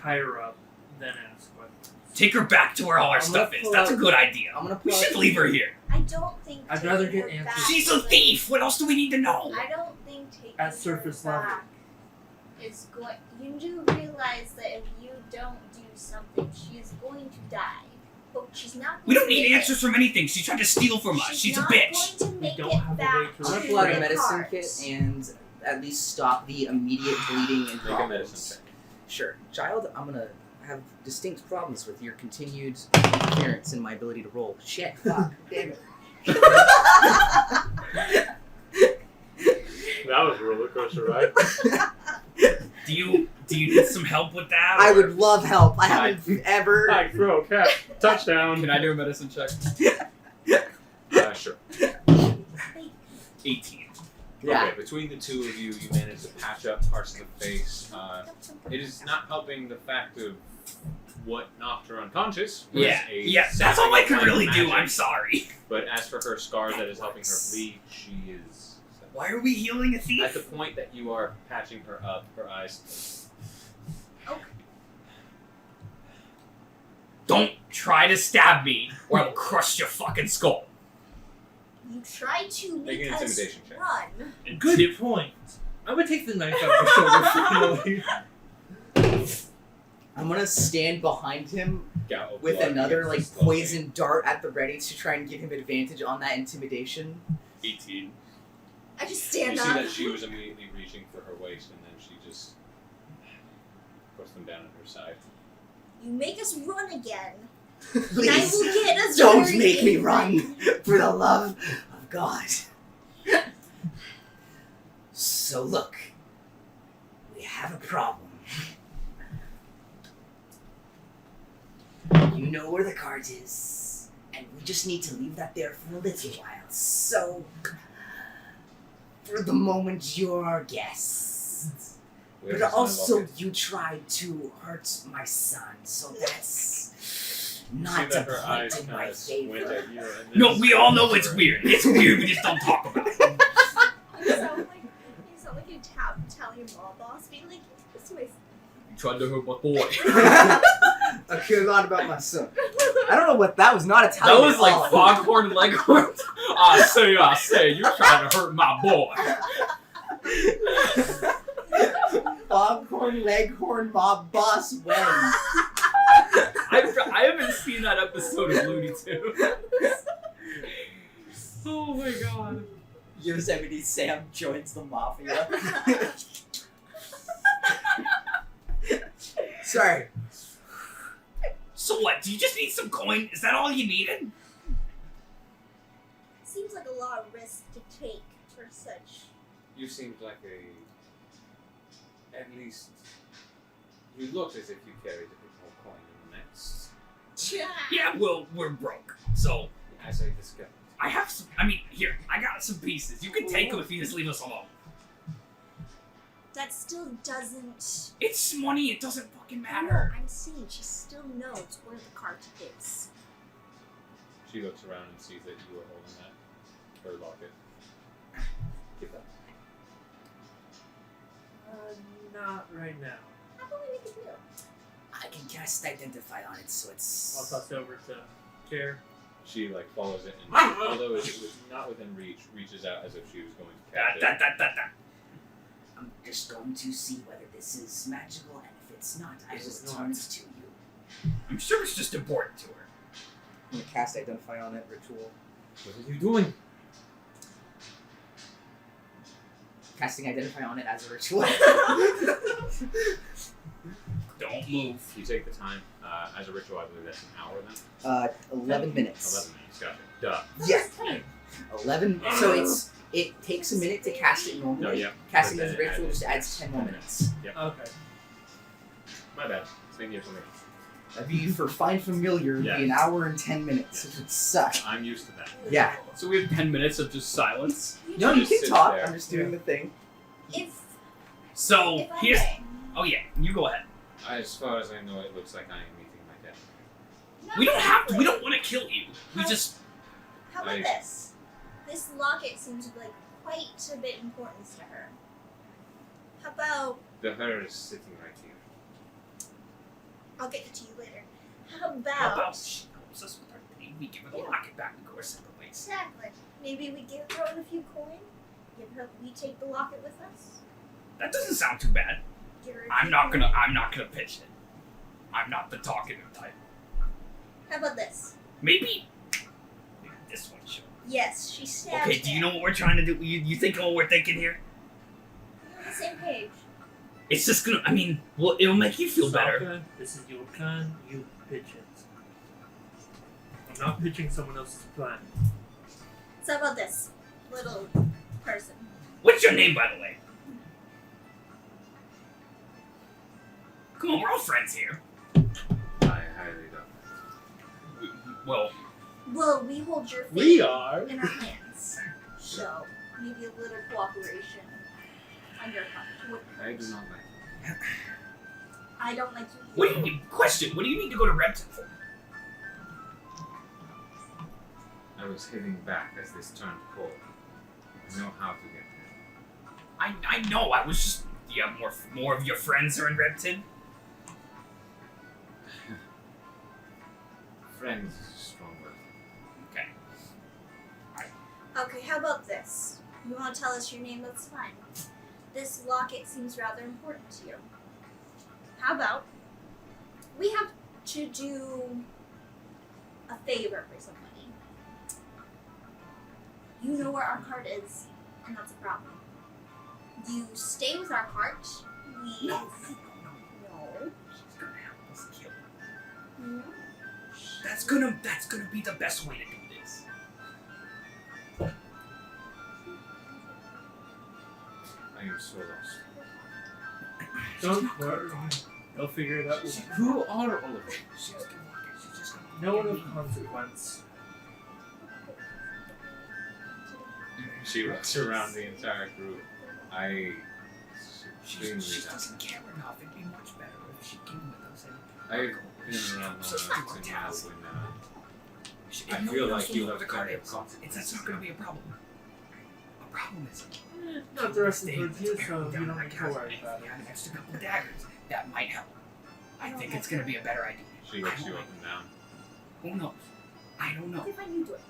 tie her up, then ask questions. Take her back to where all our I'm stuff gonna is. pull That's a out- good idea. I'm gonna We pull should out- leave her here. I don't think. I'd taking rather her get answers. back She's a is thief. What else do we need to know? I don't think taking At surface her level. back is going. You do realize that if you don't do something. She is going to die. But she's not. We don't need answers from anything. She tried to steal from us. She's a bitch. Going to make don't it have a back way to I'm gonna to pull out a the medicine carts. kit and at least stop the immediate bleeding and Make a problems. medicine check. Sure. Child, I'm gonna have distinct problems with your continued interference in my ability to roll. Shit, fuck, damn it. That was a roller coaster ride. Do you need some help with that? I or- would love help. I haven't ever. High throw, catch, touchdown. Can I do a medicine check? Sure. 18. Yeah. Okay, between the two of you, you manage to patch up parts of the face. It is not helping the fact of what knocked her unconscious. Was Yeah, that's all I could really do. I'm sorry. But as for her scar that is helping her bleed, she is. Why are we healing a At thief? the point that you are patching her up, her eyes. Don't try to stab me, or I will crush your fucking skull. You tried to Make make an us intimidation check. run. Good point. I would take the knife out of the shoulder finally. I'm gonna stand behind him Gout of with blood another against like his clothing. poison dart at the ready to try and give him advantage on that intimidation. 18. I just You stand see up. that she was immediately reaching for her waist, and then she just puts them down at her side. You make us run again. Please, And I will get us don't very make me angry. run, for the love of God. So look, we have a problem. You know where the cart is, and we just need to leave that there for a little while. So, for the moment, you're our guest. Where But is my also, locket? you tried to hurt my son, so that's You not see a that her point eyes in kind my of squint favor. at you, and then No, we all know it's weird. It's weird, we just don't talk about it. You sound like a Italian mob boss being like, this way. You tried to hurt my boy. I care a lot about my son. I don't know what that was. Not That Italian. was at like all. foghorn leghorn. I say, you're trying to hurt my boy. Foghorn Leghorn Mob Boss when? I haven't seen that episode of Looney Tunes. Oh my god. Yosemite Sam joins the mafia. Sorry. So what? Do you just need some coin? Is that all you needed? Seems like a lot of risk to take for such. You seemed like at least, you looked as if you carried a bit more coin in the next. Yeah, well, we're broke. So, As I discovered. I have some. Here, I got some pieces. You can take them if you just leave us alone. That still doesn't. It's money, it doesn't fucking No, matter. I'm saying she still knows where the cart is. She looks around and sees that you are holding that. Her locket. Give that. Not right now. How about we make a deal? I can cast Identify on it, so I'll it's... toss it over to Care. She follows it, and although it was not within reach, reaches out as if she was going to catch it. I'm just going to see whether this is magical, and if it's not, I will It's return not. it to you. I'm sure it's just important to her. I'm gonna cast Identify on it ritual. What are you doing? Casting Identify on it as a ritual. Don't move. You take the time. As a ritual, I believe that's an hour then? 11 minutes. 11 minutes, gotcha. Duh. Yeah. 11. So it takes a minute to cast it normally. No, yeah. Casting But as a then ritual add just adds 10 more minutes. Okay. My bad. Same here for me. That'd be for Find Familiar, it'd Yeah. be an hour and 10 minutes, which would suck. I'm used to that. Yeah. So we have 10 minutes of just silence. No, you Just can sit talk. there. I'm just doing the thing. If So, I here's. may. Oh, yeah, you go ahead. As far as I know, it looks like I am meeting my death. We don't have to. We don't want to kill you. We just. How about I- this? This locket seems like quite a bit importance to her. How about The her is sitting right here. I'll get it to you later. How How about about she helps us with our thing? We give her the locket back and go our separate ways. exactly? Maybe we give her a few coin. Give her. We take the locket with us. That doesn't sound too bad. Give her a I'm few not coin. gonna pitch it. I'm not the talkative type. How about this? Maybe this one should. Yes, she stabbed Okay, do you know what we're trying to do? You think what we're thinking here? We're on the same page. It's just gonna, I mean, well, it'll make you feel better. SAAKA, this is your plan, you pitch it. I'm not pitching someone else's plan. So how about this little person? What's your name, by the way? Come on, we're all friends here. I highly doubt Well, Well, we hold your We fate are. in our hands. So maybe a little cooperation on your part. that. I do not like I don't like you. what do you need? Question: what do you need to go to Repton for? I was heading back as this turned cold. I know how to get there. I know. I was just. Do you have more of your friends are in Repton? Friends is a strong word. Okay. Okay, how about this? You want to tell us your name? That's fine. This locket seems rather important to you. How about we have to do a favor for somebody? You know where our cart is, and that's a problem. You stay with our cart. We No. no. She's gonna help us kill her. No. That's gonna be the best way to do this. I am so lost. Don't worry. They'll figure it out. Who are all of them? She's gonna walk it. She's just gonna. No one of consequence. She walks around the entire group. I She extremely just doubt. doesn't care enough. It'd be much better if she came with us. I've been around long enough to know when I No feel one like else will you know have where the cart plenty of is. consequences. That's not gonna be a problem. A problem is Not directly stay towards you, there, so down you in don't that have to castle, worry and about if it. you had an extra couple daggers, that might help. I think it's gonna be a better idea. She looks you up and down. Who knows? I don't know. Okay, fine, you do it.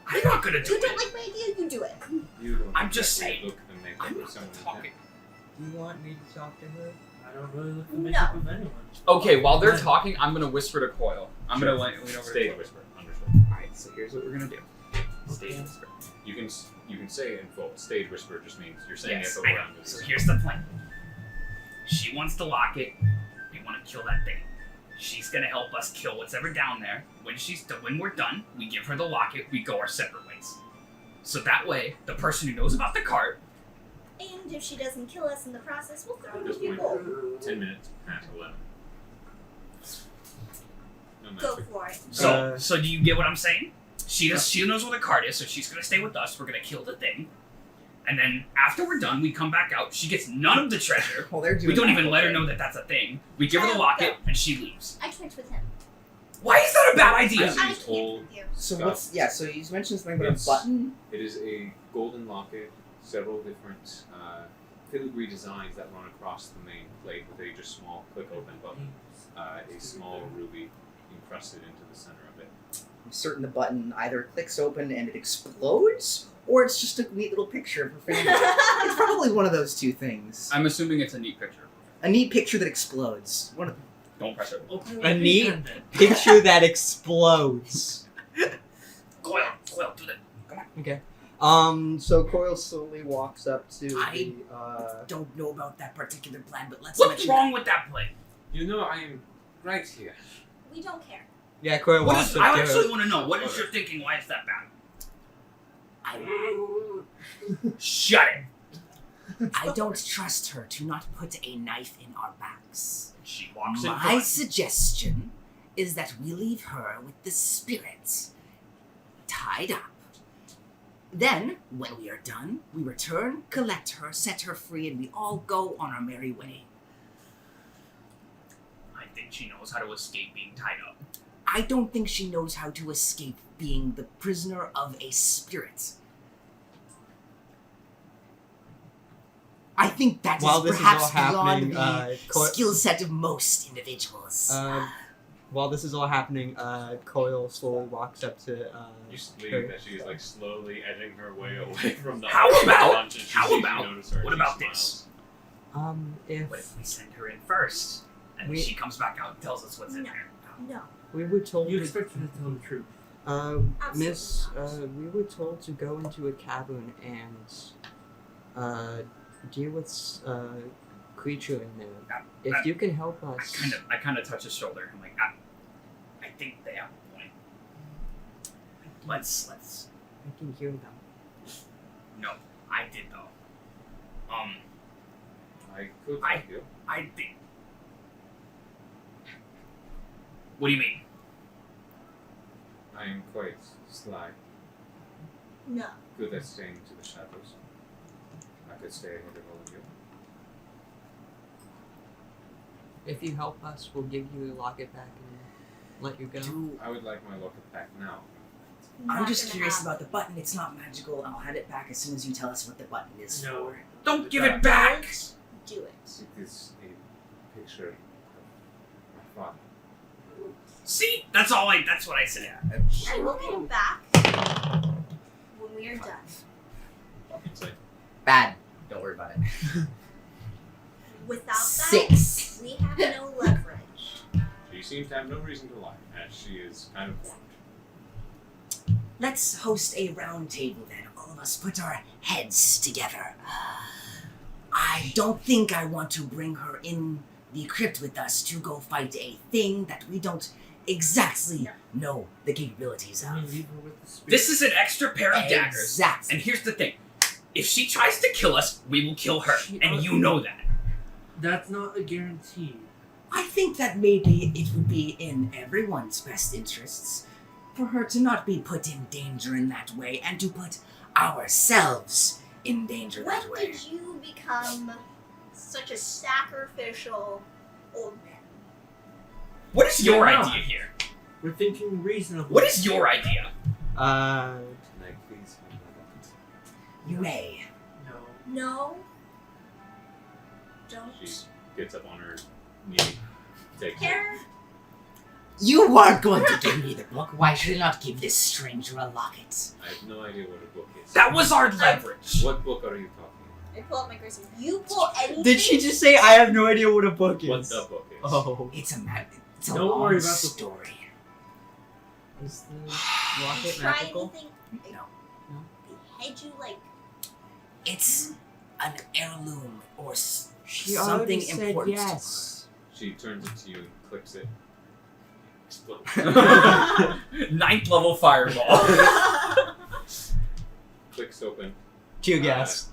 I'm not gonna do You don't it. like my idea, you do it. You don't I'm just exactly saying. look and make I'm up not someone talking. Do you want me to talk to her? I don't really look to No. make up with anyone. Okay, while they're talking, I'm gonna whisper to Coil. I'm gonna lean over to Stage Coil. whisper. Understood. Alright, so here's what we're gonna do. Stage whisper. You can say it in full. Stage whisper just means you're saying Yes, it, but I we're know. under the So sound. here's the plan. She wants to lock it. We want to kill that thing. She's gonna help us kill what's ever down there. When we're done, we give her the locket. We go our separate ways. So that way, the person who knows about the cart. And if she doesn't kill us in the process, we'll throw At her this to point, people. 10 minutes past 11. No Go magic. for it. So do you get what I'm saying? She knows where the cart is, so she's gonna stay with us. We're gonna kill the thing, and then after we're done, we come back out. She gets none of the treasure. Well, they're doing We don't that even let her okay. know that that's a thing. We give her the locket, and she leaves. I tricked with him. Why is that a bad idea? As I you can't told, with you. So Scott, what's so you mentioned something about It's- a button. it is a golden locket, several different filigree designs that run across the main plate with a just small click open button, a small ruby encrusted into the center of it. I'm certain the button either clicks open and it explodes, or it's just a neat little picture of her family. It's probably one of those two things. I'm assuming it's a neat picture. A neat picture that explodes. One of Don't press it. Open A with neat hand then. picture that explodes. Coil, do that. Okay. So Coil slowly walks up to I- the Don't know about that particular plan, but let's What's mention wrong with that play? You know I am right here. We don't care. yeah, Coil What walks is? up I to actually her. want to know. What is your thinking? Why is that bad? Shut it. I don't trust her to not put a knife in our backs. She walks in My front. suggestion is that we leave her with the spirit tied up. Then, when we are done, we return, collect her, set her free, and we all go on our merry way. I think she knows how to escape being tied up. I don't think she knows how to escape being the prisoner of a spirit. I think that While is this is perhaps all beyond happening, the skill set of most individuals. While this is all happening, Coil slowly walks up to You see her. that she is like slowly edging her way away from the How about- lunch, and she how sees you about- notice her, what she about smiles. this? If What if we send her in first? And then she comes back out and tells us what's in there. No. We were told. You expect her to tell the truth. Miss, Absolutely we were told to go into a cavern and deal with creature in there. If you can help us. I kind of touch his shoulder. I'm like, I think they have a point. Let's. I can hear them. No, I did though. I could help you. I think. What do you mean? I am quite sly, No. good at staying to the shadows. I could stay ahead of all of you. If you help us, we'll give you the locket back and let you go. I would like my locket back now. I'm just curious about the button. It's not magical. I'll hand it back as soon as you tell us what the button is No. for. Don't give it back! Do it. It is a picture of my father. See? That's what I said. I will get it back when we are done. It's like, Bad. Don't worry about it. Without that, 6. we have no leverage. she seems to have no reason to lie, as she is kind of formed. Let's host a round table then. All of us put our heads together. I don't think I want to bring her in the crypt with us to go fight a thing that we don't exactly know the capabilities I mean, of. leave her with the spirit. This is an extra pair of daggers. Exactly. And here's the thing. If she tries to kill us, we will kill her. And you know that. That's not a guarantee. I think that maybe it would be in everyone's best interests for her to not be put in danger in that way and to put ourselves in danger When that way. did you become such a sacrificial old man? What is your Yeah. idea here? We're thinking reasonably. What is your idea? Can I please have my locket? You may. No. No. Don't She gets up on her knee, takes it. care. You are going to give me the book. Why should I not give this stranger a locket? I have no idea what a book is. That was our leverage. What book are you talking I pull out my crystal. You pull anything. Did she just say I have no idea what a book is? about? What the book is? Oh. It's a Don't long worry about the- story. Is the locket Try magical? anything. No. No? They had you like. It's an heirloom or She something already said important. yes. She turns it to you and clicks it. Explodes. 9th level fireball. Clicks open. Tear gas.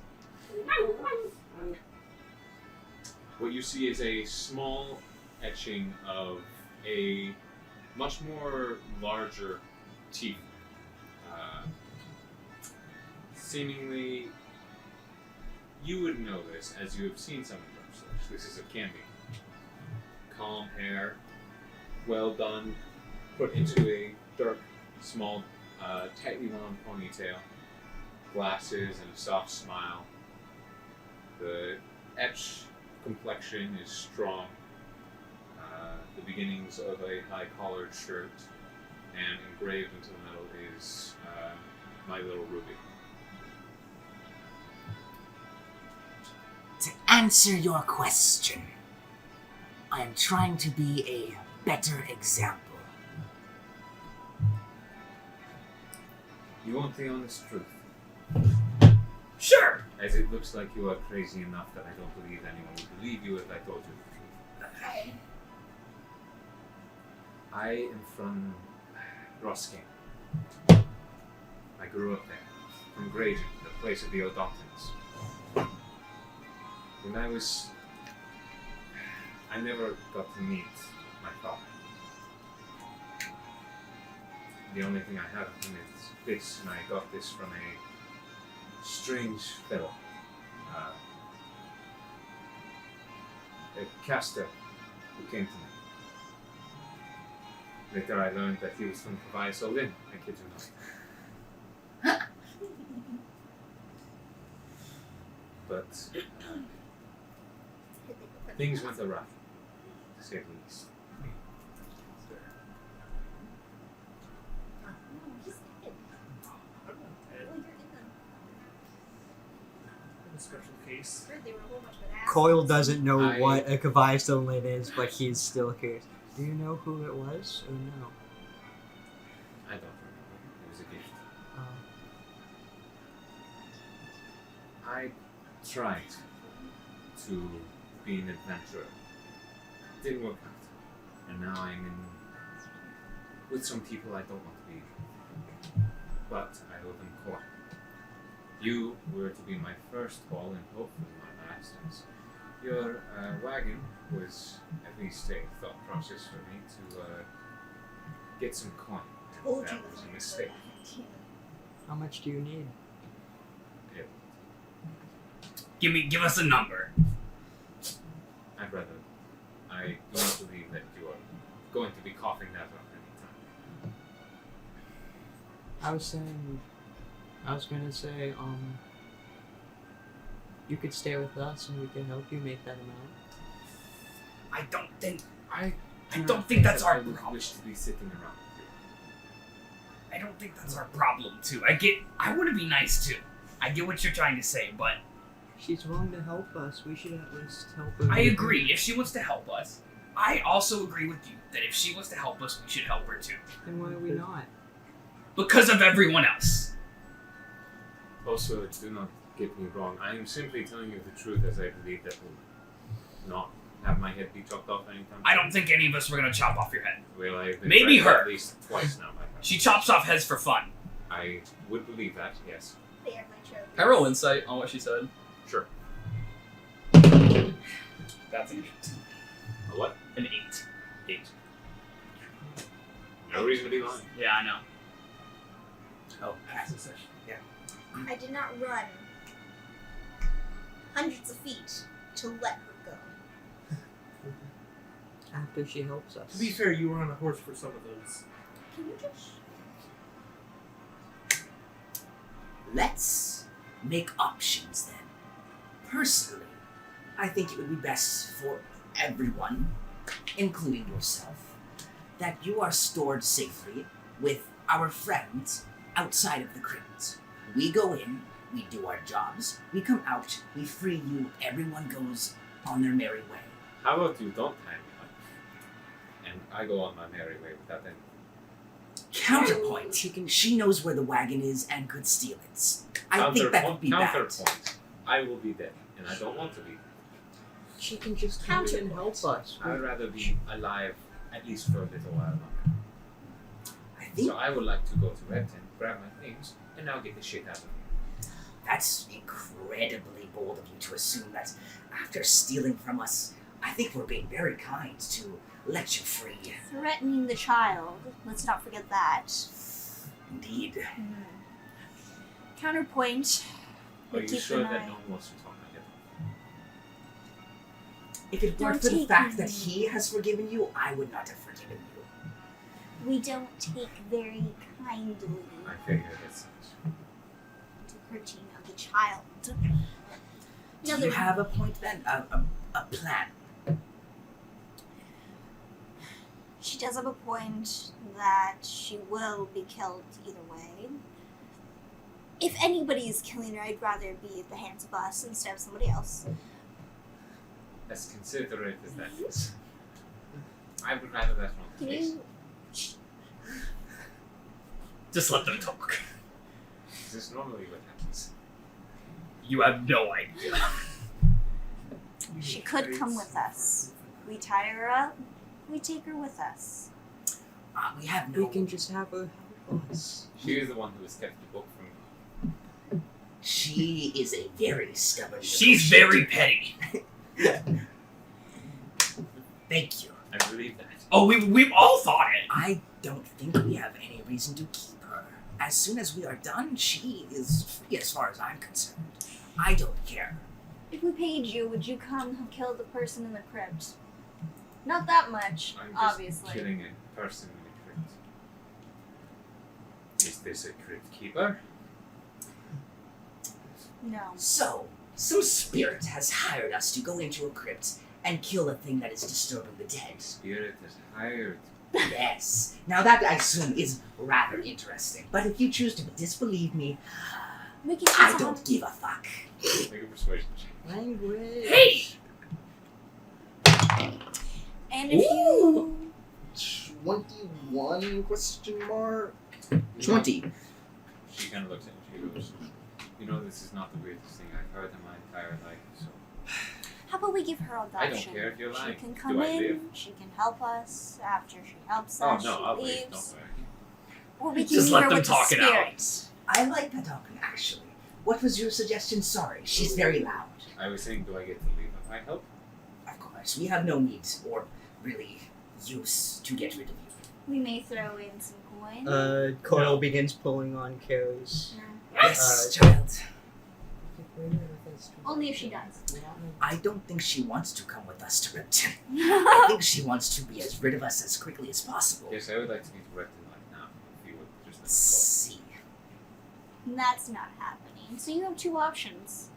What you see is a small etching of a much more larger Tiefling. Seemingly, you would know this as you have seen some of them. This is a candy. Calm hair, well done, put into a dark, small, tightly wound ponytail, glasses, and a soft smile. The etched complexion is strong. The beginnings of a high-collared shirt, and engraved into the metal is My Little Ruby. To answer your question, I am trying to be a better example. You want the honest truth, Sure. as it looks like you are crazy enough that I don't believe anyone would believe you if I told you the truth. Okay. I am from Roskane. I grew up there, from Grayden, the place of the O'Dottons. When I never got to meet my father. The only thing I have of him is this, and I got this from a strange fellow. A caster who came to me. Later I learned that he was from Kavaya Solin, I kid you not. But things went awry, to say the least. special case. Heard they were a whole bunch of assholes. Coil doesn't know what a Kavai lid is, but he's still curious. Do you know who it was or no? I don't remember. It was a gift. I tried to be an adventurer. Didn't work out. And now I'm in with some people I don't want to be. But I live in Core. You were to be my first call and hopefully my last, as your wagon was at least a thought process for me to get some coin. And that was a mistake. How much do you need? Give us a number. I'd rather. I do not believe that you are going to be coughing that up anytime. I was gonna say, you could stay with us and we can help you make that amount. I don't think I don't think that's our I would problem. wish to be sitting around with you. I don't think that's our problem too. I want to be nice too. I get what you're trying to say, but She's willing to help us. We should at least help her. I agree. If she wants to help us, I also agree with you that if she wants to help us, we should help her too. Then why are we not? Because of everyone else. Also, do not get me wrong. I am simply telling you the truth, as I believe that will not have my head be chopped off anytime. I don't think any of us were gonna chop off your head. Well, I've been Maybe threatened her. at least twice now. By her. She chops off heads for fun. I would believe that. Yes. They are my trophies. Can I roll insight on what she said? Sure. That's an 8. A what? An 8. 8. No reason to be lying. Yeah, I know. Oh, that's a session. Yeah. I did not run hundreds of feet to let her go. After she helps us. To be fair, you were on a horse for some of those. Can you just... Let's make options then. Personally, I think it would be best for everyone, including yourself, that you are stored safely with our friends outside of the crypt. We go in, we do our jobs, we come out, we free you, everyone goes on their merry way. How about you don't tie me up, and I go on my merry way without any. Counterpoint, she knows where the wagon is and could steal it. I think that would be bad. Counterpoint. I will be dead, and I don't want to be. She can just come in and help us. I would rather be alive, at least for a little while longer. I think So I would like to go to Repton, grab my things, and now get the shit out of here. that's incredibly bold of you to assume that after stealing from us, I think we're being very kind to let you free. Threatening the child. Let's not forget that. Indeed. Counterpoint. Are We you keep sure an that eye. no one wants to talk my head off? If it weren't Don't for the take fact me. that he has forgiven you, I would not have forgiven you. We don't take very kindly I figured as such. to hurting of the child. Do you have a point then? A plan? She does have a point that she will be killed either way. If anybody is killing her, I'd rather be at the hands of us instead of somebody else. As considerate as that is, I would rather that not the Can case. you... Just let them talk. Is this normally what happens? You have no idea. She could come with us. We tie her up, we take her with us. We have no... We can just have her help us. She is the one who has kept the book from me. She is a very stubborn... She's very petty. Thank you. I believe that. Oh, we've all thought it. I don't think we have any reason to keep her. As soon as we are done, she is free as far as I'm concerned. I don't care. If we paid you, would you come and kill the person in the crypt? Not that much, I'm just obviously. killing a person in a crypt. Is this a crypt keeper? No. So, some spirit has hired us to go into a crypt and kill a thing that is disturbing the dead. Spirit is hired. Yes. Now that, I assume, is rather interesting. But if you choose to disbelieve me, We can I don't give a fuck. Make a persuasion check. Language. Hey! And if you 21 question mark? 20. She kind of looks at you and she goes, you know, this is not the weirdest thing I've heard in my entire life, so... how about we give her all the I option? don't care if you're lying. She can come Do I in, live? she can help us. After she helps Oh, us, no, she I'll leave. leaves. Don't worry. Or we can Just meet let her them with talk the it out. spirit. I like the token, actually. What was your suggestion? Sorry, she's very loud. I was saying, do I get to leave if I help? Of course, we have no need or really use to get rid of you. We may throw in some coin. Coil begins pulling on Carrie's. Yes, child. Only if she does. I don't think she wants to come with us to Ripton. I think she wants to be rid of us as quickly as possible. Yes, I would like to get to Recton like now. If you would just let me See. That's not happening. So you have two options.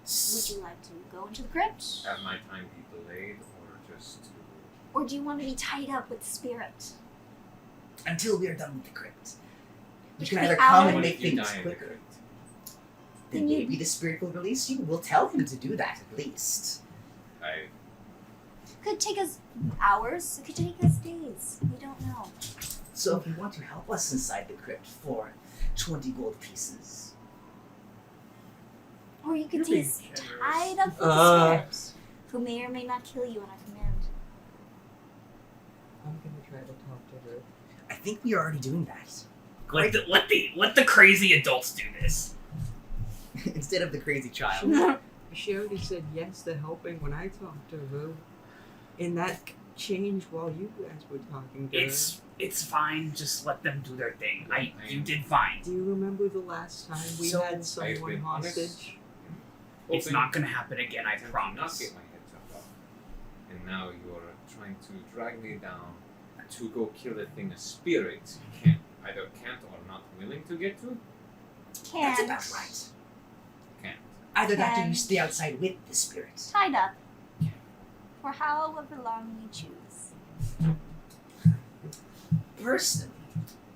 Would you like to go into the crypt? go. Have my time be delayed or just to... Or do you want to be tied up with the spirit? Until we're done with the crypt. We Which can could either be come hours. and What make if you things die in the quicker. crypt? Then Then you- maybe the spirit will release you. We'll tell him to do that at least. I... Could take us hours. It could take us days. We don't know. So if you want to help us inside the crypt for 20 gold pieces. Or you could You're be being generous. tied up with the spirit, who may or may not kill you on a command. I'm gonna try to talk to her. I think we are already doing that. Let the crazy adults do this. Instead of the crazy child. She already said yes to helping when I talked to her. And that changed while you guys were talking to It's fine. Just let them do their thing. You did fine. her. Do you remember the last time we So, had I've someone been hostage? It's not gonna happen again. I Not promise. get my head chopped off. And now you're trying to drag me down to go kill a thing, a spirit you either can't or not willing to get to? Can't. That's about right. Can't. Either that or you Can. stay outside with the spirit. Tied up. For however long you choose. Personally,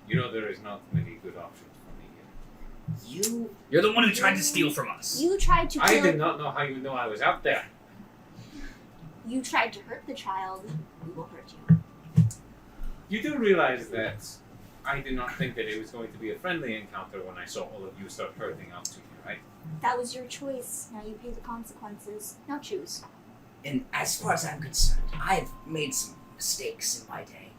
You know there is not many good options for me here. You're the one who tried to steal from us. You tried to I kill. did not know how you know I was out there. You tried to hurt the child. We will hurt you. You do realize that I did not think that it was going to be a friendly encounter when I saw all of you start herding up to me, right? That was your choice. Now you pay the consequences. Now choose. and as far as I'm concerned, I've made some mistakes in my day.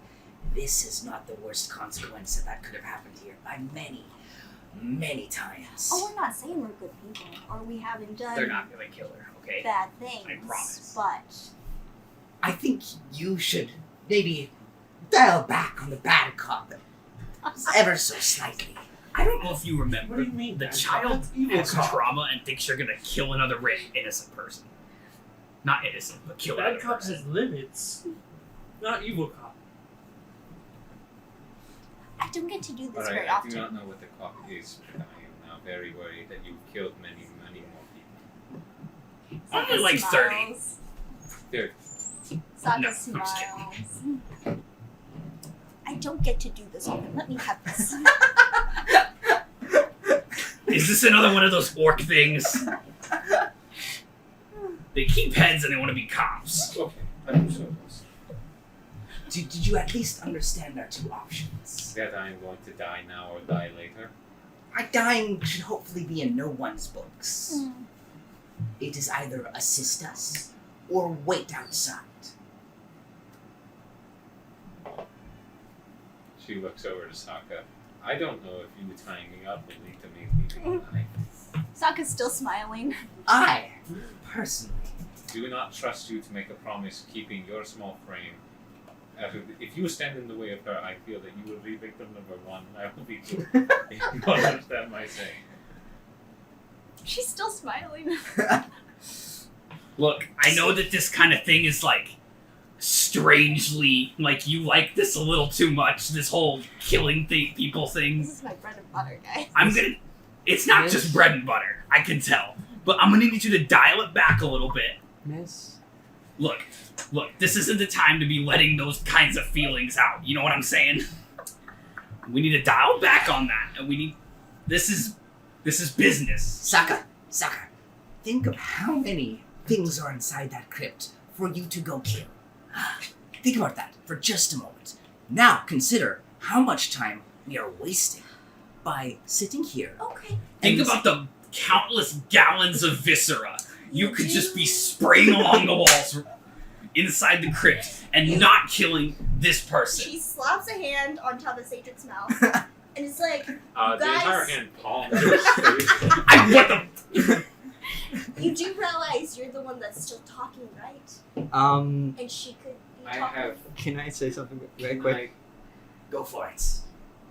This is not the worst consequence that could have happened here by many, many times. Oh, we're not saying we're good people, or we haven't done They're not gonna kill her, okay? bad things. I promise. But I think you should maybe dial back on the bad cop ever so slightly. I don't know if you remember. What do you mean? The bad child cop? That's evil has cop. trauma and thinks you're gonna kill another innocent person. Not innocent, but kill Bad another cop person. has limits. Not evil cop. I don't get to do this Alright, very I often. do not know what the cop is, but I am now very worried that you've killed many, many more people. Only like 30. Smiles. There. Saka No, I'm just kidding. smiles. I don't get to do this often. Let me have this. Is this another one of those orc things? They keep heads and they want to be cops. Okay, I'm so close. Did you at least understand our two options? That I am going to die now or die later. Our dying should hopefully be in no one's books. Hmm. It is either assist us or wait outside. She looks over to Saaka. I don't know if you tying me up will lead to me leaving tonight. Saka's still smiling. I, personally, Do not trust you to make a promise keeping your small frame. If you stand in the way of her, I feel that you will be victim number one, and I will be two. You don't understand my saying. She's still smiling. Look, I know that this kind of thing is like strangely like you like this a little too much. This whole killing people thing. This is my bread and butter, guys. It's not just bread and butter. I can tell, but I'm gonna need you to dial it back a little bit. Miss? Look, this isn't the time to be letting those kinds of feelings out. You know what I'm saying? We need to dial back on that, and this is This is business. Saaka, think of how many things are inside that crypt for you to go kill. Think about that for just a moment. Now consider how much time we are wasting by sitting here. Okay. Think about the countless gallons of viscera you could just be spraying along the walls inside the crypt and not killing this person. She slaps a hand on top of Satric's mouth. And it's like, The entire guys, hand palm to his face. What the? you do realize you're the one that's still talking, right? And she could be I talking. have. Can I say something very Can quick? Go for it.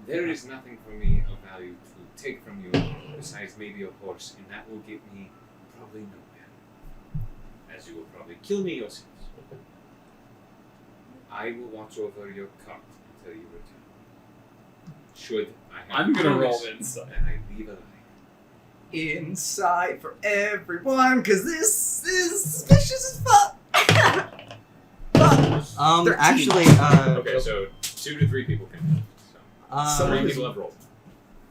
There is nothing for me of value to take from you besides maybe a horse, and that will get me probably nowhere. As you will probably kill me yourselves. I will watch over your cart until you return. Should I have I'm gonna roll promised inside. and I leave alive. Inside for everyone, because this is suspicious as fuck. Fuck. 13. Actually, Okay, so 2 to 3 people can. So 3 people have rolled.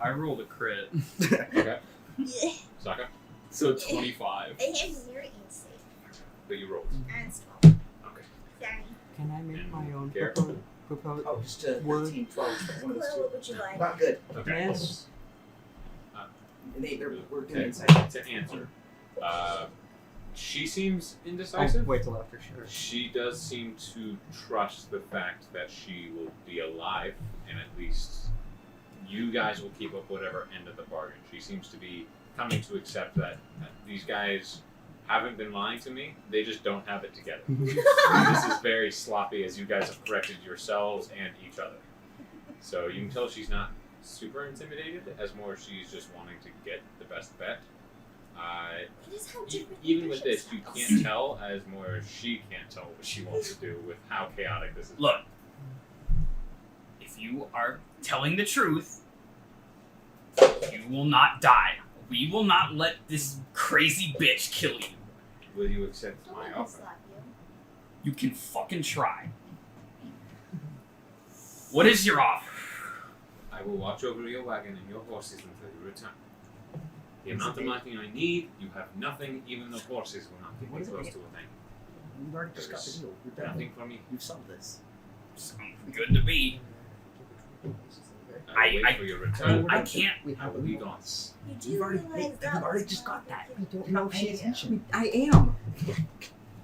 I rolled a crit. Okay. Yeah. Saka, So 25. I have 0 insight. but you rolled. And 12. Okay. Sorry. can I make And my own Garrett? proposal? Oh, just a Word. 13, 12. One of those Well, two. what would you like? Not good. Okay. Yes. We're doing Okay. inside. To answer, she seems Oh, indecisive. wait till after sure. She does seem to trust the fact that she will be alive, and at least you guys will keep up whatever end of the bargain. She seems to be coming to accept that these guys haven't been lying to me, they just don't have it together. This is very sloppy, as you guys have corrected yourselves and each other. So you can tell she's not super intimidated, as more she's just wanting to get the best bet. It is how different Even with leadership this, you styles. can't tell, as more she can't tell what she wants to do with how chaotic this is. Look, if you are telling the truth, you will not die. We will not let this crazy bitch kill you. Will you accept Don't my let me offer? slap you. You can fucking try. What is your offer? I will watch over your wagon and your horses until you return. The amount of money I need, you have nothing. Even the horses will not get me close to a thing. We've already just got the deal. We're done. Nothing from me. We've solved this. Sounds good to me. I will wait I- for your return. I can't. I will be gone. You do We've already, realize we've that already was just got that. not We don't You're know not if paying she's. attention. I am.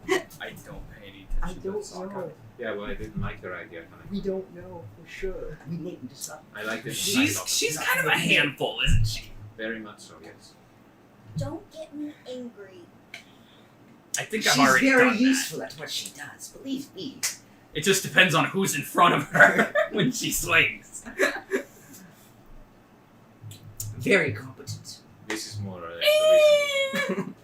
I don't pay any I attention to don't Saaka. know. Yeah, well, I didn't like your idea, honey. We don't know for sure. We need to decide. I liked it. She's kind of a handful, isn't she? Very much so, yes. Don't get me angry. I think She's I've already very done that. useful at what she does. Believe me. It just depends on who's in front of her when she swings. Very competent. This is more or less the reason.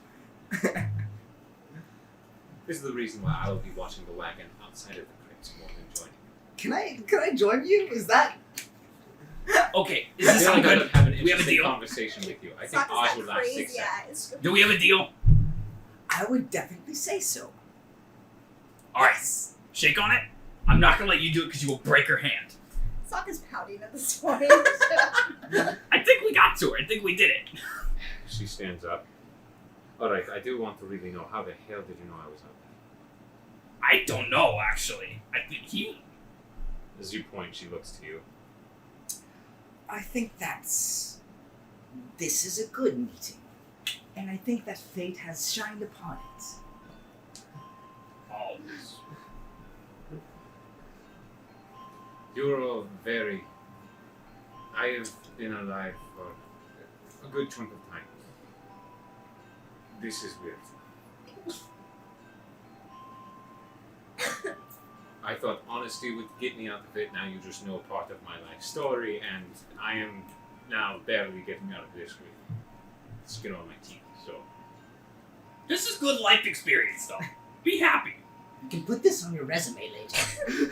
This is the reason why I will be watching the wagon outside of the crypts more than joining. Can I join you? Is that? Okay, is I this feel sound like I good? would have an We have a interesting deal? conversation with you. I think Sokka's Oz got would last 6 crazy seconds. eyes. Do we have a deal? I would definitely say so. Alright, shake on it. I'm not gonna let you do it because you will break her hand. Sokka's pouting at this point. I think we got to her. I think we did it. She stands up. Alright, I do want to really know, how the hell did you know I was out I don't know, actually. I think he... there? As you point, she looks to you. I think this is a good meeting. And I think that fate has shined upon it. Always. You're all very... I have been alive for a good chunk of time. This is weird. I thought honesty would get me out of it. Now you just know part of my life story, and I am now barely getting out of this with skin on my teeth. So This is good life experience, though. Be happy. You can put this on your resume later.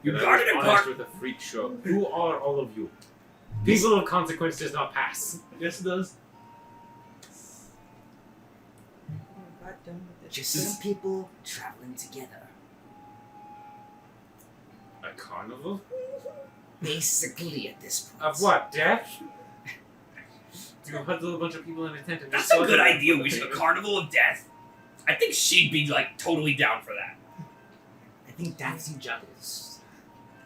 You but I guarded was a honest car. with a freak show. Who are all of you? People of consequence does not pass. Yes, it does. Got done with Just some people traveling together. A carnival? Basically, at this point. Of what? Death? You huddle a bunch of people in a tent and That's just a good slaughter them idea. for We the should a payment. carnival of death. I think she'd be like totally down for that. I think Daphne Juggles.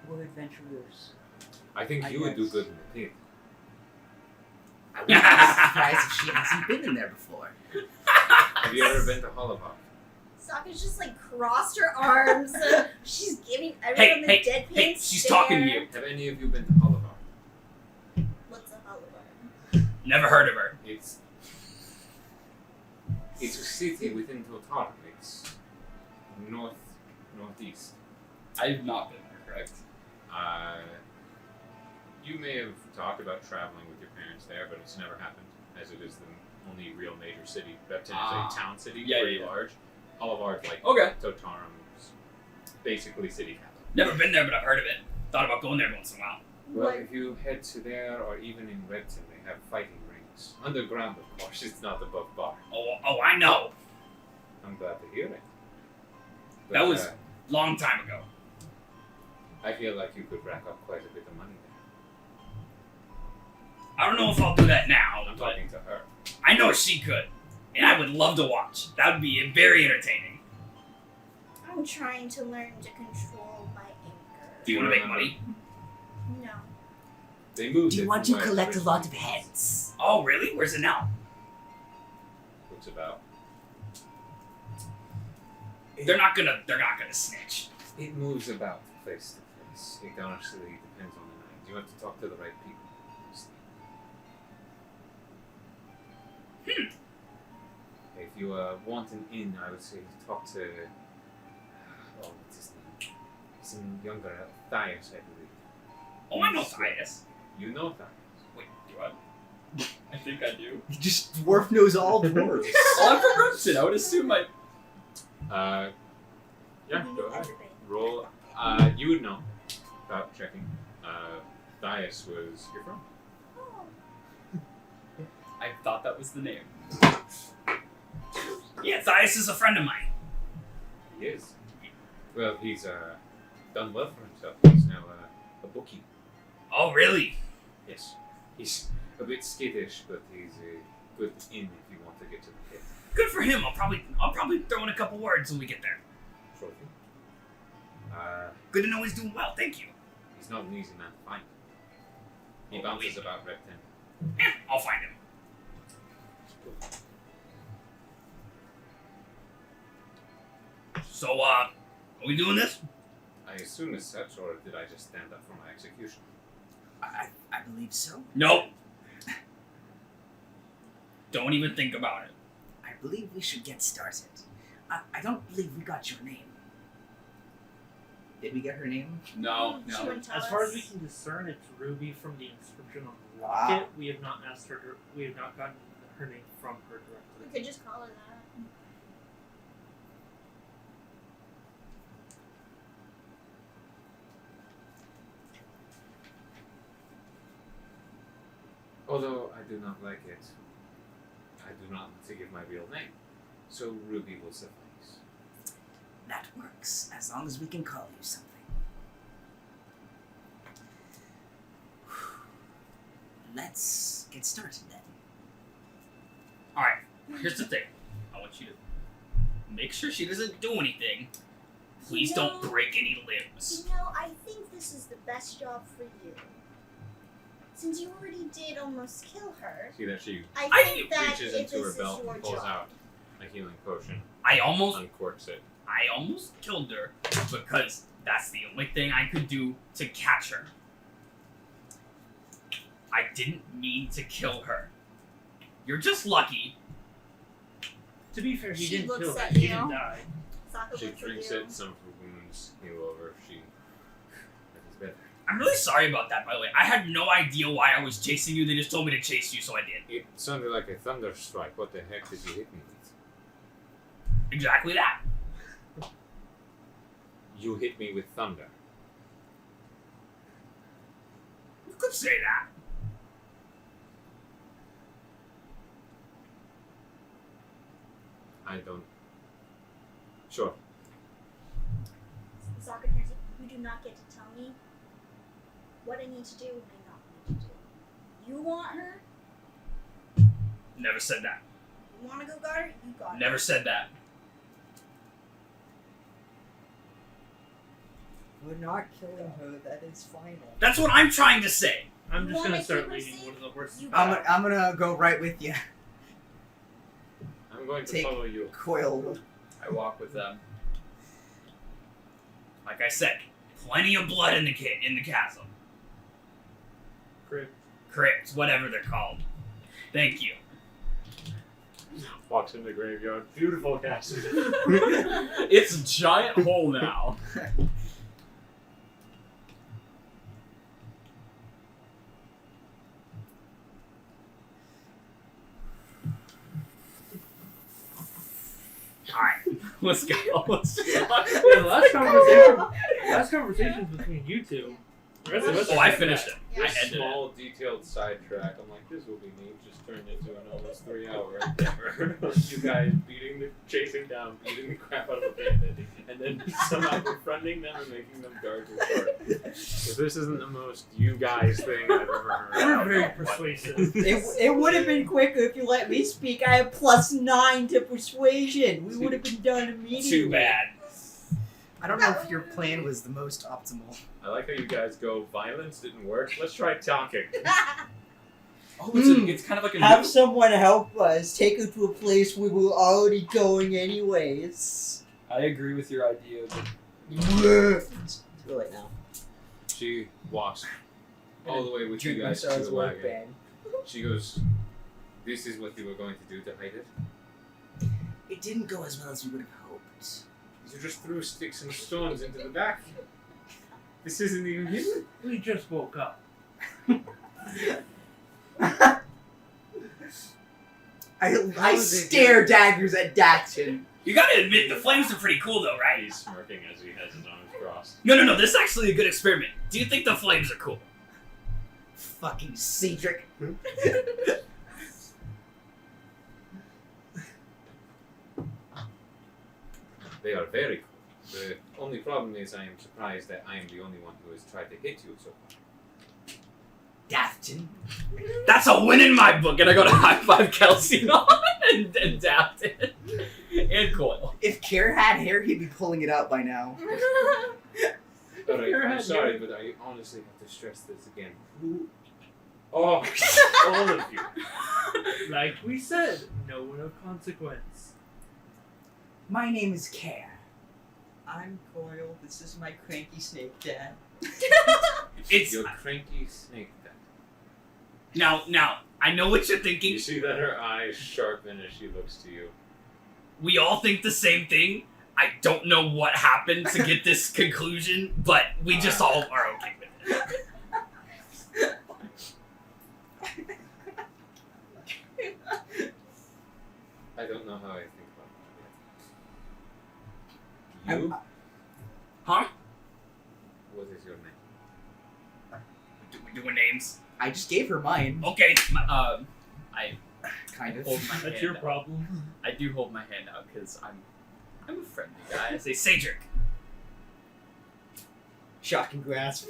We're adventurers. I think I you would do guess. good in the pit. I wouldn't be surprised if she hasn't been in there before. Have you ever been to Half-Orc? Sokka's just like crossed her arms. She's giving everyone the deadpan hey, she's stare. talking to you. Have any of you been to Half-Orc? What's a Half-Orc? Never heard of her. It's a city within Totar. It's northeast. I've not been there, correct? You may have talked about traveling with your parents there, but it's never happened, as it is the only real major city. Repton is a town city, Yeah, pretty yeah. large. Half-Orc, like Okay. Totarum's basically city capital. Never been there, but I've heard of it. Thought about going there once in a while. Well, What? if you head to there, or even in Repton, they have fighting rings. Underground, of course, it's not above bar. Oh, I know. I'm glad to hear it. That was- Long time ago. I feel like you could rack up quite a bit of money there. I don't know if I'll do that now, I'm but talking to her. I know she could. And I would love to watch. That would be very entertaining. I'm trying to learn to control my anger. Do you want to make money? No. They moved Do you it want from to where it collect a lot of originally heads? Oh, really? Where's it now? was. It's about. They're not gonna snitch. It moves about place to place. It honestly depends on the night. You have to talk to the right people. If you want an inn, I would say talk to. What's his name? Some younger Thias, I believe. Oh, I know Thias. You know Thias. Wait, do I? I think I do. Just dwarf knows all dwarves. Oh, I'm from Repton. I would assume I. Yeah, We go knew ahead. everything. Roll. You would know without checking. Thias was your friend. Oh. I thought that was the name. Yeah, Thias is a friend of mine. He is. Well, he's done well for himself. He's now a bookkeeper. Oh, really? Yes. He's a bit skittish, but he's a good in if you want to get to the pit. Good for him. I'll probably throw in a couple words when we get there. Sort of thing. Good to know he's doing well. Thank you. He's not an easy man to find. He Oh, bounces wait. about Repton. I'll find him. So, are we doing this? I assume as such, or did I just stand up for my execution? I believe so. Nope. Don't even think about it. I believe we should get started. I don't believe we got your name. Did we get her name? No, She no. wouldn't tell As far us. as we can discern, it's Ruby from the inscription on the Ah. rocket. We have not asked her. We have not gotten her name from her We directly. could just call her that. Although I do not like it, I do not want to give my real name. So Ruby will suffice. That works, as long as we can call you something. Let's get started then. Alright, here's the thing. I want you to make sure she doesn't do anything. Please don't break any limbs. You know, I think this is the best job for you. Since you already did almost kill her, See that she I think that reaches if into her this is belt your and pulls job. out a healing potion, I almost uncorks it. killed her because that's the only thing I could do to catch her. I didn't mean to kill her. You're just lucky. To be fair, he She didn't looks kill her. at She you. didn't die. Sokka She looks at drinks you. it, some of her wounds heal over. She is better. I'm really sorry about that, by the way. I had no idea why I was chasing you. They just told me to chase you, so I did. It sounded like a thunder strike. What the heck did you hit me with? Exactly that. You hit me with thunder. You could say that. I don't. Sure. Sokka hears it. You do not get to tell me what I need to do and not need to do. You want her? Never said that. You wanna go guard? You got it. Never said that. We're not killing her. That is final. That's what I'm trying to say. I'm just Wanna gonna start keep her leading safe? one of the horses. You back. I'm gonna go right with you. I'm going to Take- follow you. Coil. I walk with them. Like I said, plenty of blood in the chasm. Crypts, whatever they're called. Thank you. Walks in the graveyard. Beautiful castle. It's a giant hole now. Alright, let's go. Let's just Yeah, the last conversation's between you two. The rest of us Oh, are I back. finished it. I This ended it. small, detailed sidetrack. I'm like, this will be neat. Just turned into an almost 3-hour endeavor. You guys chasing down, beating the crap out of a bandit, and then somehow confronting them and making them guard your fort. If this isn't the most you guys thing I've ever heard. We're very what persuasive. It would have been quicker if you let me speak. I have +9 to persuasion. We would have been done immediately. Too bad. I don't know if your plan was the most optimal. I like how you guys go, violence didn't work. Let's try talking. Oh, it's kind of like a Have someone help us. Take her to a place we were already going anyways. I agree with your idea. It's too late now. She walks all the way with you Drink my guys to Star's the work wagon. band. She goes, this is what you were going to do to hide it? It didn't go as well as we would have hoped. You just threw sticks and stones into the back. This isn't even hidden. We just woke up. I stare daggers at Daxton. You gotta admit, the flames are pretty cool though, right? He's smirking as he has his arms crossed. No, this is actually a good experiment. Do you think the flames are cool? Fucking CAEDRIK. They are very cool. The only problem is I am surprised that I am the only one who has tried to hit you so far. DATH'TAN. That's a win in my book, and I go to high five KELSION and DATH'TAN and COIL. If Care had hair, he'd be pulling it out by now. Alright, I'm sorry, but I honestly have to stress this again. Who? Oh, all of you. Like we said, no one of consequence. My name is Care. I'm Coil. This is my cranky snake dad. It's Your cranky snake then. now. I know what you're thinking. You see that her eyes sharpen as she looks to you. We all think the same thing. I don't know what happened to get this conclusion, but we just all are okay with it. I don't know how I think about that yet. You? Huh? What is your name? We doing names? I just gave her mine. Okay. I Kind of. hold my That's hand your out. problem. I do hold my hand out because I'm a friendly guy. I say Satyr. Shocking grasp.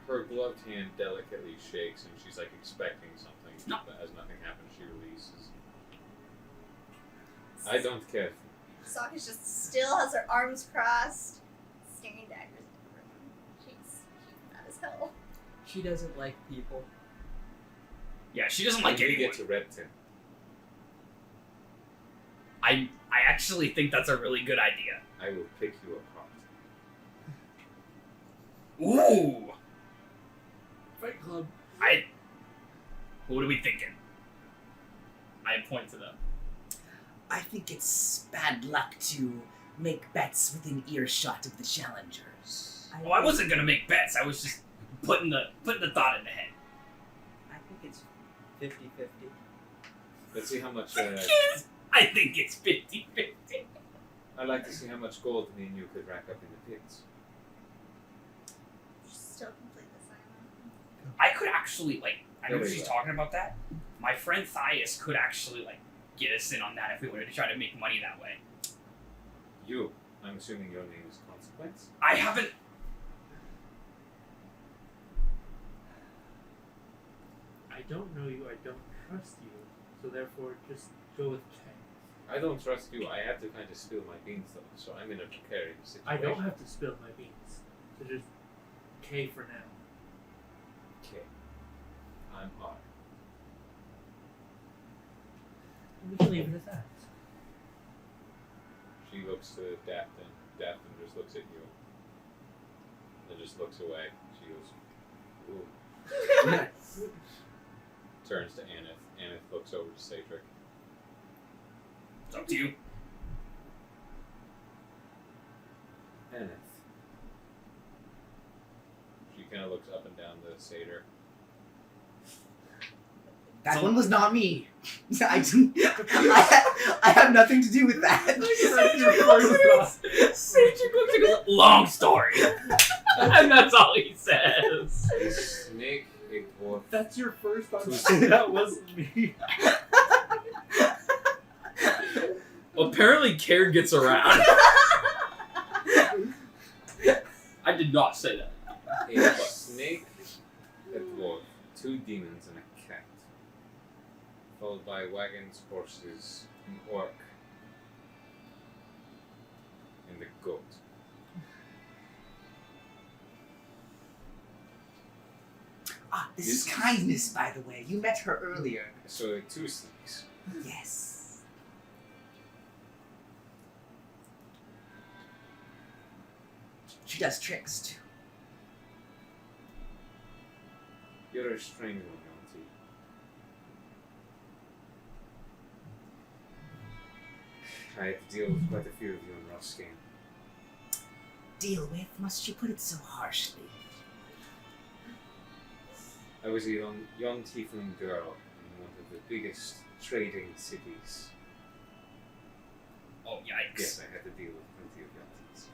Her gloved hand delicately shakes and she's like expecting something, No. but as nothing happens, she releases. I don't care. SAAKA just still has her arms crossed, staring daggers at everyone. She's mad as hell. She doesn't like people. Yeah, she doesn't like When you anyone. get to Repton. I actually think that's a really good idea. I will pick you apart. Ooh. Fight Club. What are we thinking? I point to them. I think it's bad luck to make bets within earshot of the challengers. Well, I wasn't gonna make bets. I was just putting the thought in the head. I think it's 50-50. Let's see how much. I think it's 50-50. I'd like to see how much gold me and you could rack up in the pits. Still complete the silent. I could actually I know There we she's go. talking about that. My friend Thias could actually get us in on that if we wanted to try to make money that way. You. I'm assuming your name is Consequence. I haven't. I don't know you, I don't trust you, so therefore just go with K. I don't trust you. I have to kind of spill my beans though, so I'm in a precarious situation. I don't have to spill my beans, so just K for now. Okay. I'm R. We can leave it at that. She looks to DATH'TAN. DATH'TAN just looks at you. Then just looks away. She goes, ooh. Turns to ANETH. ANETH looks over to CAEDRIK. It's up to you. ANETH. She kind of looks up and down the Satyr. That one was not me. I didn't. I have nothing to do with that. Satyr looks and goes, long story. And that's all he says. A snake, a dwarf. That's your first time. That wasn't me. Apparently, Care gets around. I did not say that. A snake, a dwarf, 2 demons, and a cat. Followed by wagons, horses, an orc, and a goat. Ah, this is kindness, by the way. You met her earlier. So 2 snakes. Yes. She does tricks too. You're a strange one, Yuan-Ti. I had to deal with quite a few of you in Roskin. Deal with? Must you put it so harshly? I was a young Tiefling girl in one of the biggest trading cities. Oh, yikes. Yes, I had to deal with plenty of Yuan-Tis.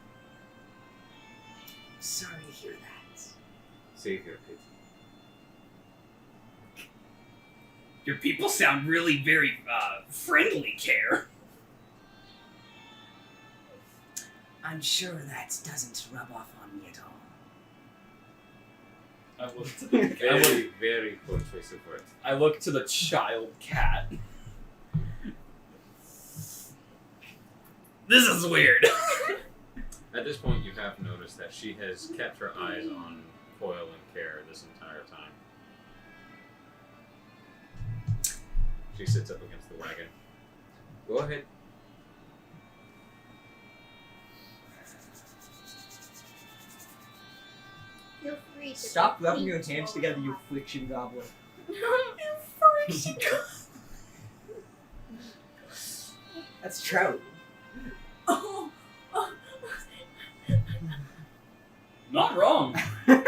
Sorry to hear that. Save your pity. Your people sound really very friendly, Care. I'm sure that doesn't rub off on me at all. I look to Very, very poor choice of words. I look to the child cat. This is weird. At this point, you have noticed that she has kept her eyes on COIL and Care this entire time. She sits up against the wagon. Go ahead. Feel free to Stop be rubbing your peaceful. hands together, you friction goblin. That's trout. Not wrong. Wait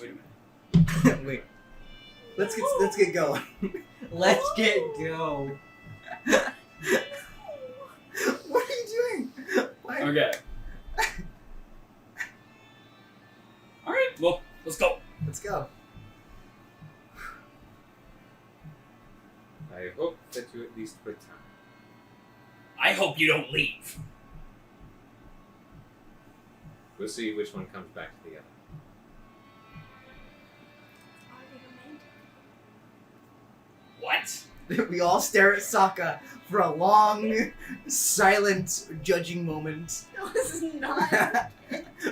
a minute. Wait. Let's get going. Let's get go. What are you doing? Why? Okay. Alright, well, let's go. Let's go. I hope that you at least return. I hope you don't leave. We'll see which one comes back to the other. What? We all stare at SAAKA for a long, silent, judging moment. No, this is not.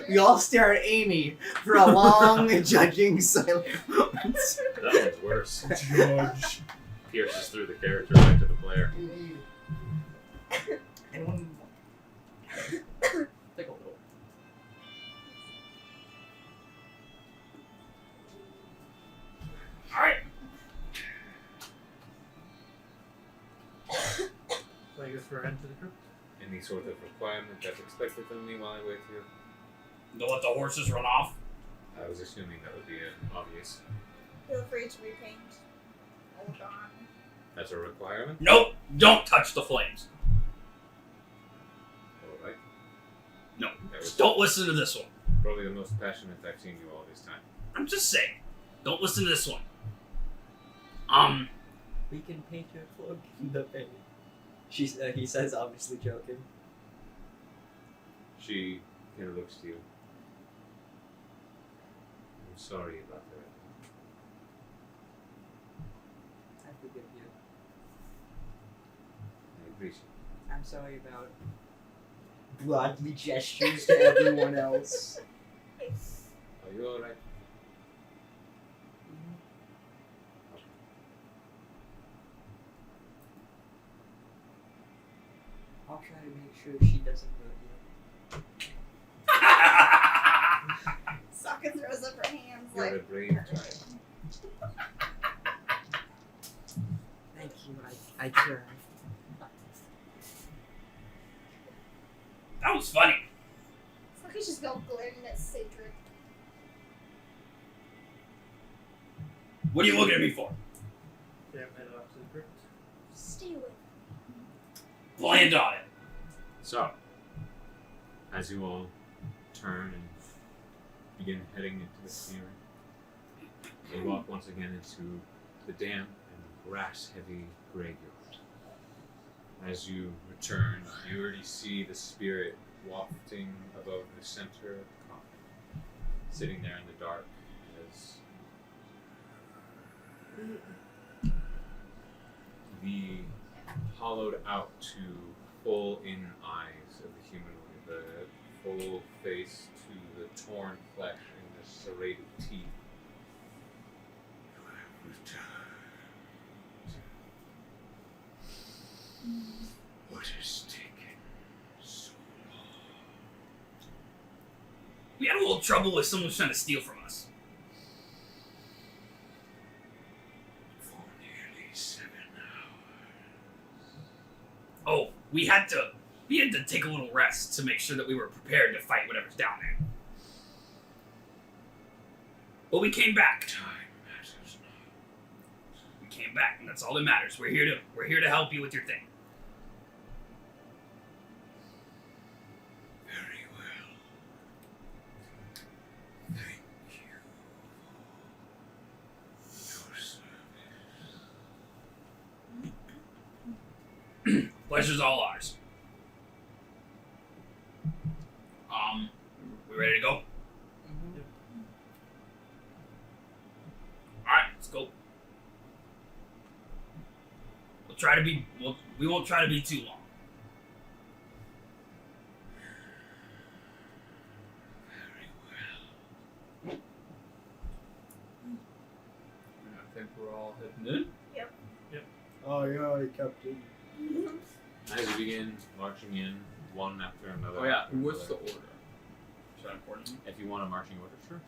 We all stare at Amy for a long, judging, silent moment. That one's worse. Judge. Pierces through the character right to the player. Anyone? Take a little. Alright. So I guess we're into the crypt. Any sort of requirement that's expected of me while I wait here? Don't let the horses run off. I was assuming that would be obvious. Feel free to repaint. Hold on. That's a requirement? Nope, don't touch the flames. Alright. No, That was don't listen to this one. probably the most passionate I've seen you all this time. I'm just saying, don't listen to this one. We can paint your cloak in the paint. He says, obviously joking. She kind of looks to you. I'm sorry about that. I forgive you. I appreciate it. I'm sorry about. Broadly gestures to everyone else. Are you alright? I'll try to make sure she doesn't hurt you. Sokka throws up her hands You're a like. brave child. Thank you. I try. That was funny. Sokka's just go glaring at Satyr. What are you looking at me for? Damn it, off to the crypt. Stay away. Land on it. So, as you all turn and begin heading into the clearing, you walk once again into the damp and grass-heavy graveyard. As you return, you already see the spirit wafting above the center of the coffin, sitting there in the dark as the hollowed out to full-in eyes of the humanoid, the full face to the torn flesh and the serrated teeth. You have returned. What has taken so long? We had a little trouble with someone trying to steal from us. For nearly 7 hours. Oh, we had to take a little rest to make sure that we were prepared to fight whatever's down there. But we came back. Time matters not. We came back, and that's all that matters. We're here to help you with your thing. Very well. Thank you for your service. Pleasure's all ours. We ready to go? Alright, let's go. We won't try to be too long. Very well. I think we're all heading in. Oh yeah, Captain. As you begin marching in, one after another. Oh yeah, after what's the another. order? Is that important? If you want a marching order, sure.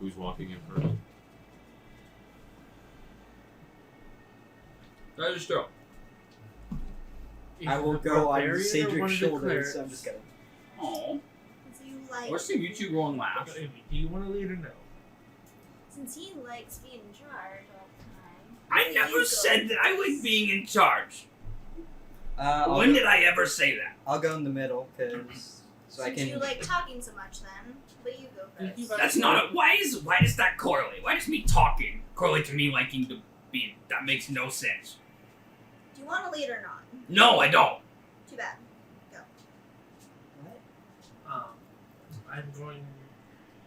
Who's walking in first? I just go. I will The go on barbarian or Cedric's one of the shoulders. clerics? So I'm just kidding. Oh. So you like. Let's see you two going last. Amy, do you want to lead or no? Since he likes being in charge all the time. I you never go said that I like being in charge. I'll When did I ever say that? I'll go in the middle, cause so I Since can. you like talking so much then, but you go first. That's not a. Why does that correlate? Why does me talking correlate to me liking to be? That makes no sense. Do you want to lead or not? No, I don't. Too bad.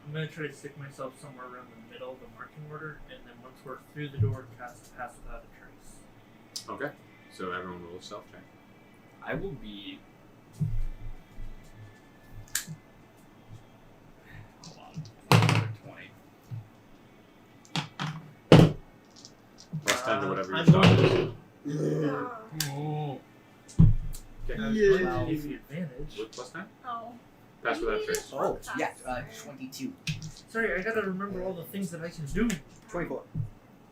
I'm going to try to stick myself somewhere around the middle of the marching order, and then once we're through the door, cast Pass Without a Trace. Okay. So everyone roll a self check. I will be. Hold on. 20. Plus 10 to whatever your I'm stock going is. Oh. Okay. to give you advantage. With plus 10? Oh. Pass without trace. Oh, yeah, 22. Sorry, I gotta remember all the things that I can do. 24.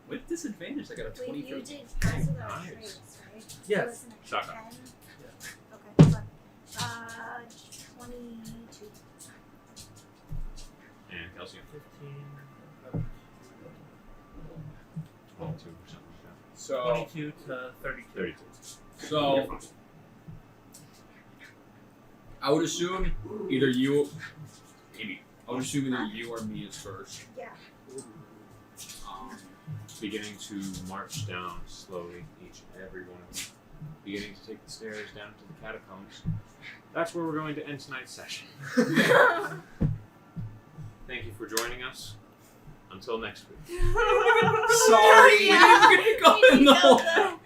With disadvantage, I got a Wait, 23. you did pass without Nice. trace, right? Yes. Wasn't it SAAKA. 10? Yeah. Okay, hold on. 22. And Kelsion. 15, 22 or something like that. So, 22 to 32. 32. so You're fine. I would assume either you, maybe. I would assume either you or me is first. Yeah. Beginning to march down slowly, each and every one of them. Beginning to take the stairs down to the catacombs. That's where we're going to end tonight's session. Thank thank you for joining us. Until next week. Sorry. We're gonna go in the hole.